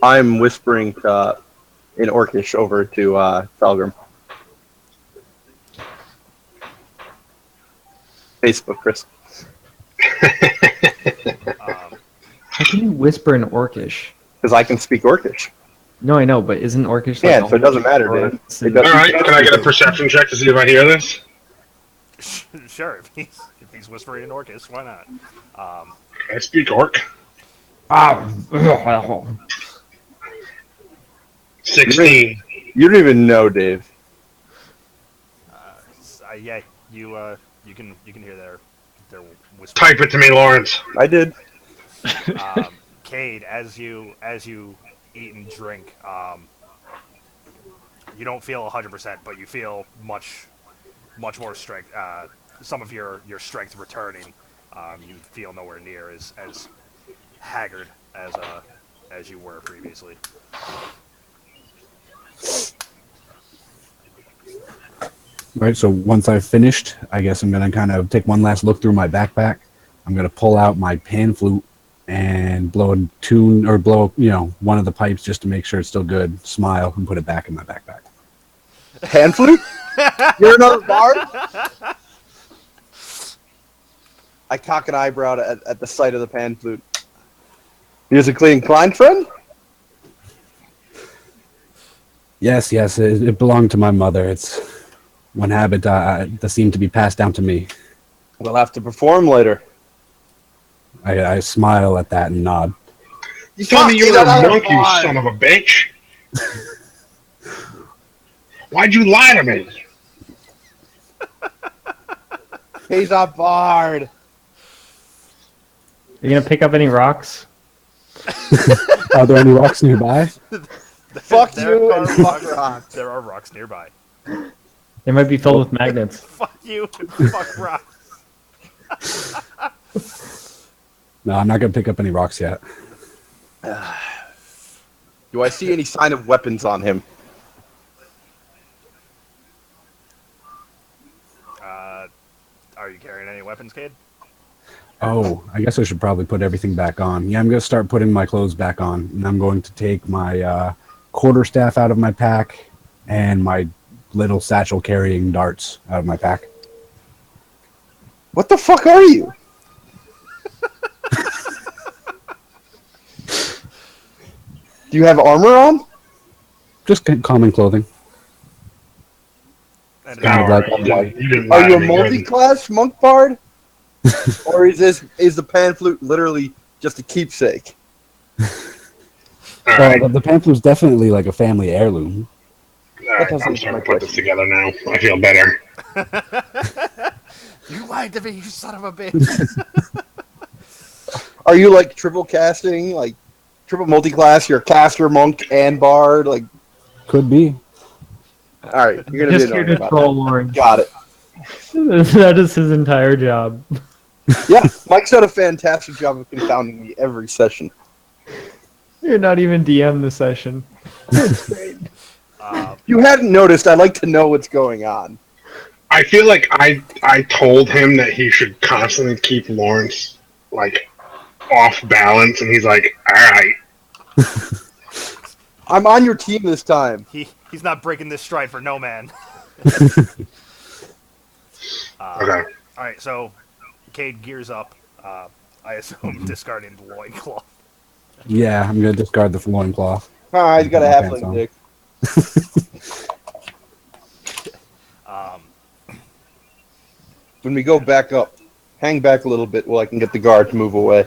I'm whispering in Orcish over to Falgrim. Facebook, Chris. How can you whisper in Orcish? Because I can speak Orcish. No, I know, but isn't Orcish like Yeah, a so it doesn't matter, or- Dave. It All doesn't- right, can I get a perception check to see if I hear this? Sure, if he's whispering in Orcus, why not? I speak Orc. Ah, 16. You don't even know, Dave. Yeah, you can hear their whispering. Type it to me, Lawrence. I did. Cade, as you eat and drink, you don't feel 100%, but you feel much more strength, some of your strength returning, you feel nowhere near as haggard as you were previously. Right, so once I've finished, I guess I'm gonna kind of take one last look through my backpack. I'm gonna pull out my pan flute and blow a tune or blow, one of the pipes just to make sure it's still good. Smile and put it back in my backpack. Pan flute? You're another bard? I cock an eyebrow at the sight of the pan flute. Musically inclined, friend? Yes, it belonged to my mother. It's one habit that seemed to be passed down to me. We'll have to perform later. I smile at that and nod. You told me you were a monk, you son of a bitch. Why'd you lie to me? He's a bard. You gonna pick up any rocks? Are there any rocks nearby? Fuck There you are and fuck rocks- rocks. There are rocks nearby. They might be filled with magnets. Fuck you and fuck rocks. No, I'm not gonna pick up any rocks yet. Do I see any sign of weapons on him? Are you carrying any weapons, Cade? Oh, I guess I should probably put everything back on. Yeah, I'm going to start putting my clothes back on. And I'm going to take my quarterstaff out of my pack and my little satchel carrying darts out of my pack. What the fuck are you? Do you have armor on? Just common clothing. And Kind of like- you didn't lie Are you to a me, multi-class monk bard? Or is the pan flute literally just a keepsake? All Well, right. the pamphlet's definitely like a family heirloom. All right, I'm starting to put this together now. I feel better. you lied to me, you son of a bitch. Are you like triple casting, like triple multi-class? You're a caster, monk, and bard. Like, Could be. all right, you're gonna Just be here annoying to about troll that. Lauren. Got it. That is his entire job. Yeah, Mike's done a fantastic job of confounding me every session. You're not even DM the session. You hadn't noticed. I'd like to know what's going on. I feel like I told him that he should constantly keep Lawrence like off balance, and he's like, all right. I'm on your team this time. He's not breaking this stride for no man. Okay. All right, so Cade gears up. I assume discarding the loincloth. Yeah, I'm going to discard the loincloth. All right, he's got a Okay, halfling so- dick. When we go back up, hang back a little bit while I can get the guard to move away.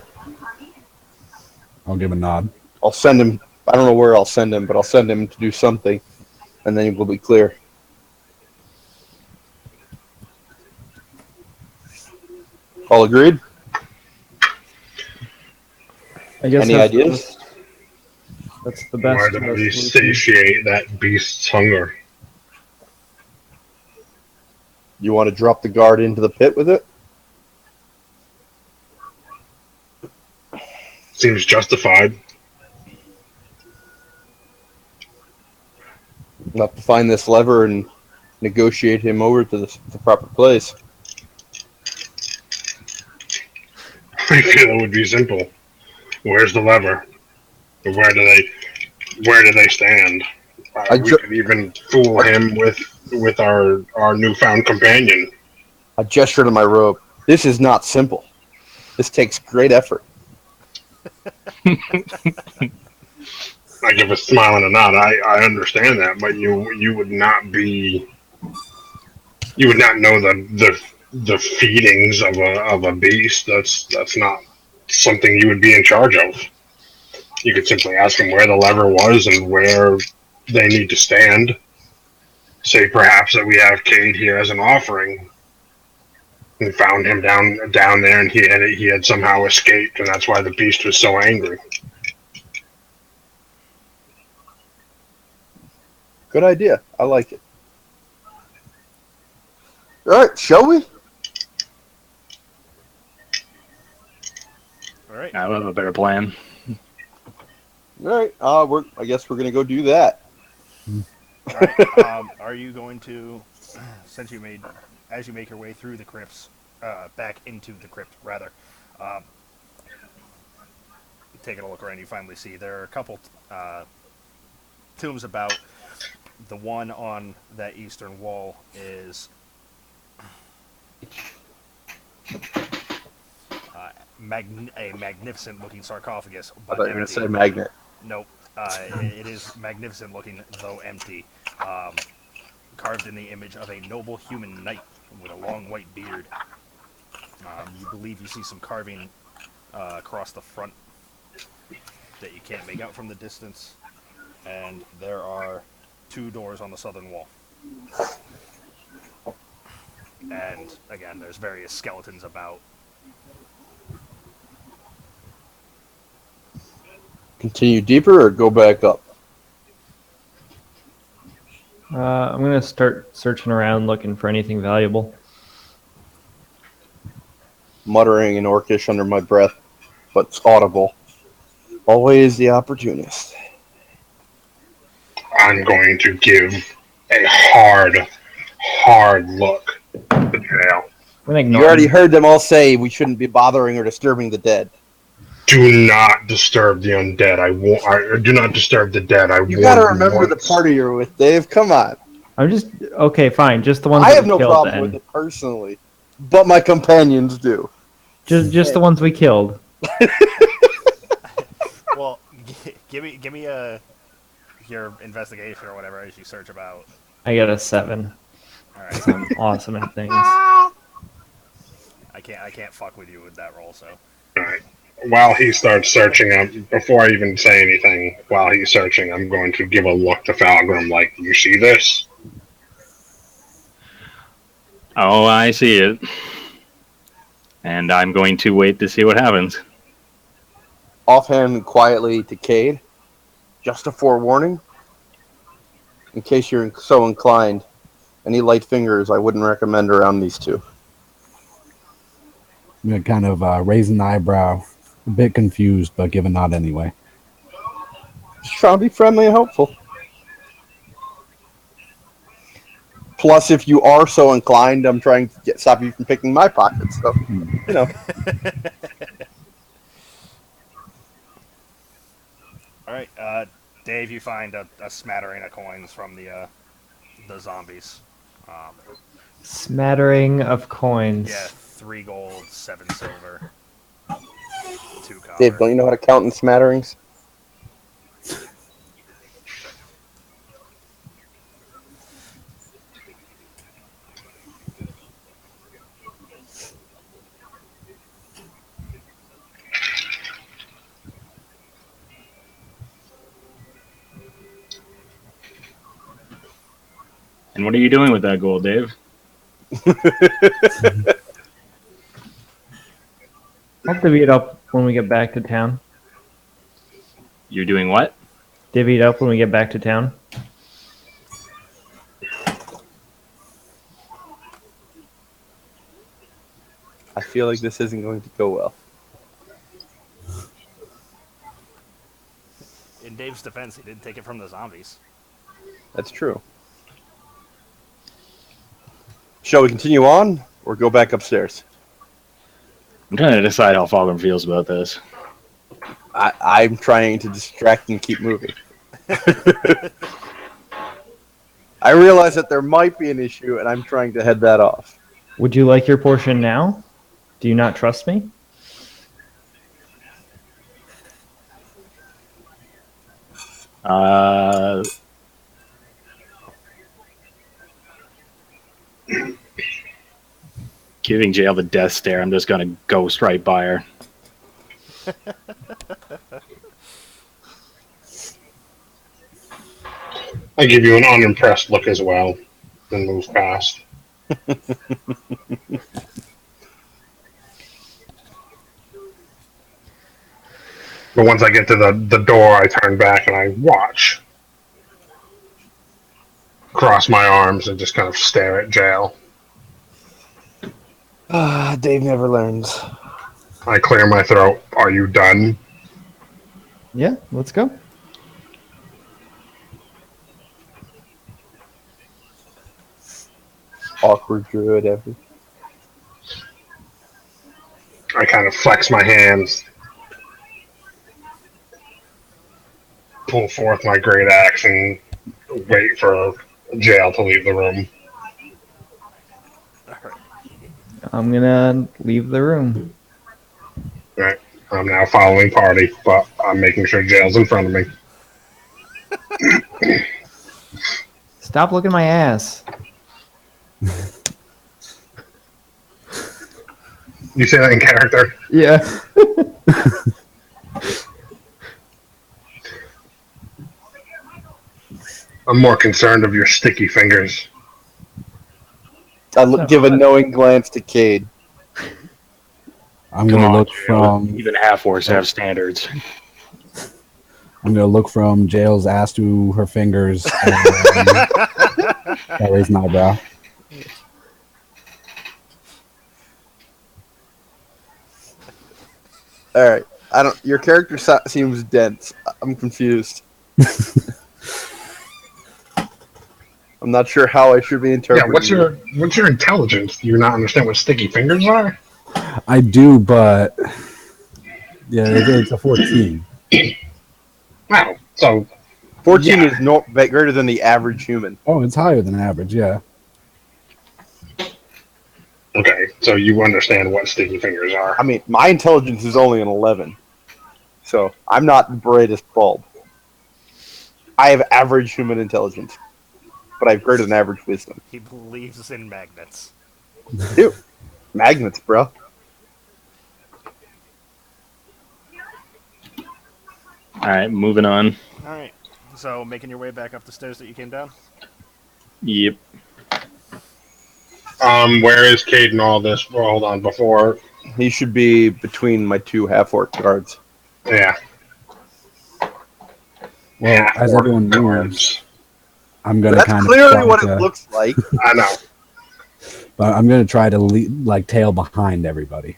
I'll give a nod. I'll send him. I don't know where I'll send him, but I'll send him to do something, and then we'll be clear. All agreed? I guess Any that's ideas? That's the Why best. don't we solution. satiate that beast's hunger? You want to drop the guard into the pit with it? Seems justified. We'll have to find this lever and negotiate him over to the proper place. I feel it would be simple. Where's the lever? Where do they stand? We could even fool him with our newfound companion. I gesture to my robe. This is not simple. This takes great effort. I give a smile and a nod. I understand that, but you would not know the feedings of a beast. That's not something you would be in charge of. You could simply ask him where the lever was and where they need to stand. Say perhaps that we have Cade here as an offering. And found him down there, and he had somehow escaped, and that's why the beast was so angry. Good idea. I like it. All right, shall we? right. I have a better plan. All right. I guess we're gonna go do that. All right. Are you going to, since as you make your way through the crypts, back into the crypt rather, um, taking a look around, you finally see there are a couple tombs about. The one on that eastern wall is a magnificent-looking sarcophagus, I but thought you were gonna empty. say magnet. Nope. It is magnificent-looking, though empty. Carved in the image of a noble human knight with a long white beard. You believe you see some carving across the front that you can't make out from the distance, and there are 2 doors on the southern wall. And again, there's various skeletons about. Continue deeper or go back up? I'm gonna start searching around looking for anything valuable. Muttering in Orcish under my breath, but it's audible. Always the opportunist. I'm going to give a hard look at the jail. I'm gonna You ignore already him. heard them all say we shouldn't be bothering or disturbing the dead. Do not disturb the undead. Do not disturb the dead. You gotta remember the party you're with, Dave. Come on. I'm just okay. Fine, just the ones I that have we no killed. problem Then with it personally, but my companions do. just the ones we killed. Well, give me your investigation or whatever as you search about. I got a 7. All right. I'm awesome at things. I can't fuck with you with that roll. So. All right. While he starts searching, before I even say anything, while he's searching, I'm going to give a look to Falgrim, like, you see this? Oh, I see it. And I'm going to wait to see what happens. Offhand and quietly to Cade, just a forewarning, in case you're so inclined, any light fingers I wouldn't recommend around these two. I'm gonna kind of raise an eyebrow, a bit confused, but give a nod anyway. Just trying to be friendly and helpful. Plus, if you are so inclined, I'm trying to stop you from picking my pockets. So, you know. All right, Dave, you find a smattering of coins from the zombies. Smattering of coins. Yeah, 3 gold, 7 silver, 2 copper. Dave, don't you know how to count in smatterings? And what are you doing with that gold, Dave? I'll divvy it up when we get back to town. You're doing what? Divvy it up when we get back to town. I feel like this isn't going to go well. In Dave's defense, he didn't take it from the zombies. That's true. Shall we continue on or go back upstairs? I'm trying to decide how Falgrim feels about this. I'm trying to distract and keep moving. I realize that there might be an issue, and I'm trying to head that off. Would you like your portion now? Do you not trust me? Giving Jail the death stare, I'm just going to ghost right by her. I give you an unimpressed look as well, then move past. But once I get to the door, I turn back and I watch. Cross my arms and just kind of stare at Jail. Dave never learns. I clear my throat. Are you done? Yeah, let's go. Awkward druid ever. I kind of flex my hands, pull forth my great axe, and wait for Jail to leave the room. All right. I'm gonna leave the room. Right. I'm now following party, but I'm making sure Jail's in front of me. Stop looking at my ass. You say that in character? Yeah. I'm more concerned of your sticky fingers. Give a knowing glance to Cade. I'm Come gonna on, look Jail. from. Even half orcs have standards. I'm gonna look from Jail's ass to her fingers. And I raise my eyebrow. All right. I don't. Your character seems dense. I'm confused. I'm not sure how I should be Yeah, interpreting. what's your intelligence? Do you not understand what sticky fingers are? I do, but yeah, it's a 14. Wow. So 14 yeah. is greater than the average human. Oh, it's higher than average. Yeah. Okay, so you understand what sticky fingers are. I mean, my intelligence is only an 11, so I'm not the brightest bulb. I have average human intelligence, but I have greater than average wisdom. He believes in magnets. Dude, magnets, bro. All right, moving on. All right. So making your way back up the stairs that you came down. Yep. Where is Cade in all this? Well, hold on, before. He should be between my two half-orc guards. Yeah. Well, as orc everyone knows, guards. I'm gonna That's kind of clearly try what to, it looks like. I know. but I'm gonna try to tail behind everybody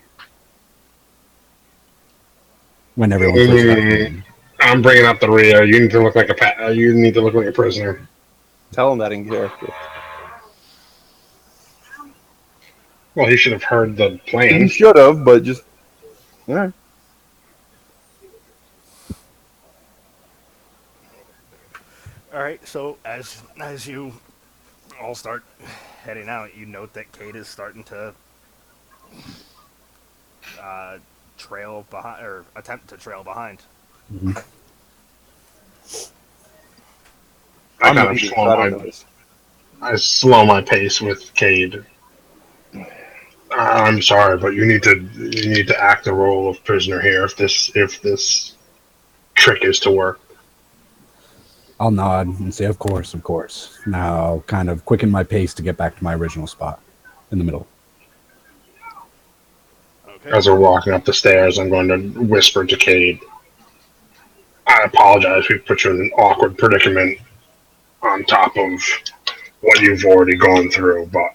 when everyone starts fighting. I'm bringing up the rear. You need to look like you need to look like a prisoner. Tell him that in character. Well, he should have heard the He plan. should have, but just... All right. All right. So as you all start heading out, you note that Kate is starting to trail behind or attempt to trail behind. Mhm. I kind of leading, so I don't know this. I slow my pace with Cade. I'm sorry, but you need to act the role of prisoner here if this trick is to work. I'll nod and say, "Of course, of course." Now, I'll kind of quicken my pace to get back to my original spot in the middle. Okay. As we're walking up the stairs, I'm going to whisper to Cade. I apologize. We put you in an awkward predicament on top of what you've already gone through, but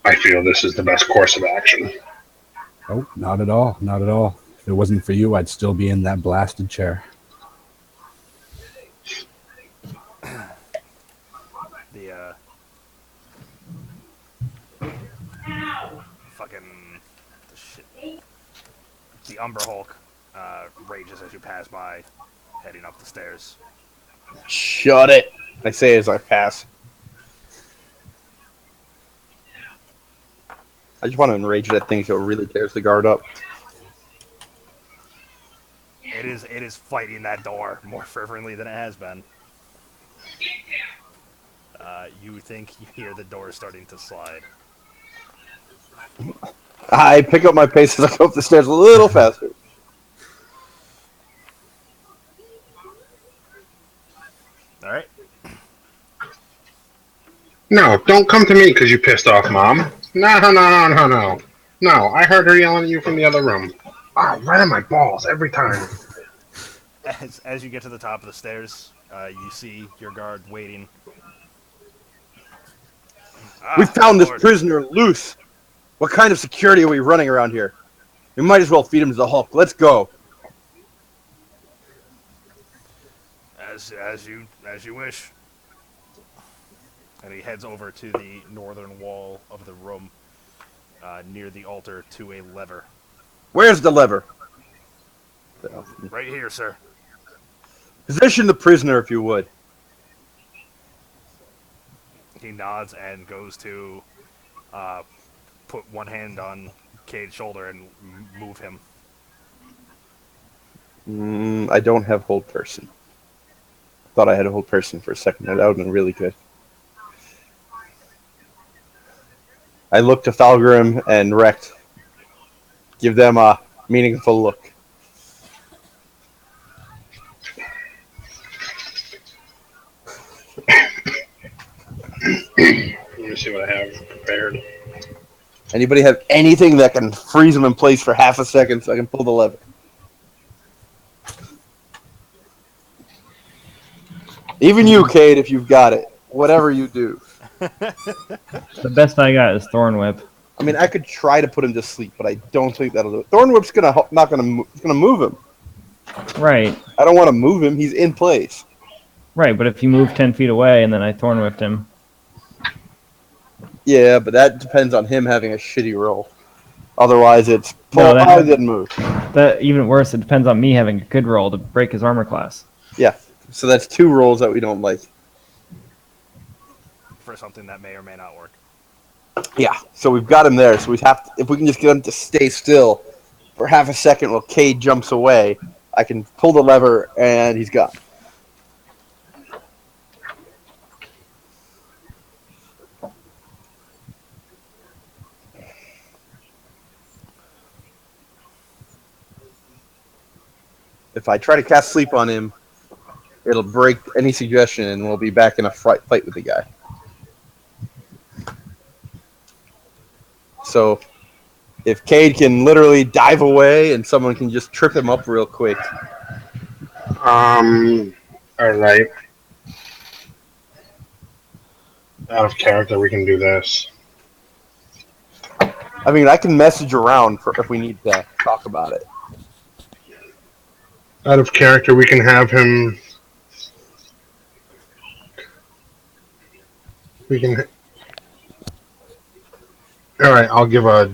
I feel this is the best course of action. Oh, not at all, not at all. If it wasn't for you, I'd still be in that blasted chair. The fucking shit. The Umber Hulk rages as you pass by, heading up the stairs. Shut it. I say as I pass. I just want to enrage that thing so it really tears the guard up. It is fighting that door more fervently than it has been. You think you hear the door starting to slide. I pick up my pace as I go up the stairs a little faster. All right. No, don't come to me because you pissed off Mom. No. No, I heard her yelling at you from the other room. Ah, right on my balls every time. As you get to the top of the stairs, you see your guard waiting. We found this Lord. prisoner loose. What kind of security are we running around here? We might as well feed him to the Hulk. Let's go. As you wish. And he heads over to the northern wall of the room, near the altar, to a lever. Where's the lever? Right here, sir. Position the prisoner, if you would. He nods and goes to put one hand on Cade's shoulder and move him. I don't have hold person. Thought I had a hold person for a second. That would have been really good. I look to Falgrim and Rekt. Give them a meaningful look. Let me see what I have prepared. Anybody have anything that can freeze them in place for half a second so I can pull the lever? Even you, Cade, if you've got it. Whatever you do. The best I got is Thorn Whip. I mean, I could try to put him to sleep, but I don't think that'll do it. Thorn Whip's not gonna move him. Right. I don't want to move him. He's in place. Right, but if you move 10 feet away and then I Thorn Whipped him. Yeah, but that depends on him having a shitty roll. Otherwise, it's pull. No, I didn't move. That even worse, it depends on me having a good roll to break his armor class. Yeah, so that's 2 rolls that we don't like. For something that may or may not work. Yeah, so we've got him there. So we have to, if we can just get him to stay still for half a second while Cade jumps away, I can pull the lever and he's gone. If I try to cast sleep on him, it'll break any suggestion and we'll be back in a fight with the guy. So if Cade can literally dive away and someone can just trip him up real quick. Alright. Out of character, we can do this. I mean, I can message around for if we need to talk about it. Out of character, we can have him. We can. All right, I'll give a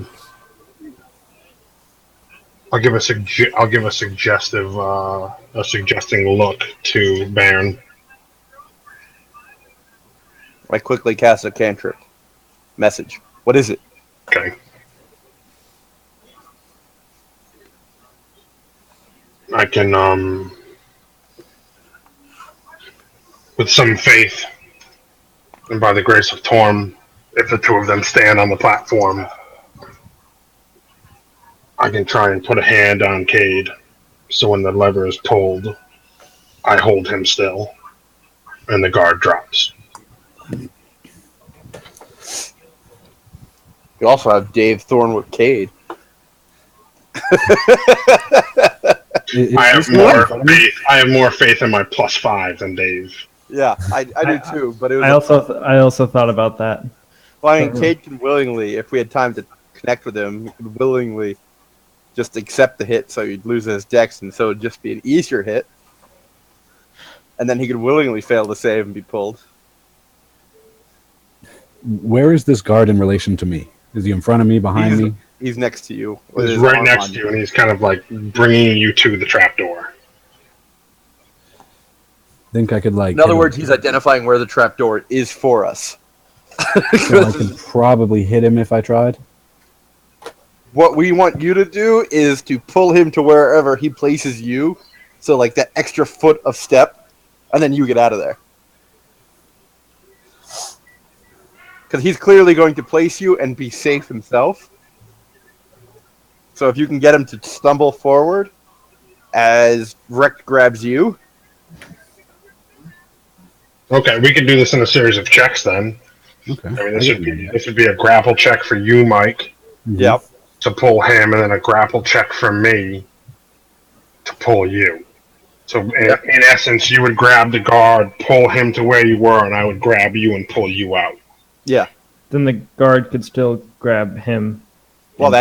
suggestive, a suggesting look to Baron. I quickly cast a cantrip. Message. What is it? Okay. I can, with some faith, and by the grace of Torm, if the 2 of them stand on the platform, I can try and put a hand on Cade, so when the lever is pulled, I hold him still, and the guard drops. You also have Dave Thorn with Cade. I have more faith in my +5 than Dave. Yeah, I do too. But it was I also thought about that. well, I mean, Cade can willingly, if we had time to connect with him, he could willingly just accept the hit, so he'd lose his dex, and so it'd just be an easier hit. And then he could willingly fail to save and be pulled. Where is this guard in relation to me? Is he in front of me, behind me? He's next to you. with He's his right arm next on to you, and he's kind of like bringing you to the trapdoor. Think I could like. In other words, he's identifying where the trapdoor is for us. So I could probably hit him if I tried. What we want you to do is to pull him to wherever he places you. So like that extra foot of step, and then you get out of there. Because he's clearly going to place you and be safe himself. So if you can get him to stumble forward as Rekt grabs you. Okay, we could do this in a series of checks then. Okay. I mean, this would be a grapple check for you, Mike, Yep. to pull him, and then a grapple check for me to pull you. So in essence, you would grab the guard, pull him to where you were, and I would grab you and pull you out. Yeah. Then the guard could still grab him. Well,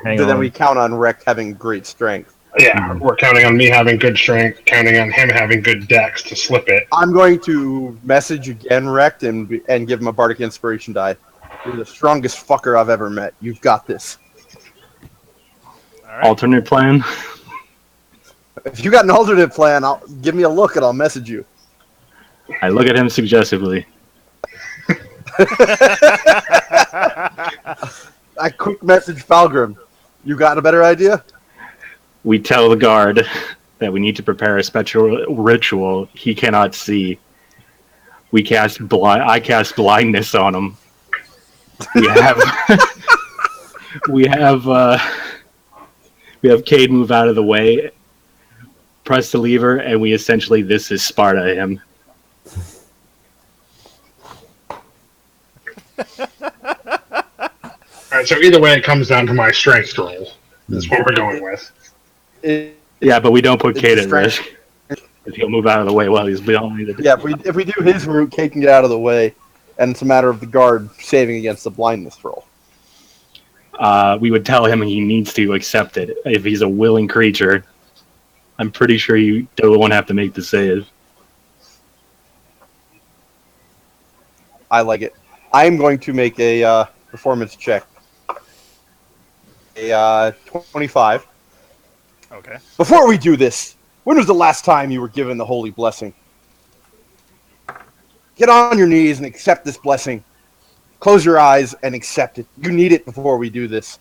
hang then we on. count on Rect having great strength. Yeah, we're counting on me having good strength, counting on him having good dex to slip it. I'm going to message again, Rect, and give him a Bardic Inspiration die. You're the strongest fucker I've ever met. You've got this. All right. Alternate plan. If you got an alternate plan, give me a look and I'll message you. I look at him suggestively. I quick message Falgrim. You got a better idea? We tell the guard that we need to prepare a special ritual he cannot see. I cast blindness on him. We have we have Cade move out of the way, press the lever, and we essentially this is Sparta him. Alright, so either way, it comes down to my strength roll. That's what we're going with. Yeah, but we don't put It's Cade at strength. risk. If he'll move out of the way while he's beyond the Yeah, if we do his route, Kate can get out of the way, and it's a matter of the guard saving against the blindness roll. we would tell him he needs to accept it. If he's a willing creature, I'm pretty sure you won't have to make the save. I like it. I'm going to make a performance check. A 25. Okay. Before we do this, when was the last time you were given the holy blessing? Get on your knees and accept this blessing. Close your eyes and accept it. You need it before we do this.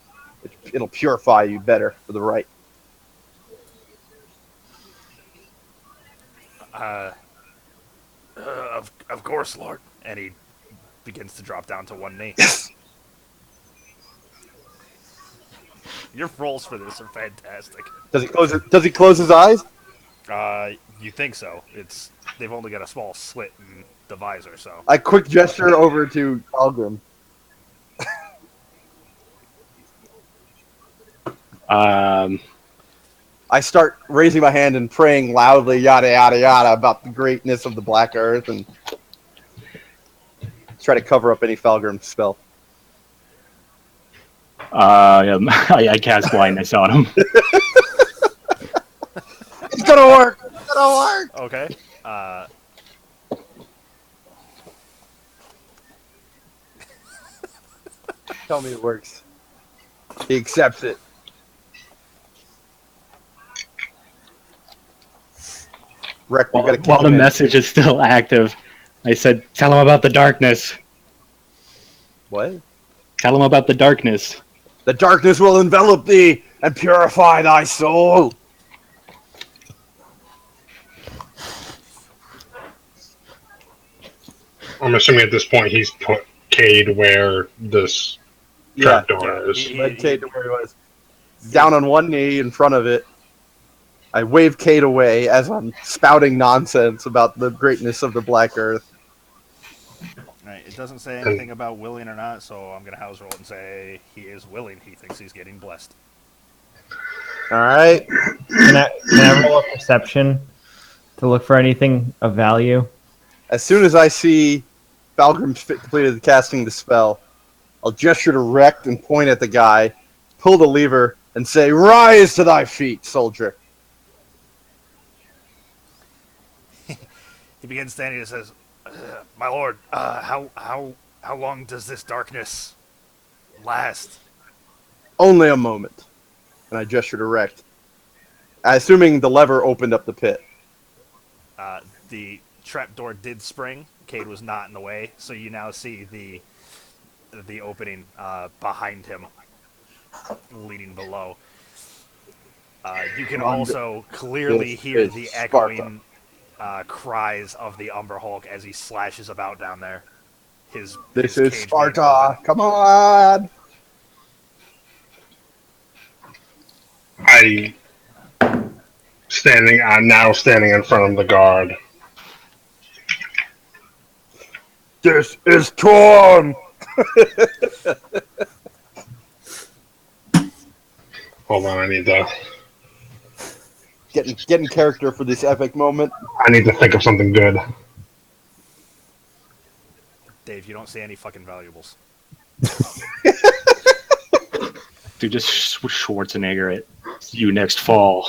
It'll purify you better for the right. Of course, Lord. And he begins to drop down to one knee. Your rolls for this are fantastic. Does he close his eyes? You think so? They've only got a small slit in the visor, so. I quick gesture over to Algrim. I start raising my hand and praying loudly, yada yada yada, about the greatness of the Black Earth, and try to cover up any Falgrim spell. I cast blindness on him. It's gonna work. It's gonna work. Okay. Tell me it works. He accepts it. Wreck, we gotta kick While the him in. message is still active, I said, "Tell him about the darkness. What? Tell him about the darkness." The darkness will envelop thee and purify thy soul. I'm assuming at this point he's put Cade where this trapdoor is. he- Led Cade to where he was. Down on one knee in front of it. I wave Cade away as I'm spouting nonsense about the greatness of the Black Earth. Right, it doesn't say anything about willing or not, so I'm going to house roll it and say he is willing. He thinks he's getting blessed. Alright. Can I roll a perception to look for anything of value? As soon as I see Falgrim's completed casting the spell, I'll gesture to Rect and point at the guy, pull the lever, and say, "Rise to thy feet, soldier." He begins standing and says, "My lord, how long does this darkness last?" Only a moment. And I gesture to Rect. Assuming the lever opened up the pit. The trapdoor did spring. Cade was not in the way, so you now see the opening behind him, leading below. You can also clearly This hear is the Sparta. echoing cries of the Umber Hulk as he slashes about down there. This his is cage Sparta. Come on. I'm now standing in front of the guard. This is torn. Hold on, I need to Getting character for this epic moment. think of something good. Dave, you don't see any fucking valuables. Dude, just Schwarzenegger it. See you next fall.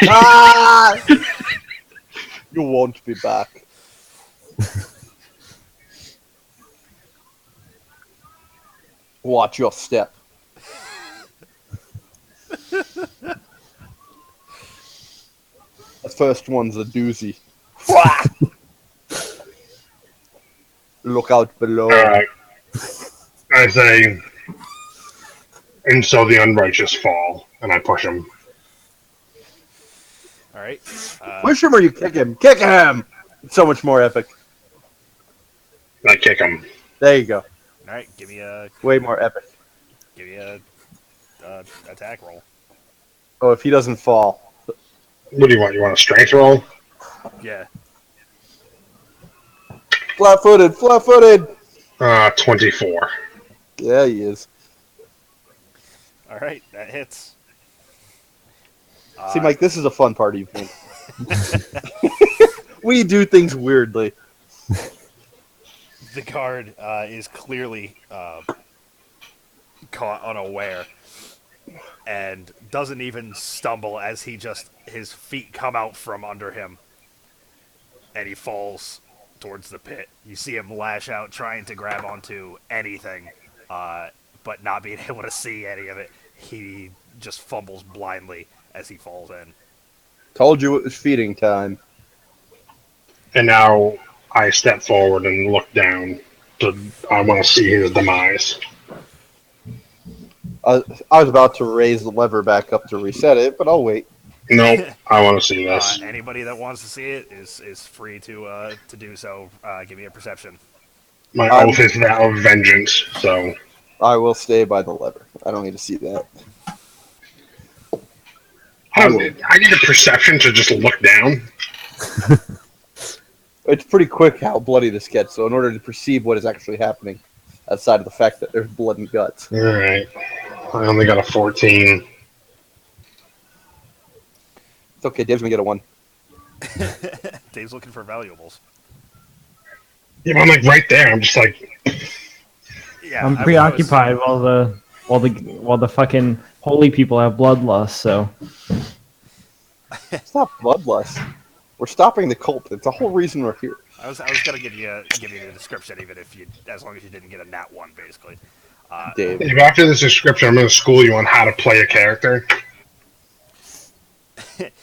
Ah! You won't be back. Watch your step. The first one's a doozy. Look out below. Alright. I say, and so the unrighteous fall, and I push him. All right. Push him or you kick him? Kick him! It's so much more epic. I kick him. There you go. All right. Give me a Way more epic. attack roll. Oh, if he doesn't fall. What do you want? You want a strength roll? Yeah. Flat-footed, flat-footed! 24. Yeah, he is. All right. That hits. See, Mike, this is a fun party of me. We do things weirdly. The guard is clearly caught unaware and doesn't even stumble as his feet come out from under him and he falls towards the pit. You see him lash out trying to grab onto anything, but not being able to see any of it. He just fumbles blindly as he falls in. Told you it was feeding time. And now I step forward and look down. I want to see his demise. I was about to raise the lever back up to reset it, but I'll wait. Nope, I want to see this. Anybody that wants to see it is free to do so. Give me a perception. My oath is that of vengeance, so... I will stay by the lever. I don't need to see that. I need a perception to just look down. It's pretty quick how bloody this gets, so in order to perceive what is actually happening, outside of the fact that there's blood and guts. Alright. I only got a 14. It's okay, Dave's gonna get a 1. Dave's looking for valuables. Yeah, but I'm like right there. I'm just like... Yeah, I'm preoccupied while the fucking holy people have bloodlust. So It's not bloodlust. We're stopping the cult. It's the whole reason we're here. I was gonna give you the description, even if as long as you didn't get a nat 1, basically. Dave. If after this description, I'm going to school you on how to play a character.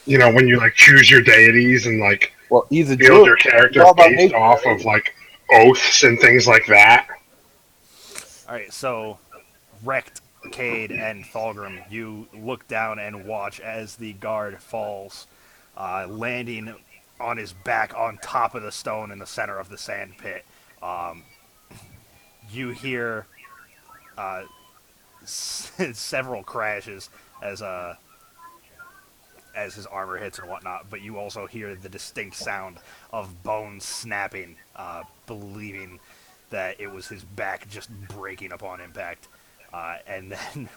You know, when you like choose your deities and like Well, he's a build Jew. your character It's all about based nature. off of like oaths and things like that. All right, so Wrecked, Cade, and Thulgrim, you look down and watch as the guard falls, landing on his back on top of the stone in the center of the sand pit. You hear several crashes as his armor hits and whatnot, but you also hear the distinct sound of bones snapping, believing that it was his back just breaking upon impact. And then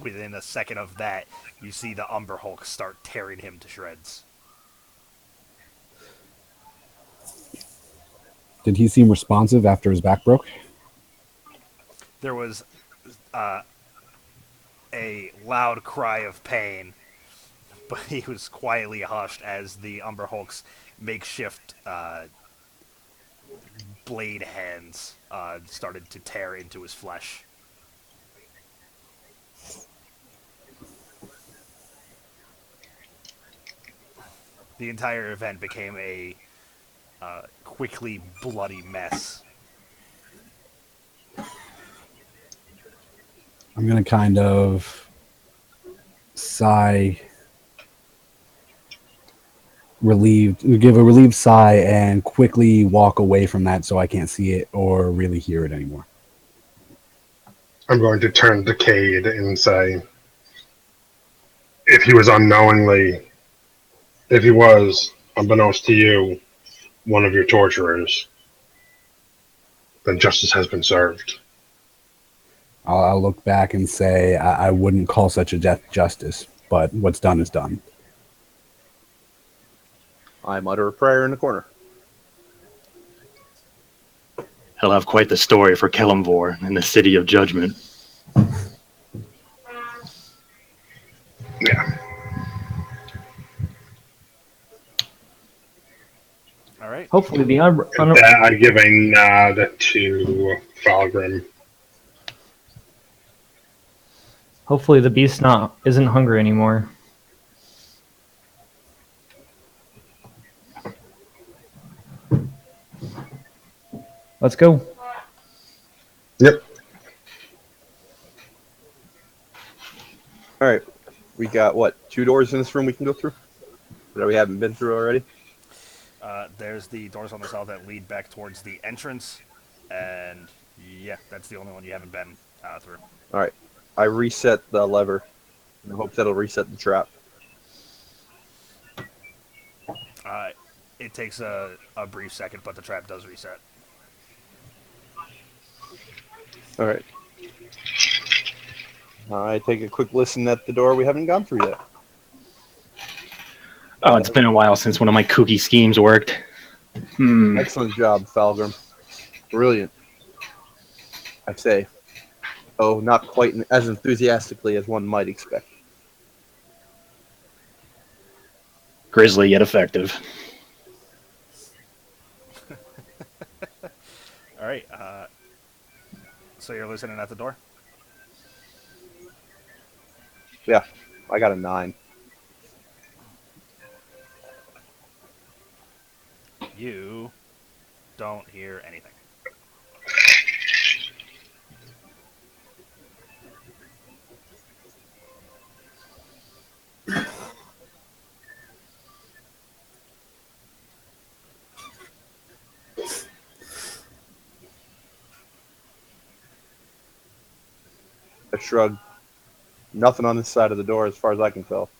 within a second of that, you see the Umber Hulk start tearing him to shreds. Did he seem responsive after his back broke? There was a loud cry of pain, but he was quietly hushed as the Umber Hulk's makeshift blade hands started to tear into his flesh. The entire event became a quickly bloody mess. I'm going to kind of sigh, give a relieved sigh and quickly walk away from that so I can't see it or really hear it anymore. I'm going to turn to Cade and say, if he was unbeknownst to you, one of your torturers, then justice has been served. I'll look back and say I wouldn't call such a death justice, but what's done is done. I mutter a prayer in the corner. He'll have quite the story for Kelemvor in the City of Judgment. Hopefully the That I give a nod to Falgrim. hopefully the beast isn't hungry anymore. Let's go. Yep. All right. We got what? 2 doors in this room we can go through that we haven't been through already. There's the doors on the south that lead back towards the entrance, and yeah, that's the only one you haven't been through. All right. I reset the lever in hopes that'll reset the trap. It takes a brief second, but the trap does reset. All right. I take a quick listen at the door we haven't gone through yet. Oh, it's been a while since one of my kooky schemes worked. Excellent job, Falgrim. Brilliant. I'd say. Oh, not quite as enthusiastically as one might expect. Grisly yet effective. All right. So you're listening at the door? Yeah, I got a 9. You don't hear anything. I shrug. Nothing on this side of the door as far as I can tell.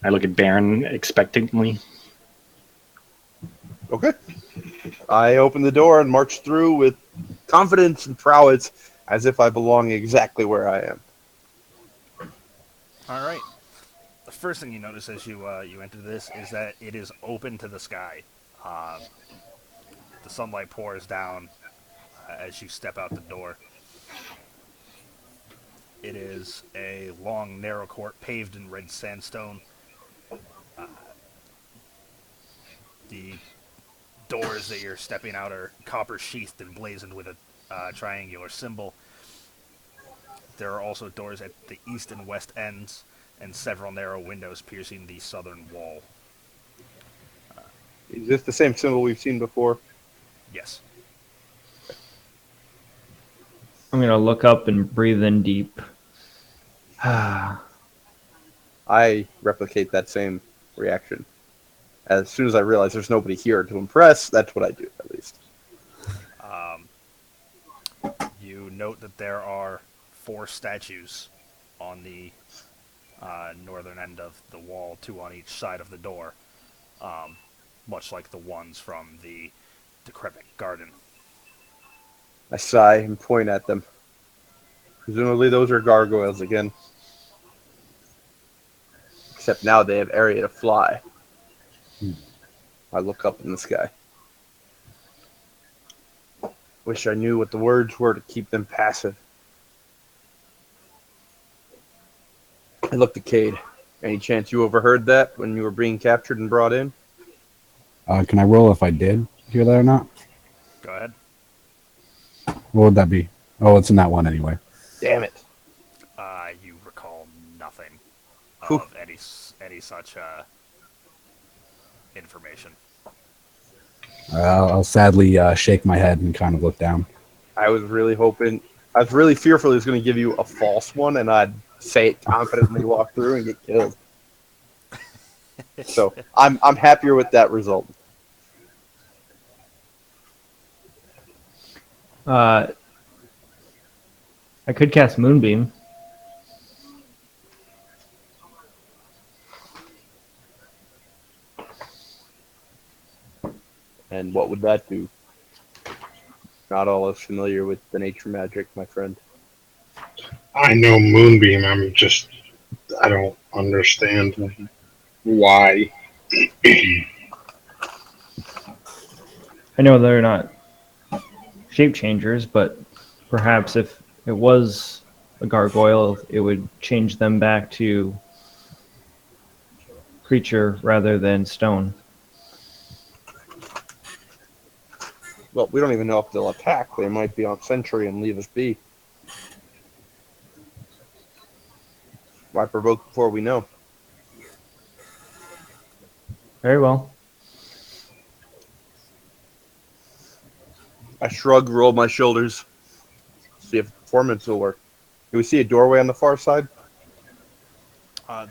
I look at Baron expectantly. Okay. I open the door and march through with confidence and prowess as if I belong exactly where I am. All right. The first thing you notice as you enter this is that it is open to the sky. The sunlight pours down as you step out the door. It is a long, narrow court paved in red sandstone. The doors that you're stepping out are copper sheathed and blazoned with a triangular symbol. There are also doors at the east and west ends, and several narrow windows piercing the southern wall. Is this the same symbol we've seen before? Yes. I'm gonna look up and breathe in deep. I replicate that same reaction. As soon as I realize there's nobody here to impress, that's what I do, at least. You note that there are 4 statues on the northern end of the wall, 2 on each side of the door, much like the ones from the decrepit garden. I sigh and point at them. Presumably those are gargoyles again. Except now they have area to fly. I look up in the sky. Wish I knew what the words were to keep them passive. I looked at Cade. Any chance you overheard that when you were being captured and brought in? Can I roll if I did hear that or not? Go ahead. What would that be? Oh, it's in that one anyway. Damn it. You recall nothing Whew. of any such information. I'll sadly shake my head and kind of look down. I was really fearful he was going to give you a false one and I'd say it confidently, walk through and get killed. So I'm happier with that result. I could cast Moonbeam. And what would that do? Not all as familiar with the nature magic, my friend. I know Moonbeam. I don't understand why. I know they're not shape changers, but perhaps if it was a gargoyle, it would change them back to creature rather than stone. Well, we don't even know if they'll attack. They might be on sentry and leave us be. Why provoke before we know? Very well. I shrug, roll my shoulders, see if performance will work. Do we see a doorway on the far side?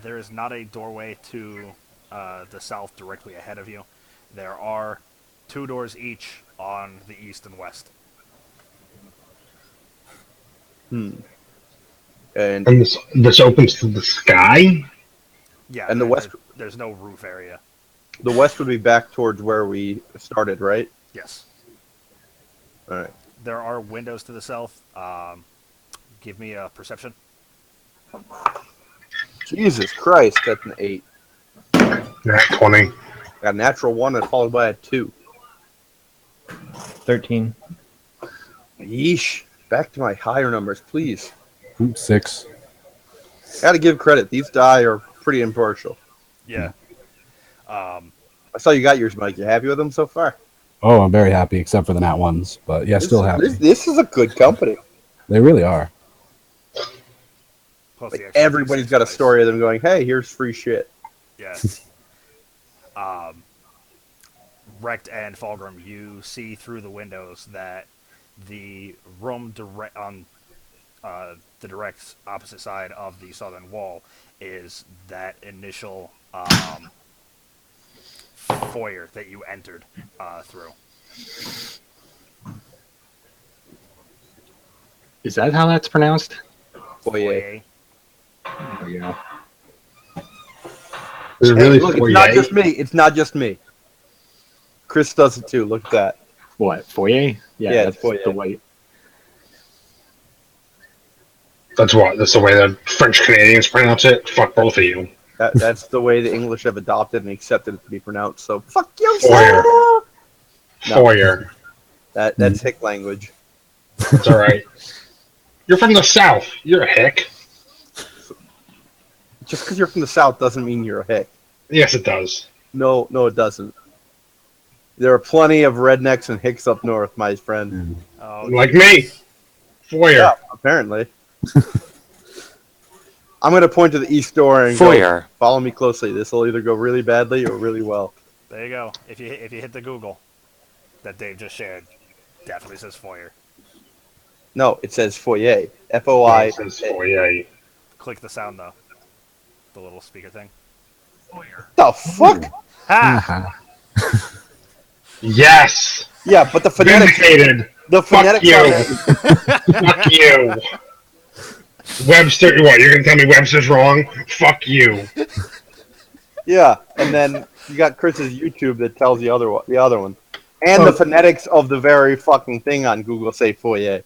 There is not a doorway to the south directly ahead of you. There are 2 doors each on the east and west. And And this opens to the sky? Yeah, And the west- there's no roof area. the west would be back towards where we started, right? Yes. All right. There are windows to the south. Give me a perception. Jesus Christ, that's an 8. Nat 20. Got a natural 1 and followed by a 2. 13. Yeesh. Back to my higher numbers, please. 6. Gotta give credit. These die are pretty impartial. Yeah. I saw you got yours, Mike. You happy with them so far? Oh, I'm very happy, except for the nat ones. But yeah, still happy. This is a good company. They really are. Plus Like, the extra everybody's D6 got a dice. story of them going, hey, here's free shit. Yeah. Rect and Fulgrim, you see through the windows that the room direct on the direct opposite side of the southern wall is that initial foyer that you entered through. Is that how that's pronounced? Foyer. There you go. Is it Hey, really look, foyer? it's not just me. It's not just me. Chris does it too. Look at that. What, foyer? Yeah, that's it's foyer. the way. That's what? That's the way the French Canadians pronounce it? Fuck both of you. That's the way the English have adopted and accepted it to be pronounced. So fuck you, Foyer. No. Foyer. That's hick language. It's alright. You're from the South. You're a hick. Just because you're from the South doesn't mean you're a hick. Yes, it does. No, it doesn't. There are plenty of rednecks and hicks up north, my friend. Oh, Like me. Foyer. Yeah, apparently. I'm going to point to the east door and go, Foyer. follow me closely. This will either go really badly or really well. there you go. If you hit the Google that Dave just shared, definitely says foyer. No, it says foyer. It F-O-I. says foyer. Click the sound though, the little speaker thing. The fuck? Ha! Yes! Yeah, but the phonetics. Vindicated! The Fuck phonetics you! on it. Fuck you! Webster, what? You're gonna tell me Webster's wrong? Fuck you! Yeah, and then you got Chris's YouTube that tells the other one. And the phonetics of the very fucking thing on Google say foyer.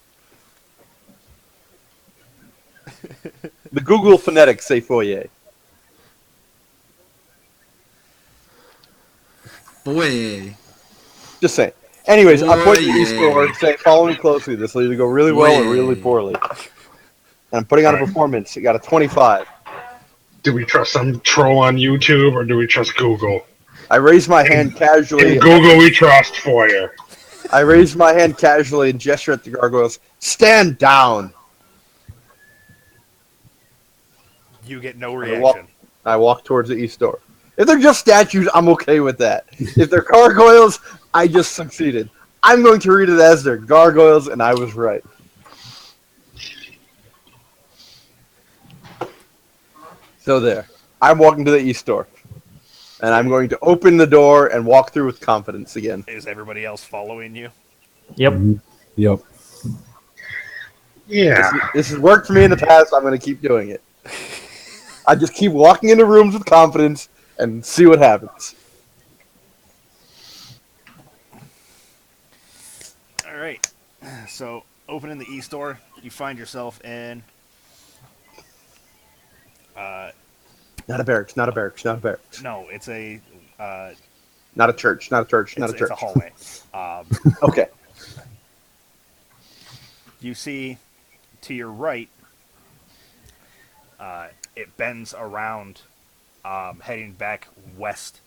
The Google phonetics say foyer. Boy. Just saying. Anyways, I point to the east Foyer. door and say, follow me closely. This will either go really well or really poorly. And I'm putting on a performance. It got a 25. Do we trust some troll on YouTube or do we trust Google? I raise my hand casually. In Google, we trust Foyer. I raise my hand casually and gesture at the gargoyles. Stand down. You get no I walk- reaction. I walk towards the east door. If they're just statues, I'm okay with that. If they're gargoyles, I just succeeded. I'm going to read it as they're gargoyles, and I was right. So there. I'm walking to the east door. And I'm going to open the door and walk through with confidence again. Is everybody else following you? Yep. Yep. Yeah. This has worked for me in the past. I'm going to keep doing it. I just keep walking into rooms with confidence and see what happens. All right. So, opening the east door, you find yourself in. Not a barracks, not a barracks, not a barracks. No, it's a. Not a church, not a church, not a It's church. a hallway. Okay. You see to your right, it bends around, heading back west.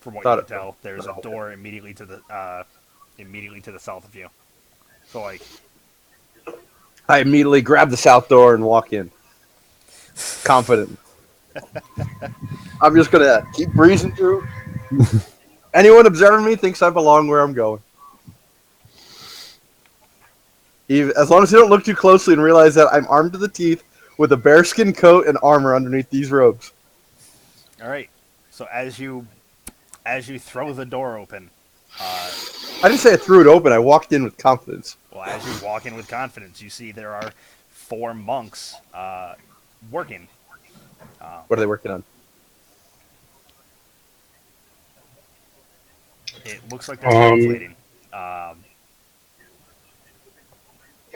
From what you Thought can tell, there's a door immediately to the south of you. So like, I immediately grab the south door and walk in, confident. I'm just gonna keep breezing through. Anyone observing me thinks I belong where I'm going. As long as you don't look too closely and realize that I'm armed to the teeth with a bearskin coat and armor underneath these robes. all right. So as you throw the door open, I didn't say I threw it open. I walked in with confidence. well, as you walk in with confidence, you see there are 4 monks working. What are they working on? It looks like they're Um, translating. Um,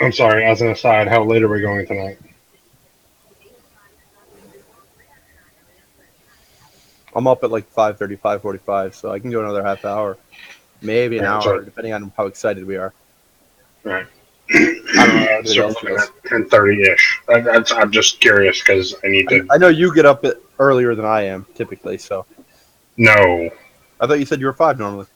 I'm sorry. As an aside, how late are we going tonight? I'm up at like 5:30, 5:45, so I can go another half hour, maybe an All right, hour, so depending on how excited we are. all right. I don't know how anybody So we're else looking feels. at 10:30 ish. I'm just curious because I need to. I know you get up earlier than I am typically, so No, I thought you said you were 5 normally.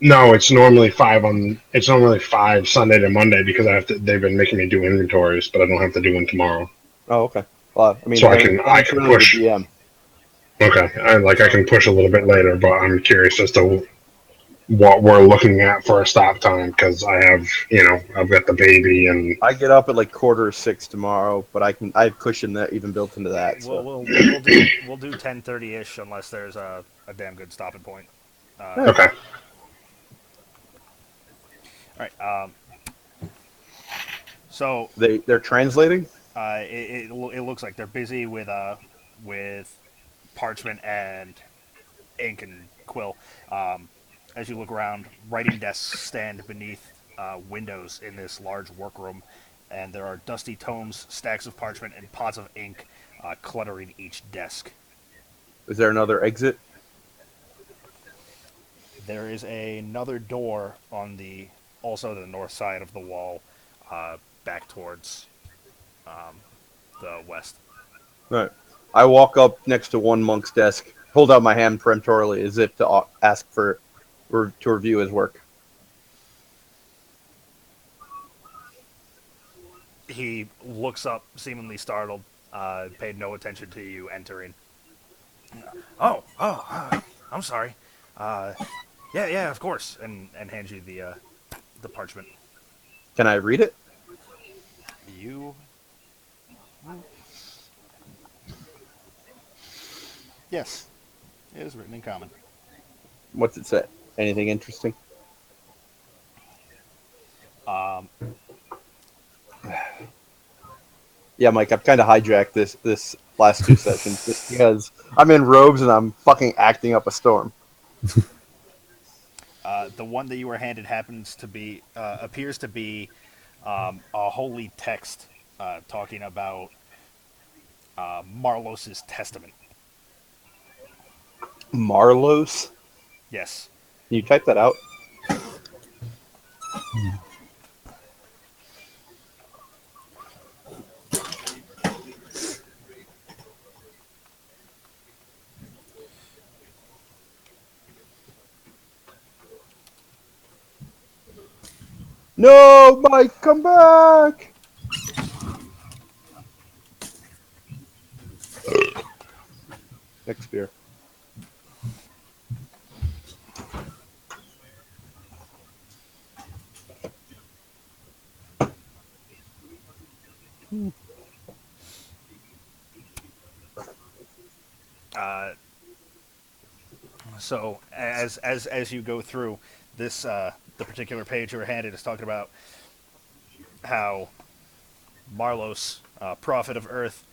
no. It's normally 5 on. It's normally 5 Sunday to Monday because I have to. They've been making me do inventories, but I don't have to do one tomorrow. Oh, okay. Well, I mean, So then I it's can really the push. DM. Okay, I can push a little bit later, but I'm curious as to what we're looking at for a stop time because I've got the baby and I get up at like 5:45 tomorrow, but I have cushion that even built into that. we'll So we'll we'll do 10:30 ish unless there's a damn good stopping point. yeah. okay. All right. So They're translating. it looks like they're busy with parchment and ink and quill. As you look around, writing desks stand beneath windows in this large workroom, and there are dusty tomes, stacks of parchment, and pots of ink cluttering each desk. Is there another exit? There is another door on also the north side of the wall, back towards the west. Right. I walk up next to one monk's desk, hold out my hand peremptorily as if to ask to review his work. He looks up, seemingly startled, paid no attention to you entering. I'm sorry. Yeah, of course, and hands you the parchment. Can I read it? You, yes, it is written in common. What's it say? Anything interesting? Um, Yeah, Mike, I've kind of hijacked this last 2 sessions just because I'm in robes and I'm fucking acting up a storm. the one that you were handed appears to be a holy text talking about Marlos's testament. Marlos? Yes. Can you type that out? No, Mike, come back! Next beer. So as you go through this, the particular page you were handed is talking about how Marlos, prophet of Earth,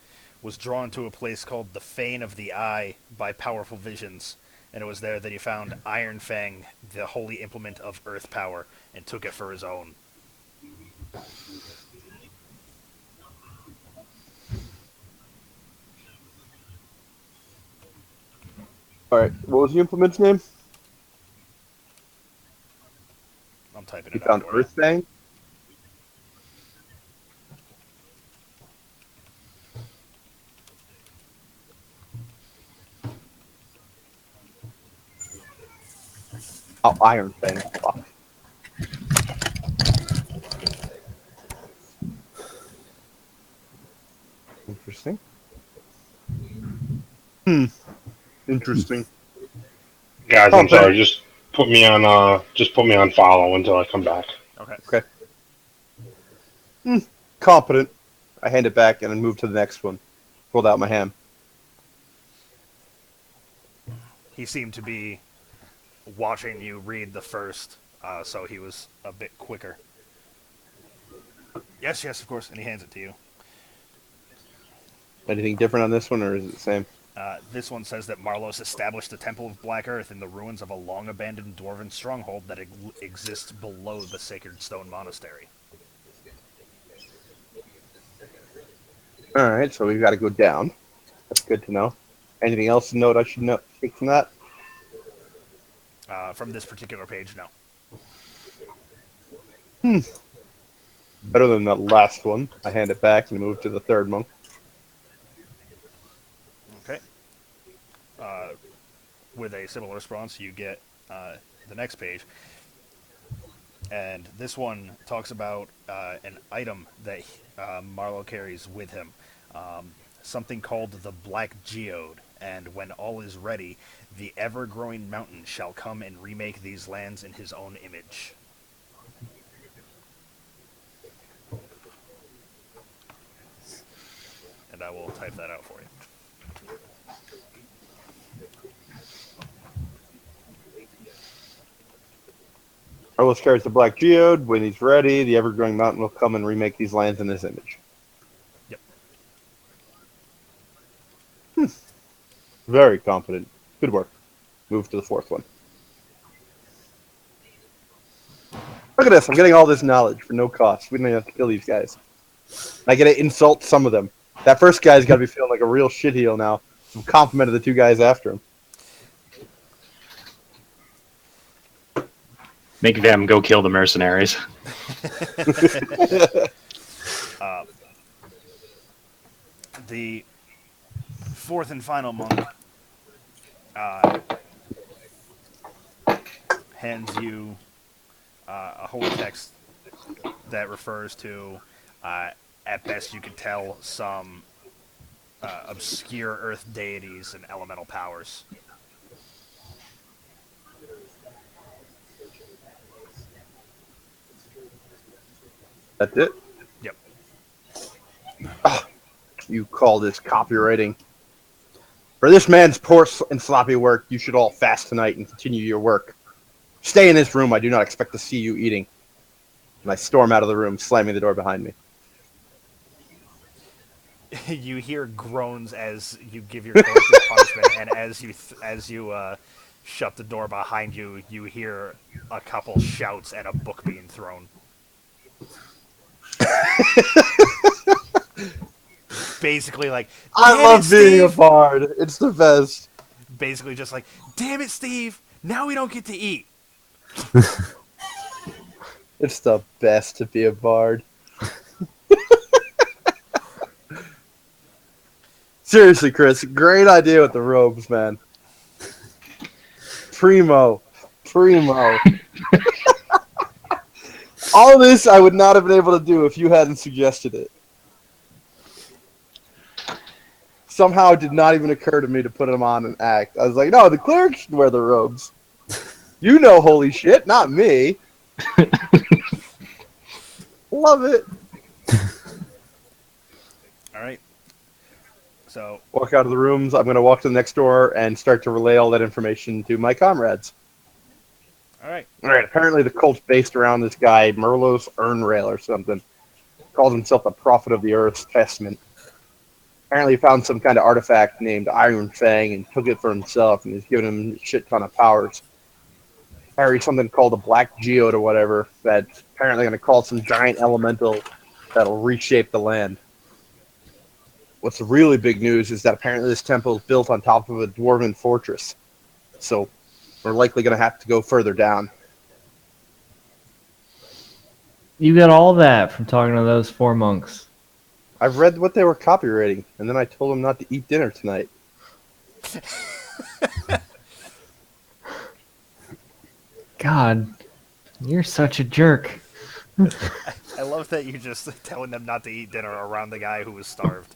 was drawn to a place called the Fane of the Eye by powerful visions, and it was there that he found Iron Fang, the holy implement of Earth power, and took it for his own. Alright, what was the implement's name? I'm typing You it out found for you. Earthfang? Oh, Iron Fang. Fuck. Interesting. Interesting. Guys, I'm Competent. sorry. Just put me on follow until I come back. Okay. Okay. Competent. I hand it back and then move to the next one. Pulled out my ham. He seemed to be watching you read the first, so he was a bit quicker. Yes, of course, and he hands it to you. Anything different on this one, or is it the same? This one says that Marlos established the Temple of Black Earth in the ruins of a long-abandoned dwarven stronghold that exists below the Sacred Stone Monastery. All right, so we've got to go down. That's good to know. Anything else to note I should take from that? From this particular page, no. Better than the last one. I hand it back and move to the third monk. Okay. With a similar response, you get the next page. And this one talks about an item that Marlowe carries with him. Something called the Black Geode. And when all is ready, the ever-growing mountain shall come and remake these lands in his own image. And I will type that out for you. Arlos carries the Black Geode. When he's ready, the ever-growing mountain will come and remake these lands in his image. Yep. Very confident. Good work. Move to the fourth one. Look at this. I'm getting all this knowledge for no cost. We don't even have to kill these guys. I get to insult some of them. That first guy's got to be feeling like a real shitheel now. I'm complimented the two guys after him. Make them go kill the mercenaries. The fourth and final monk hands you a holy text that refers to, at best you could tell, some obscure earth deities and elemental powers. That's it? Yep. You call this copywriting. For this man's poor and sloppy work, you should all fast tonight and continue your work. Stay in this room. I do not expect to see you eating. And I storm out of the room, slamming the door behind me. You hear groans as you give your collective punishment, and as you shut the door behind you, you hear a couple shouts and a book being thrown. Basically, like, I "Damn love it, being a Steve!" bard. It's the best. Basically, just like, "Damn it, Steve! Now we don't get to eat." It's the best to be a bard. Seriously, Chris, great idea with the robes, man. Primo. All this I would not have been able to do if you hadn't suggested it. Somehow it did not even occur to me to put them on and act. I was like, no, the clerics should wear the robes. You know holy shit, not me. Love it. All right. So, Walk out of the rooms. I'm going to walk to the next door and start to relay all that information to my comrades. all right. All right. Apparently, the cult's based around this guy, Merlos Urnrail or something. Calls himself the Prophet of the Earth's Testament. Apparently, he found some kind of artifact named Iron Fang and took it for himself, and he's given him a shit ton of powers. Carries something called a Black Geode or whatever that's apparently going to call some giant elemental that'll reshape the land. What's really big news is that apparently this temple is built on top of a dwarven fortress. So we're likely going to have to go further down. You got all that from talking to those four monks. I've read what they were copywriting, and then I told them not to eat dinner tonight. God, you're such a jerk. I love that you just telling them not to eat dinner around the guy who was starved.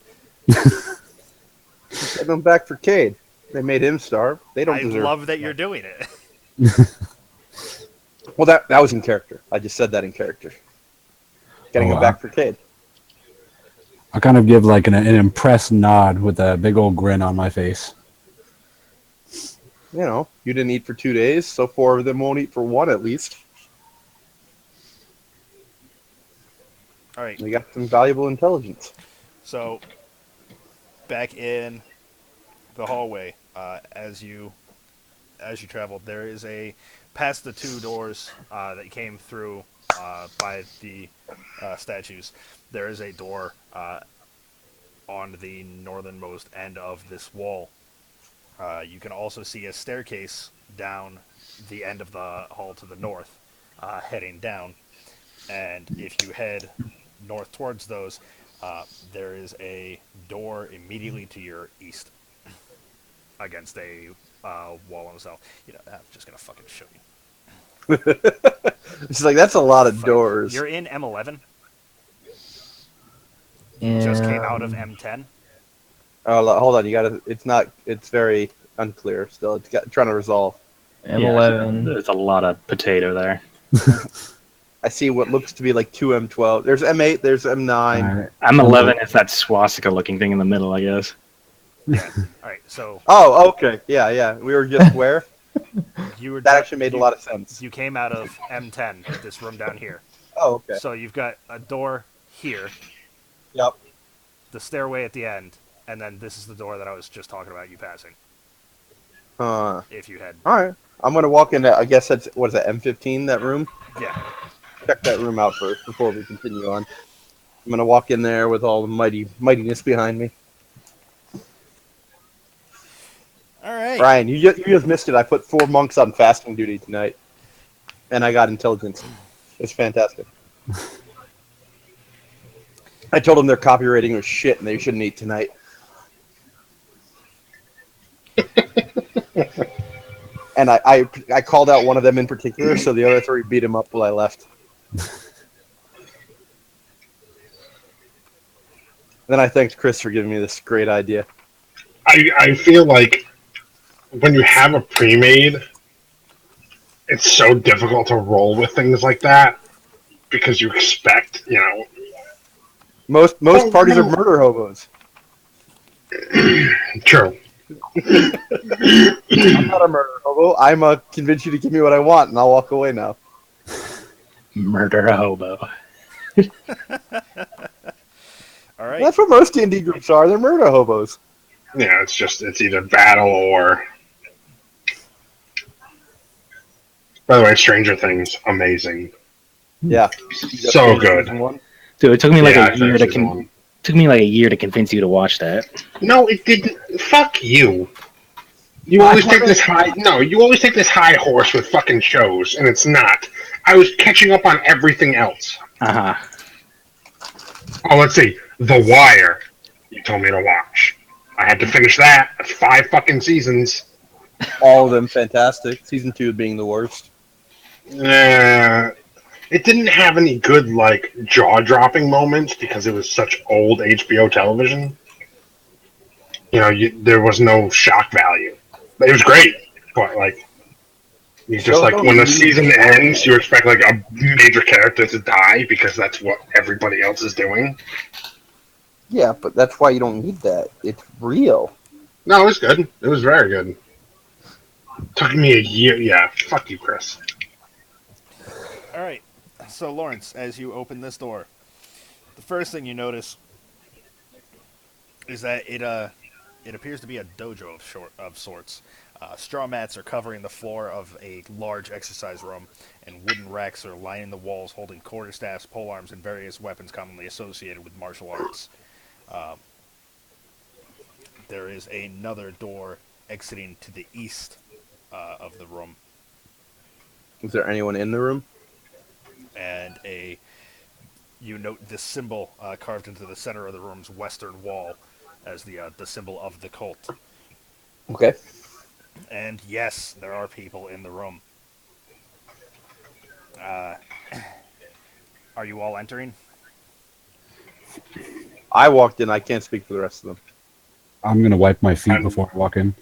Send them back for Cade. They made him starve. They don't I deserve. love that you're doing it. Well, that was in character. I just said that in character. Getting Oh, him back for Cade. I kind of give like an impressed nod with a big old grin on my face. You know, you didn't eat for 2 days, so 4 of them won't eat for 1 at least. All right. They got some valuable intelligence. So, back in the hallway, as you traveled, there is past the 2 doors that came through by the statues. There is a door on the northernmost end of this wall. You can also see a staircase down the end of the hall to the north, heading down. And if you head north towards those, there is a door immediately to your east against a wall himself. You know, I'm just gonna fucking show you. It's like, that's a lot of Fuck. doors. You're in M11. And Just came out of M10. Oh, hold on. You gotta. It's very unclear still. Trying to resolve. M11. Yeah, there's a lot of potato there. I see what looks to be like 2 M12. There's M8. There's M9. All right. I'm 11 is that swastika looking thing in the middle, I guess. Yeah. All right. So Oh, okay. Yeah. We were just where? you were That actually made a lot of sense. You came out of M10, this room down here. Oh, okay. So you've got a door here, Yep. the stairway at the end, and then this is the door that I was just talking about you passing. If you had, All right. I'm gonna walk in. I guess that's what is that? M15. That room. yeah. Check that room out first before we continue on. I'm gonna walk in there with all the mightiness behind me. All right. Brian, you just missed it. I put 4 monks on fasting duty tonight, and I got intelligence. It's fantastic. I told them their copywriting was shit and they shouldn't eat tonight. And I called out one of them in particular, so the other 3 beat him up while I left. Then I thanked Chris for giving me this great idea. I feel like when you have a pre-made, it's so difficult to roll with things like that because you expect, Most parties are murder hobos. True. I'm not a murder hobo. I'm a convince you to give me what I want, and I'll walk away now. Murder a hobo. All right. That's what most D&D groups are. They're murder hobos. Yeah, it's either battle or. By the way, Stranger Things, amazing. Yeah. So good. Season 1. Dude, it took me like Yeah, a year to took me like a year to convince you to watch that. No, it didn't. Fuck you. You always take this high. No, you always take this high horse with fucking shows, and it's not. I was catching up on everything else. Uh huh. Oh, let's see. The Wire. You told me to watch. I had to finish that. 5 fucking seasons. All of them fantastic. Season 2 being the worst. It didn't have any good, like, jaw-dropping moments because it was such old HBO television. There was no shock value. It was great, but, like, you just, like, when the season ends, you expect, like, a major character to die because that's what everybody else is doing. Yeah, but that's why you don't need that. It's real. No, it was good. It was very good. Took me a year. Yeah, fuck you, Chris. All right. So Lawrence, as you open this door, the first thing you notice is that it appears to be a dojo of sorts. Straw mats are covering the floor of a large exercise room, and wooden racks are lining the walls holding quarterstaffs, polearms, and various weapons commonly associated with martial arts. There is another door exiting to the east of the room. Is there anyone in the room? And you note this symbol carved into the center of the room's western wall as the symbol of the cult. Okay. And yes, there are people in the room. Uh, are you all entering? I walked in. I can't speak for the rest of them. I'm gonna wipe my feet I'm- before I walk in.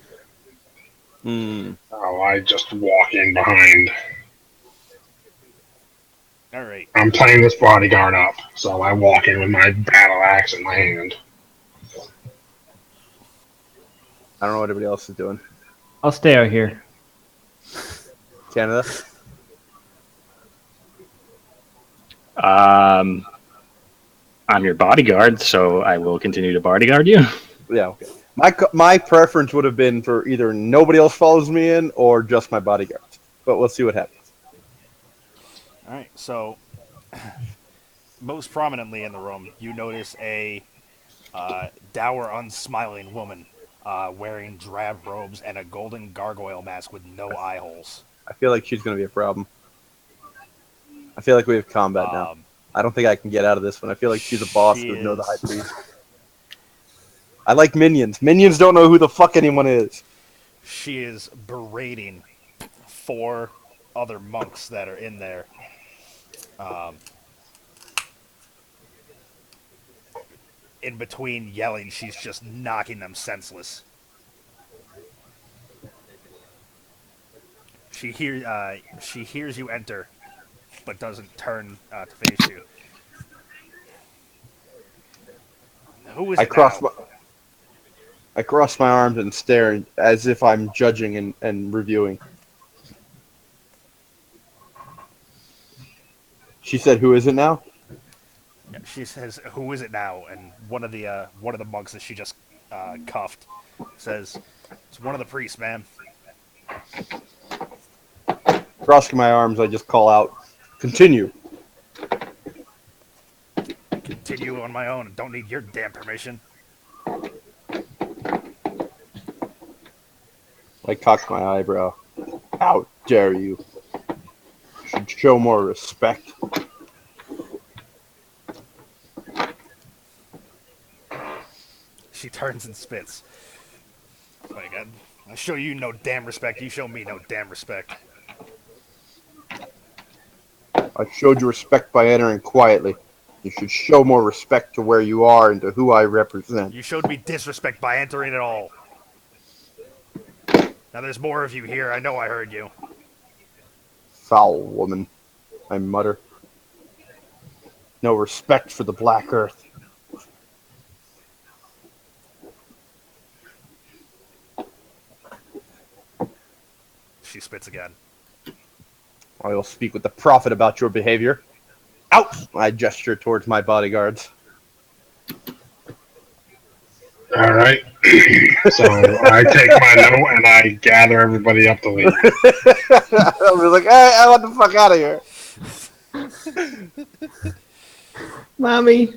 Oh, I just walk in behind. All right. I'm playing this bodyguard up, so I walk in with my battle axe in my hand. I don't know what everybody else is doing. I'll stay out here. Canada. I'm your bodyguard, so I will continue to bodyguard you. Yeah. Okay. My preference would have been for either nobody else follows me in or just my bodyguards. But we'll see what happens. All right. So, most prominently in the room, you notice a dour, unsmiling woman wearing drab robes and a golden gargoyle mask with no eye holes. I feel like she's going to be a problem. I feel like we have combat now. I don't think I can get out of this one. I feel like she's a boss She who knows the high is. priest. I like minions. Minions don't know who the fuck anyone is. She is berating 4 other monks that are in there. In between yelling, she's just knocking them senseless. She hears you enter, but doesn't turn to face you. Who is I it cross now? my arms and stare as if I'm judging and reviewing. She said, "Who is it now?" Yeah, she says, "Who is it now?" And one of the monks that she just cuffed says, "It's one of the priests, ma'am." Crossing my arms, I just call out, "Continue." Continue on my own. Don't need your damn permission. I cock my eyebrow. How dare you? You should show more respect. She turns and spits. Like, I show you no damn respect. You show me no damn respect. I showed you respect by entering quietly. You should show more respect to where you are and to who I represent. You showed me disrespect by entering at all. Now there's more of you here. I know I heard you. Foul woman, I mutter. No respect for the Black Earth. She spits again. I will speak with the prophet about your behavior. Out! I gesture towards my bodyguards. All right. So I take my note and I gather everybody up to leave. I was like, hey, I want the fuck out of here. Mommy.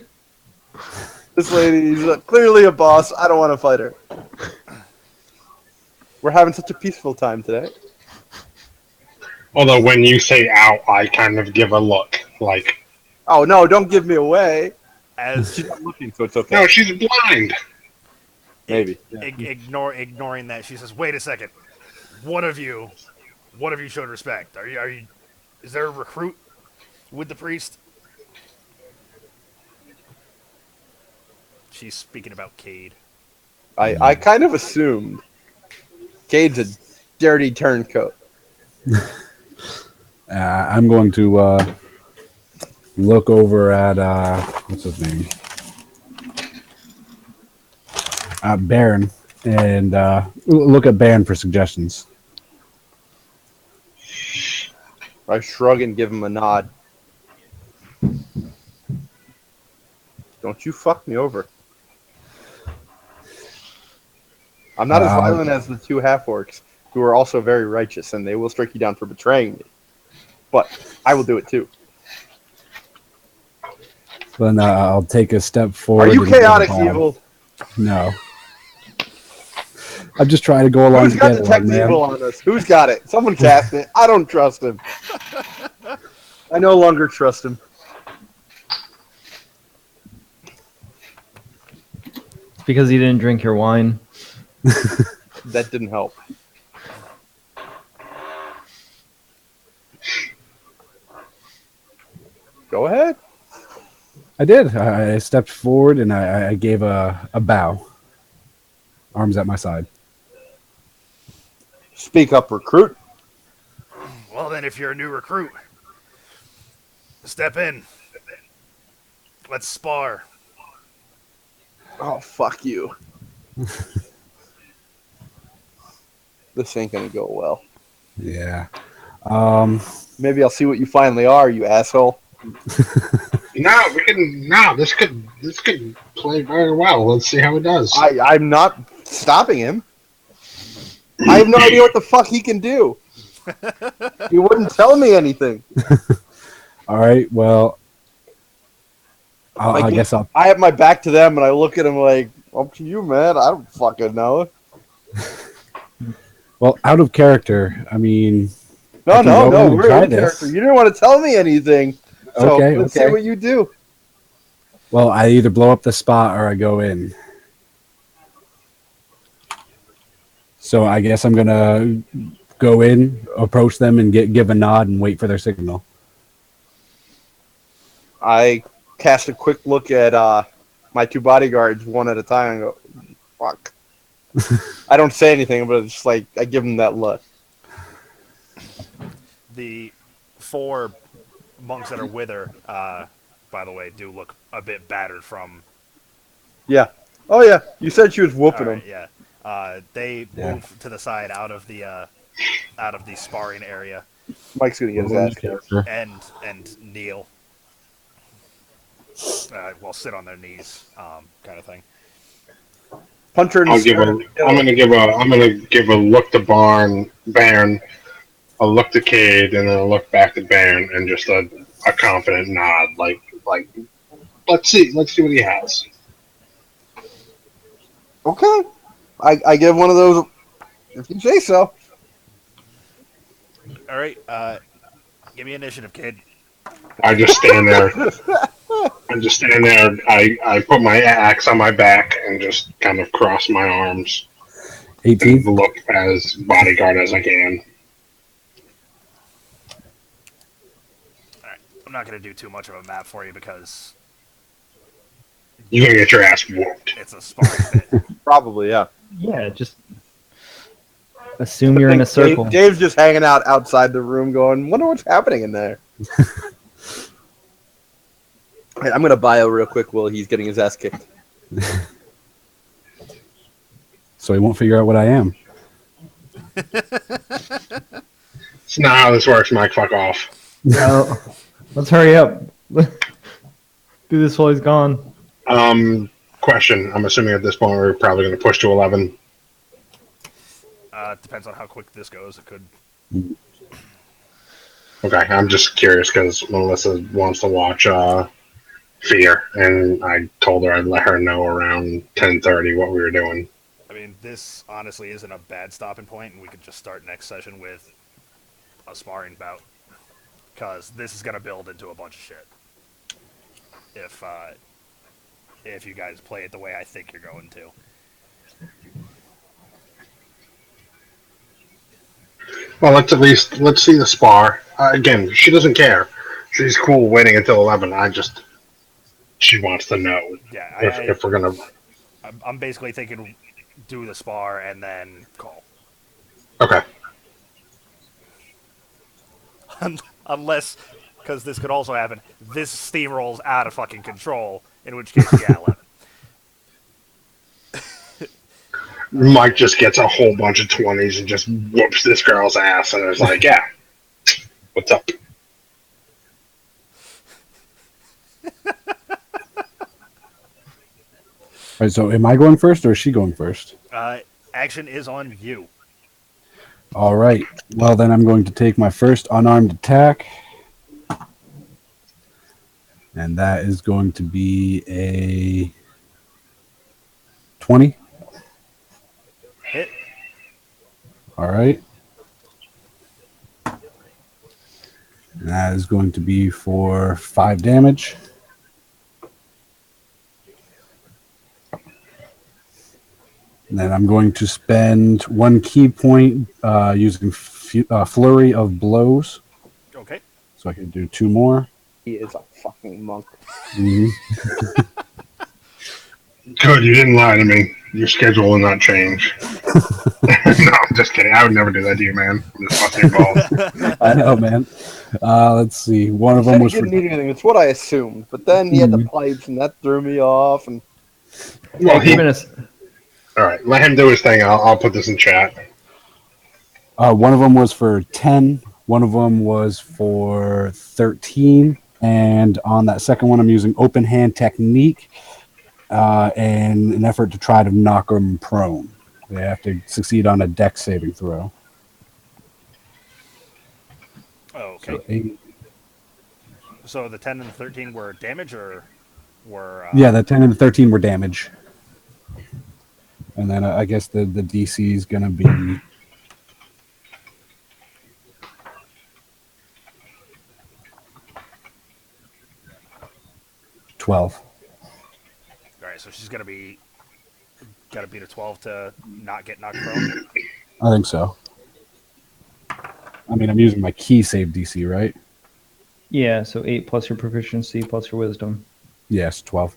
This lady is clearly a boss. I don't want to fight her. We're having such a peaceful time today. Although when you say out, I kind of give a look. Like, Oh, no, don't give me away. As She's not looking, so it's okay. no, she's blind. Maybe. ignoring that, she says, "Wait a second. One of you showed respect. Are you? Is there a recruit with the priest?" She's speaking about Cade. I kind of assumed. Cade's a dirty turncoat. I'm going to look over at what's his name, Baron, and look at Baron for suggestions. I shrug and give him a nod. Don't you fuck me over. I'm not as violent as the 2 half-orcs, who are also very righteous, and they will strike you down for betraying me. But I will do it too. Then I'll take a step forward. Are you and give chaotic a- evil? No. I'm just trying to go along Who's to got get detect one, man. evil on us? Who's got it? Someone cast it. I don't trust him. I no longer trust him. It's because you didn't drink your wine. That didn't help. I did. I stepped forward and I gave a bow. Arms at my side. Speak up, recruit. Well, then, if you're a new recruit, step in. Let's spar. Oh, fuck you. This ain't gonna go well. Yeah. Maybe I'll see what you finally are, you asshole. No, we can. No, this could play very well. Let's see how it does. I'm not stopping him. I have no idea what the fuck he can do. He wouldn't tell me anything. All right. Well, Like, I guess I'll. I have my back to them, and I look at him like, "Up to you, man. I don't fucking know." Well, out of character. I mean, No, I can go in and we're try in this. character. You didn't want to tell me anything. So Okay, let's okay. see what you do. well, I either blow up the spot or I go in. So I guess I'm gonna go in, approach them, and give a nod and wait for their signal. I cast a quick look at my two bodyguards one at a time and go, "Fuck." I don't say anything, but it's like I give them that look. The 4 monks that are with her, by the way, do look a bit battered from. Yeah. Oh yeah. You said she was whooping Alright, them. yeah. They Yeah. move to the side out of the sparring area Mike's gonna get his ass kicked. and kneel. Well, sit on their knees, kind of thing. Punch her in the I'm gonna give a look to Baron, a look to Cade, and then a look back to Baron, and just a confident nod, like let's see what he has. Okay. I give one of those. If you say so. All right, give me initiative, kid. I just stand there. I put my axe on my back and just kind of cross my arms 18. and look as bodyguard as I can. All right, I'm not going to do too much of a map for you because You're gonna get your ass whooped. it's a sparring bit. Probably, yeah. Yeah, just assume you're in a circle. Dave's just hanging out outside the room going, wonder what's happening in there. Right, I'm going to bio real quick while he's getting his ass kicked. So he won't figure out what I am. It's not how this works, Mike. Fuck off. No, let's hurry up. Do this while he's gone. Question. I'm assuming at this point we're probably going to push to 11. Depends on how quick this goes. It could. Okay, I'm just curious because Melissa wants to watch Fear, and I told her I'd let her know around 10:30 what we were doing. I mean, this honestly isn't a bad stopping point, and we could just start next session with a sparring bout. Because this is going to build into a bunch of shit. If you guys play it the way I think you're going to. Well, let's see the spar. Again, she doesn't care. She's cool waiting until 11. She wants to know Yeah, if we're gonna. I'm basically thinking do the spar and then call. Okay. Unless, because this could also happen, this steamrolls out of fucking control, in which case, yeah, 11. Mike just gets a whole bunch of 20s and just whoops this girl's ass, and it's like, yeah, what's up? All right, so am I going first or is she going first? Action is on you. All right. Well, then I'm going to take my first unarmed attack. And that is going to be a 20. Hit. All right. And that is going to be for 5 damage. And then I'm going to spend 1 key point using Flurry of Blows. Okay. So I can do 2 more. He is a fucking monk. Mhm. Good, you didn't lie to me. Your schedule will not change. No, I'm just kidding. I would never do that to you, man. I'm just busting your balls. I know, man. Let's see. One He of said them he was for. didn't need anything. That's what I assumed. But then he had the Mhm. pipes, and that threw me off. And Well, Give it a, all right. Let him do his thing. I'll put this in chat. One of them was for 10. One of them was for 13. And on that second one, I'm using open hand technique in an effort to try to knock them prone. They have to succeed on a dex saving throw. Okay. So 8. So the 10 and the 13 were damage, or were Yeah, the 10 and the 13 were damage. And then I guess the DC is going to be 12. all right? So she's got to beat a 12 to not get knocked prone. I think so. I mean, I'm using my key save DC, right? yeah, so 8 plus your proficiency plus your wisdom. Yes, 12.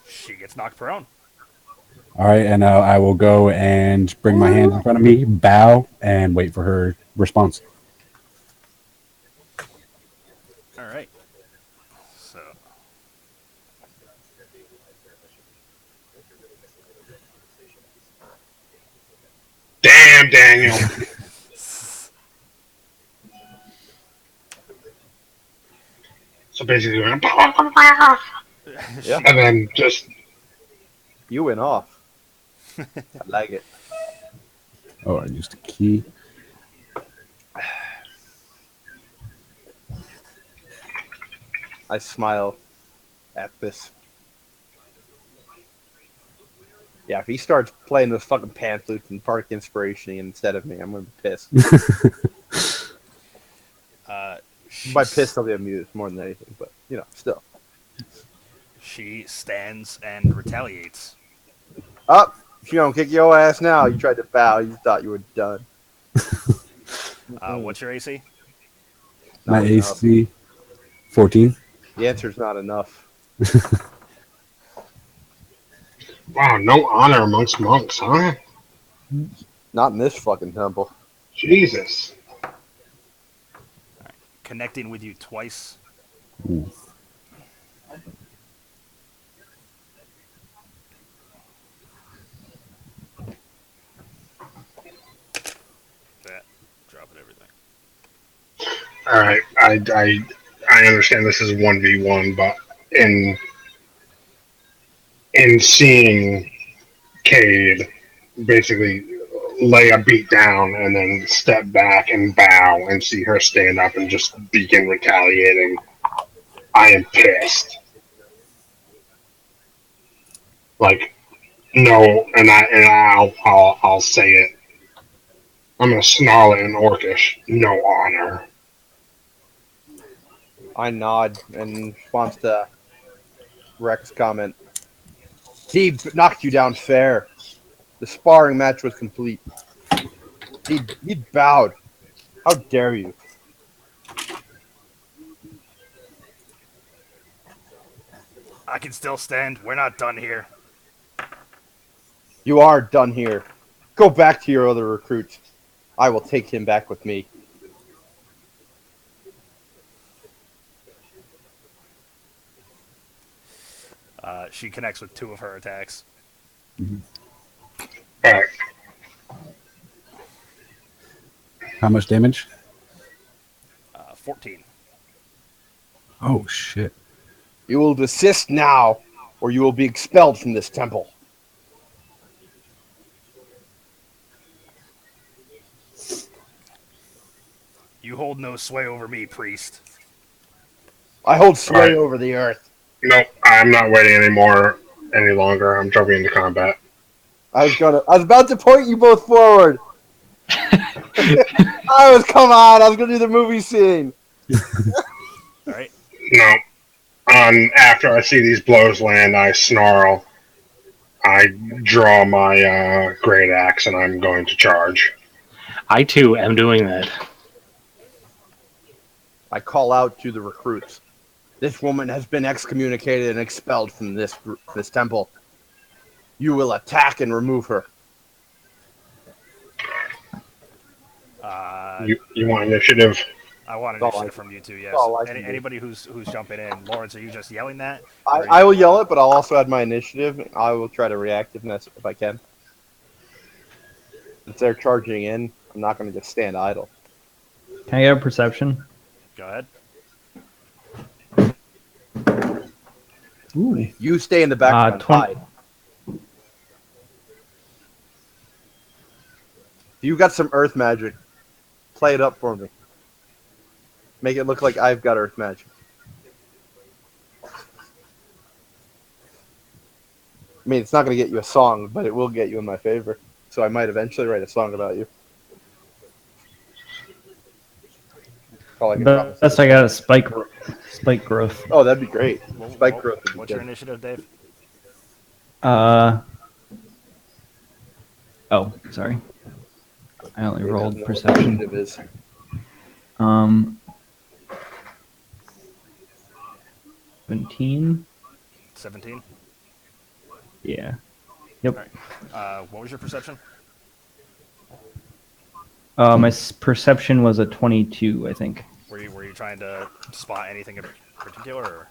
She gets knocked prone. All right, and I will go and bring my hands in front of me, bow, and wait for her response. All right. So Damn, Daniel. So basically, and yeah, then just you went off. I like it. Oh, I used a key. I smile at this. Yeah, if he starts playing those fucking pan flutes and Park Inspiration instead of me, I'm gonna be pissed. By pissed, I'll be amused more than anything. But still. she stands and retaliates. Up, she gonna kick your ass now. You tried to bow. You thought you were done. What's your AC? My Not enough. AC 14. The answer's not enough. wow, no honor amongst monks, huh? Not in this fucking temple. Jesus. Connecting with you twice. Ooh. That dropping everything. All right, I understand this is 1v1, but in seeing Cade basically lay a beat down and then step back and bow and see her stand up and just begin retaliating, I am pissed. Like, no, and I'll say it. I'm gonna snarl it in Orcish. No honor. I nod in response to Rex's comment. He knocked you down fair. The sparring match was complete. He bowed. How dare you? I can still stand. We're not done here. You are done here. Go back to your other recruits. I will take him back with me. She connects with 2 of her attacks. All right. How much damage? 14. Oh, shit. You will desist now, or you will be expelled from this temple. You hold no sway over me, priest. I hold sway Right. over the earth. Nope, I'm not waiting any longer. I'm jumping into combat. I was about to point you both forward. I was gonna do the movie scene. All right. No. After I see these blows land, I snarl. I draw my great axe and I'm going to charge. I too am doing that. I call out to the recruits. This woman has been excommunicated and expelled from this temple. You will attack and remove her. You want initiative? I want That's all initiative I- from you two. Yes. that's all I can do. Anybody who's jumping in, Lawrence, are you just yelling that? I will yell it, but I'll also add my initiative. I will try to reactiveness if I can. Since they're charging in, I'm not going to just stand idle. Can I get a perception? Go ahead. Ooh. You stay in the background. 20. Hide. You got some earth magic. Play it up for me. Make it look like I've got earth magic. I mean, it's not going to get you a song, but it will get you in my favor. So I might eventually write a song about you. All I can promise. Best I got is spike growth. Oh, that'd be great. Spike growth would be What's your good. initiative, Dave? Oh, sorry. I only Dave rolled doesn't know what perception. initiative is. 17. 17. Yeah. Yep. All right. What was your perception? My perception was a 22, I think. Were you trying to spot anything in particular? Or?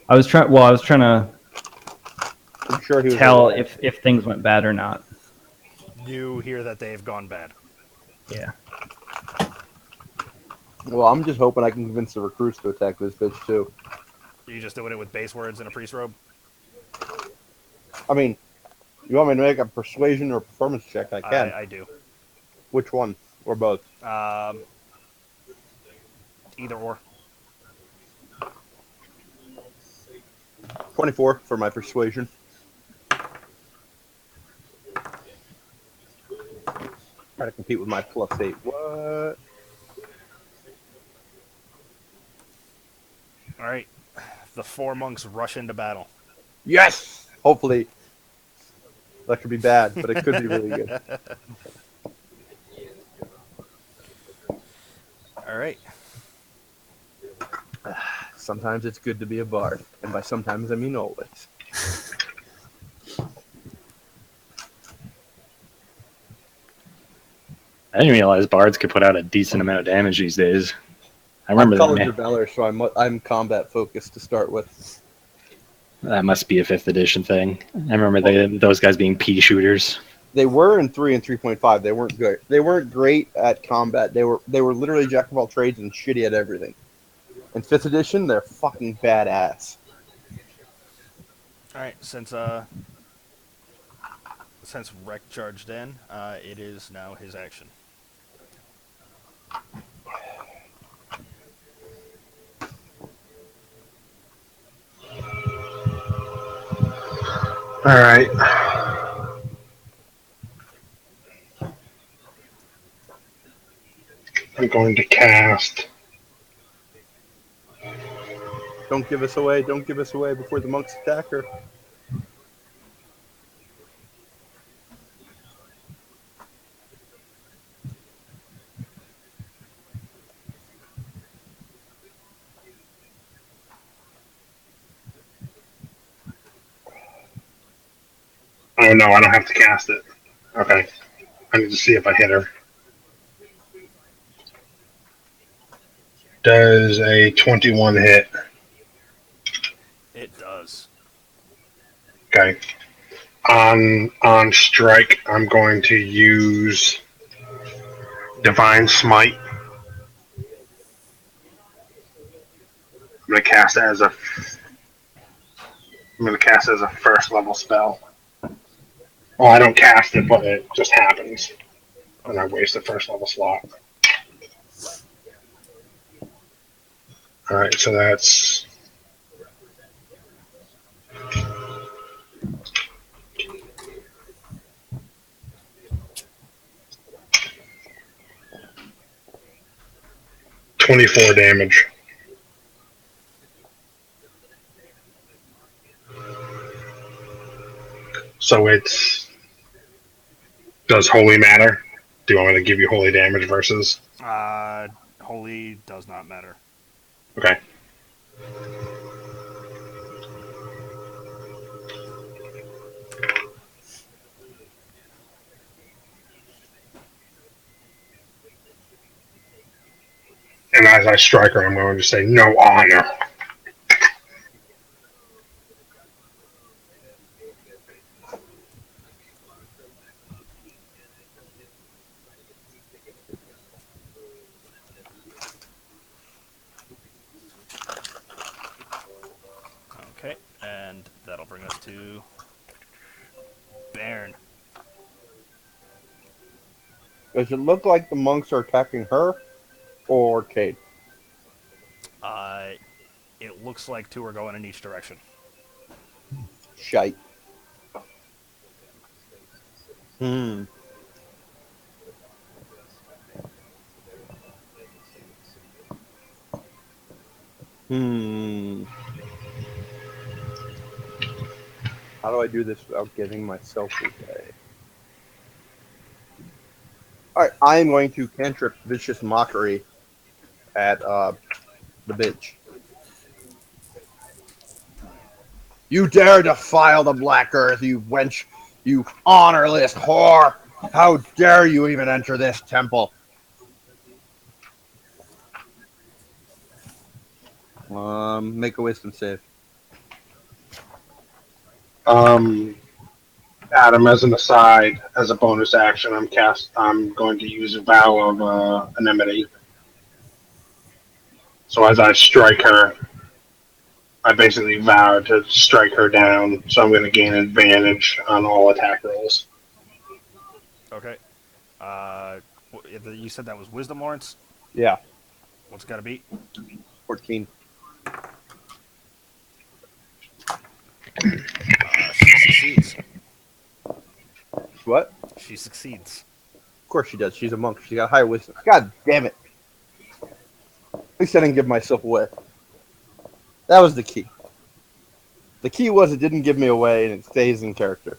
I was trying. Well, I was trying to I'm sure he was tell right. if things went bad or not. You hear that they've gone bad. Yeah. Well, I'm just hoping I can convince the recruits to attack this bitch too. Are you just doing it with base words and a priest robe? I mean, you want me to make a persuasion or performance check? I can. I do. Which one? Or both? Either or. 24 for my persuasion. Try to compete with my +8. What? All right. The 4 monks rush into battle. Yes! Hopefully. That could be bad, but it could be really good. All right. Sometimes it's good to be a bard. And by sometimes, I mean always. I didn't realize bards could put out a decent amount of damage these days. I remember I'm that. College of Valor, so I'm combat focused to start with. That must be a 5th edition thing. I remember those guys being pea shooters. They were in 3 and 3.5. They weren't good. They weren't great at combat. They were literally jack of all trades and shitty at everything. In 5th edition, they're fucking badass. All right. Since Wreck charged in, it is now his action. All right. I'm going to cast. Don't give us away. Don't give us away before the monks attack her. Oh no, I don't have to cast it. Okay. I need to see if I hit her. Does a 21 hit? It does. Okay. On strike, I'm going to use Divine Smite. I'm going to cast it as a first level spell. Well, I don't cast it, but it just happens. And I waste the first level slot. Alright, so that's... $24 damage. So it's... Does holy matter? Do you want me to give you holy damage versus? Holy does not matter. Okay. And as I strike her, I'm going to say, no honor. Okay, and that'll bring us to Bairn. Does it look like the monks are attacking her or Cade? Uh, it looks like two are going in each direction. Shite. Hmm. Hmm. How do I do this without giving myself away? Alright, I am going to cantrip Vicious Mockery at the bitch. You dare defile the Black Earth, you wench, you honorless whore! How dare you even enter this temple? Make a wisdom save. Adam, as an aside, as a bonus action, I'm going to use a vow of enmity. So as I strike her, I basically vow to strike her down. So I'm going to gain advantage on all attack rolls. Okay. You said that was Wisdom, Lawrence? Yeah, What's got to beat? 14. She succeeds. What? She succeeds. Of course she does. She's a monk. She got higher wisdom. God damn it. At least I didn't give myself away. That was the key. The key was it didn't give me away and it stays in character.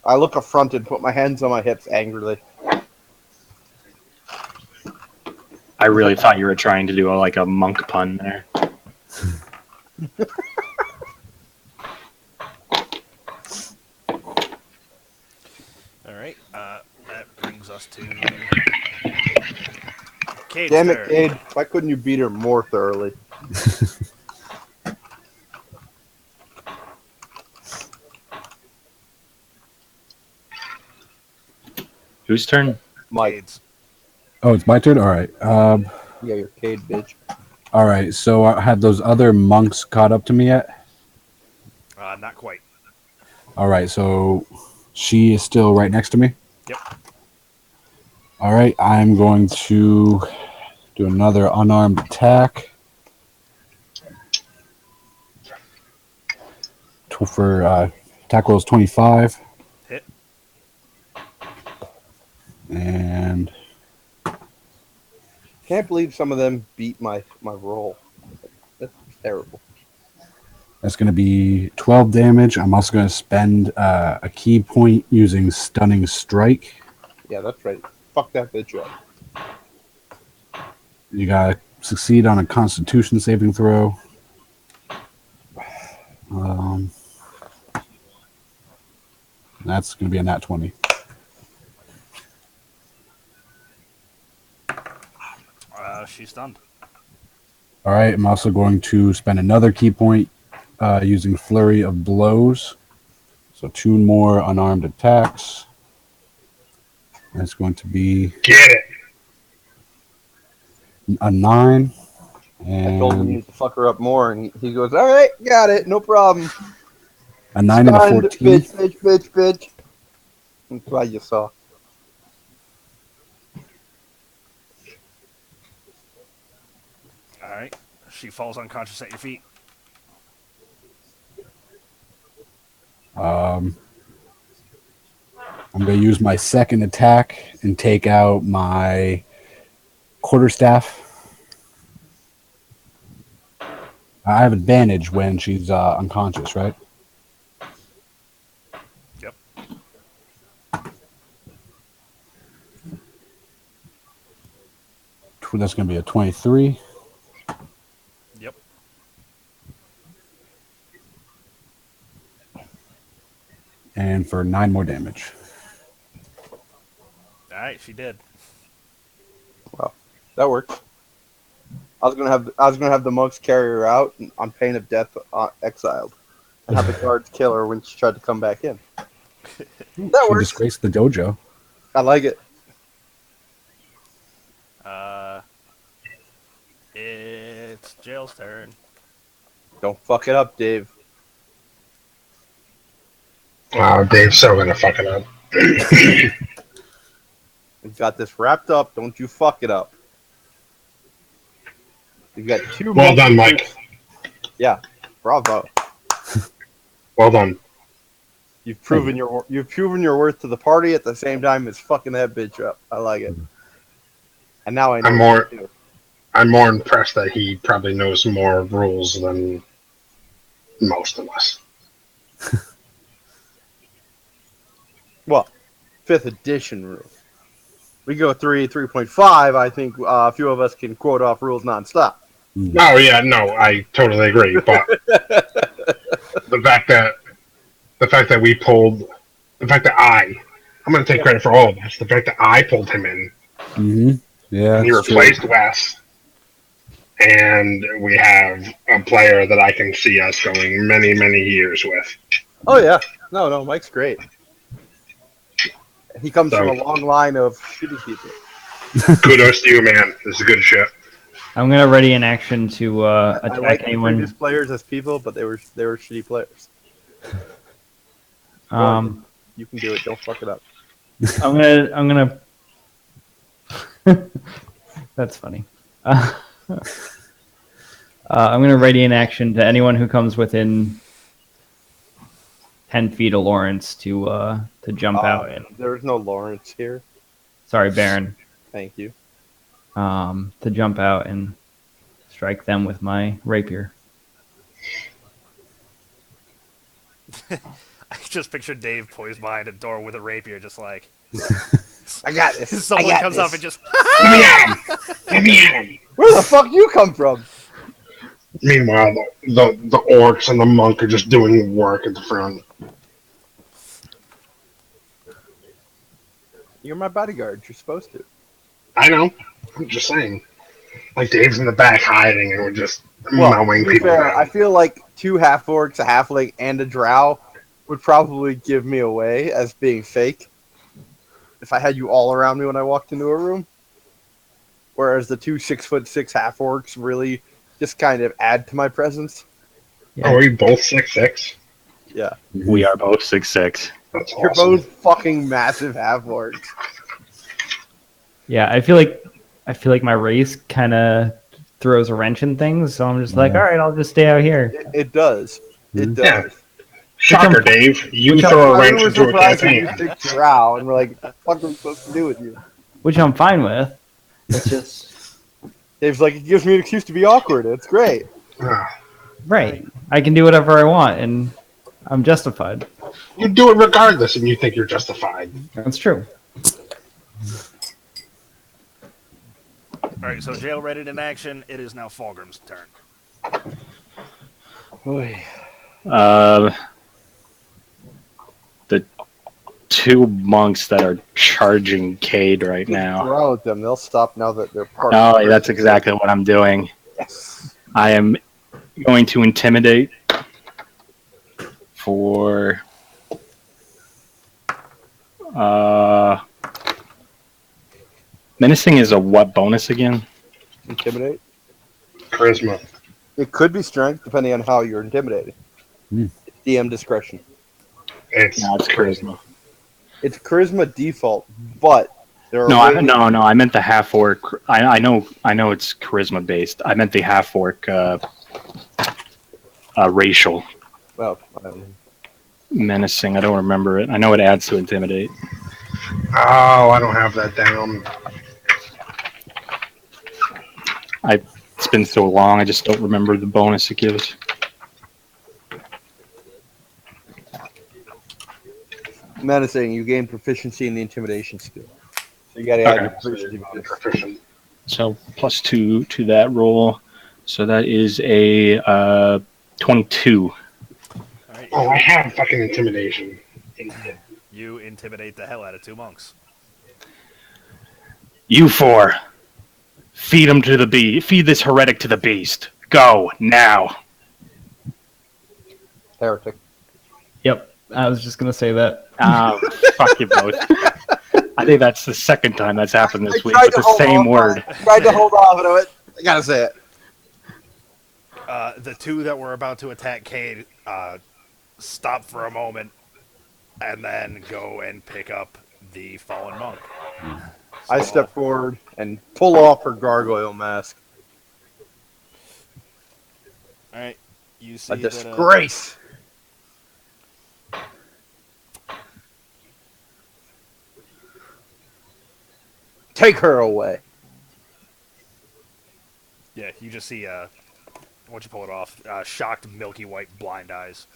I look affronted, put my hands on my hips angrily. I really thought you were trying to do a monk pun there. All right. That brings us to Cade's Damn it, turn. Cade. Why couldn't you beat her more thoroughly? Whose turn? Mike. Cade's. Oh, it's my turn. All right. Yeah, you're Cade, bitch. All right. So have those other monks caught up to me yet? Not quite. All right. So she is still right next to me. Yep. All right. I'm going to do another unarmed attack. For attack roll is 25. Hit. And Can't believe some of them beat my roll. That's terrible. that's going to be 12 damage. I'm also going to spend a key point using Stunning Strike. Yeah, that's right. Fuck that bitch up. You got to succeed on a Constitution saving throw. That's going to be a nat 20. She's stunned. All right. I'm also going to spend another key point using Flurry of Blows. So 2 more unarmed attacks. That's going to be Get it. a 9. I told him And he needs to fuck her up more, and he goes, all right, got it, no problem. a 9 and a Stunned, 14. bitch. That's why you saw. All right. She falls unconscious at your feet. I'm going to use my second attack and take out my quarterstaff. I have advantage when she's unconscious, right? Yep. That's going to be a 23. and for 9 more damage. All right, she did. That works. I was gonna have the monks carry her out on pain of death, exiled, and have the guards kill her when she tried to come back in. That She works. disgraced the dojo. I like it. It's Jail's turn. Don't fuck it up, Dave. Oh, Dave's so gonna fuck it up. We've got this wrapped up. Don't you fuck it up. You've got 2 Well monks. done, Mike. Yeah, bravo. Well done. You've proven your worth to the party at the same time as fucking that bitch up. I like it. And now I know. I'm more- what to do. I'm more impressed that he probably knows more rules than most of us. Well, 5th edition rule. We go 3.5. I think a few of us can quote off rules nonstop. Oh yeah, no, I totally agree. But the fact that I'm going to take credit for all of this. The fact that I pulled him in Mm-hmm. Yeah, and he it's true. replaced Wes, and we have a player that I can see us going many, many years with. Oh yeah, no, Mike's great. He comes from a long line of shitty people. Kudos to you, man. This is good shit. I'm gonna ready an action to I attack like the anyone. previous players as people, but they were shitty players. You can do it. Don't fuck it up. I'm gonna. That's funny. I'm gonna ready an action to anyone who comes within 10 feet of Lawrence to jump out and. There's no Lawrence here. Sorry, Baron. Thank you. To jump out and strike them with my rapier. I just pictured Dave poised behind a door with a rapier, just like I got this. someone I got comes this. up and just. Let me at him! Let me at him! Where the fuck you come from? Meanwhile, the orcs and the monk are just doing work at the front. You're my bodyguard. You're supposed to. I know. I'm just saying. Like Dave's in the back hiding, and we're just Well, mowing to be people fair, down. I feel like 2 half-orcs, a halfling, and a drow would probably give me away as being fake if I had you all around me when I walked into a room. Whereas the 2 6'6" half-orcs really just kind of add to my presence. Yeah. Are we both 6'6"? Yeah. We are both 6'6". That's You're awesome. both fucking massive half-orcs. Yeah, I feel like my race kind of throws a wrench in things, so I'm just like, Yeah. all right, I'll just stay out here. It does. It does. Yeah. Shocker, Dave. You which throw a I wrench was into a surprised when you campaign. picked drow, and we're like, what are we supposed to do with you? Which I'm fine with. It's just Dave's like, it gives me an excuse to be awkward. It's great. Ah. right. I can do whatever I want, and I'm justified. You do it regardless, and you think you're justified. That's true. All right, so Jail readied in action. It is now Fulgrim's turn. The 2 monks that are charging Cade right now. Throw at them. They'll stop now that they're part Oh, of the that's exactly what I'm doing. Yes. I am going to intimidate for menacing is a what bonus again? Intimidate. Charisma. It could be strength, depending on how you're intimidated. Hmm. DM discretion. It's No, it's charisma. It's charisma default, but there are No, ways- no, I meant the half orc. I know it's charisma based. I meant the half orc racial Well, menacing. I don't remember it. I know it adds to intimidate. Oh, I don't have that down. It's been so long. I just don't remember the bonus it gives. menacing, you gain proficiency in the intimidation skill. So you got to add your Okay. proficiency bonus. Proficient. So +2 to that roll. So that is a 22. All right, Oh, I have fucking intimidation. You intimidate the hell out of two monks. You four, feed him to the beast. Feed this heretic to the beast. Go now. Heretic. Yep, I was just gonna say that. Fuck you both. I think that's the second time that's happened this I week tried with to the hold same off word. Tried to hold off on it. I gotta say it. The two that were about to attack Cade stop for a moment and then go and pick up the fallen monk. I step forward and pull off her gargoyle mask. All right, you see A disgrace. Take her away. Yeah, you just see once you pull it off, shocked, milky white, blind eyes.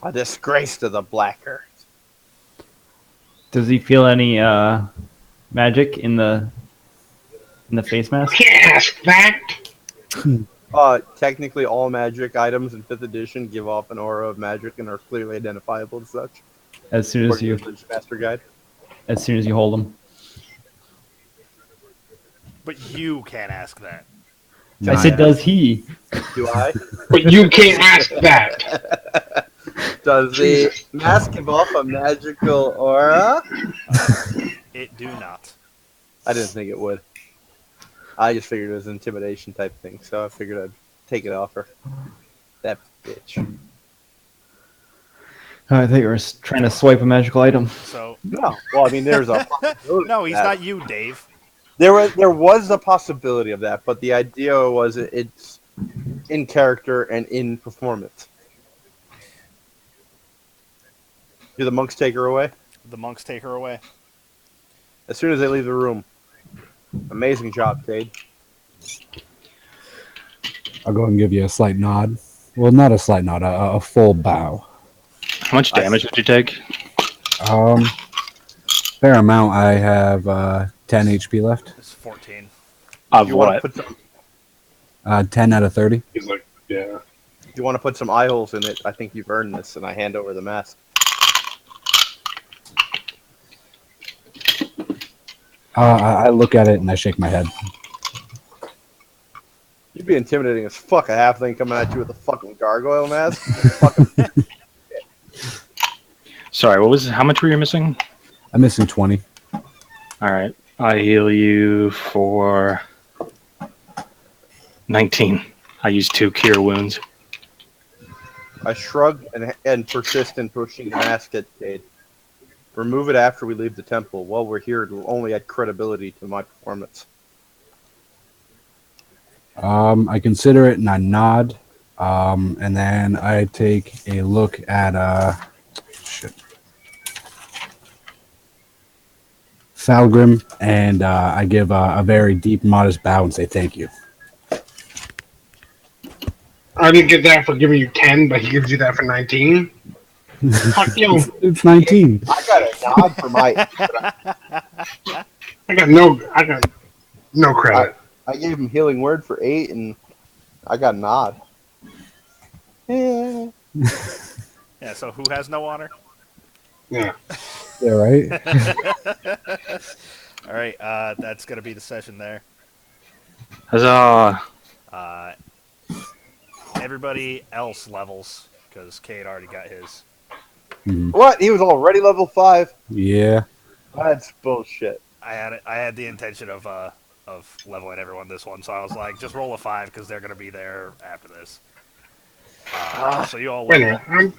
A disgrace to the Black Earth. Does he feel any magic in the face mask? Can't ask that. Technically, all magic items in 5th edition give off an aura of magic and are clearly identifiable as such. As soon as According to the Master Guide. you hold him. But you can't ask that. I said, does he? Do I? But you can't ask that. Does the mask give off a magical aura? It do not. I didn't think it would. I just figured it was an intimidation type thing, so I figured I'd take it off her. That bitch. I think you were trying to swipe a magical item. So No. Well, I mean, there's a possibility. no, of he's that. not you, Dave. There was a possibility of that, but the idea was it's in character and in performance. Do the monks take her away? The monks take her away. As soon as they leave the room. Amazing job, Cade. I'll go and give you a slight nod. Well, not a slight nod, a full bow. How much damage did you take? Fair amount. I have 10 HP left. It's 14. Of You want what? to put some, 10 out of 30. He's like, yeah. you want to put some eye holes in it? I think you've earned this, and I hand over the mask. I look at it and I shake my head. You'd be intimidating as fuck. A halfling coming at you with a fucking gargoyle mask. Fucking Sorry, how much were you missing? I'm missing 20. Alright. I heal you for 19. I use 2 cure wounds. I shrug and persist in pushing the mask at Cade. Remove it after we leave the temple. While we're here, it will only add credibility to my performance. I consider it and I nod. And then I take a look at Falgrim, and I give a very deep, modest bow and say thank you. I didn't get that for giving you 10, but he gives you that for 19. Fuck you. It's 19. I got a nod for my. I got no credit. I gave him healing word for 8, and I got a nod. Yeah. Yeah, so who has no honor? Yeah. Yeah, right? All right, that's going to be the session there. Huzzah! Everybody else levels, because Cade already got his. What? He was already level 5? Yeah. That's bullshit. I had the intention of leveling everyone this one, so I was like, just roll a 5, because they're going to be there after this. So you all Wait a level. minute.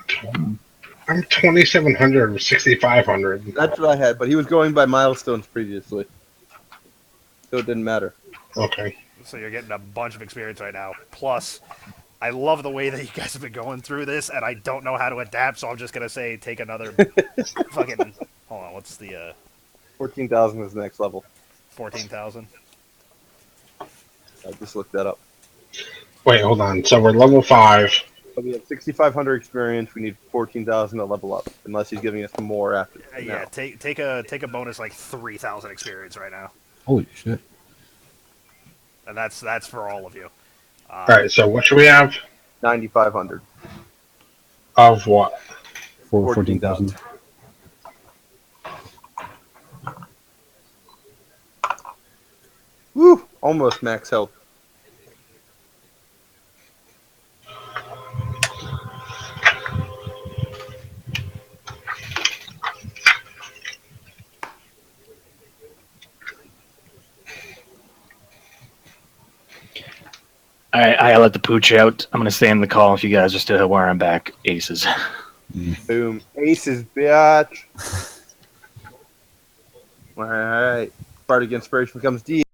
I'm 2,700 or 6,500. That's what I had, but he was going by milestones previously. So it didn't matter. Okay. So you're getting a bunch of experience right now. Plus, I love the way that you guys have been going through this, and I don't know how to adapt, so I'm just going to say take another fucking... Hold on, what's the... 14,000 is the next level. 14,000? I just looked that up. Wait, hold on. So we're level 5. So we have 6,500 experience. We need 14,000 to level up, unless he's giving us more after. Yeah, take a bonus like 3,000 experience right now. Holy shit. And that's for all of you. Alright, so what should we have? 9,500. Of what? 14,000. Woo! Almost max health. I let the pooch out. I'm gonna stay in the call if you guys are still where I'm back. Aces. Boom. Aces, bitch. All right. Bardic Inspiration becomes D.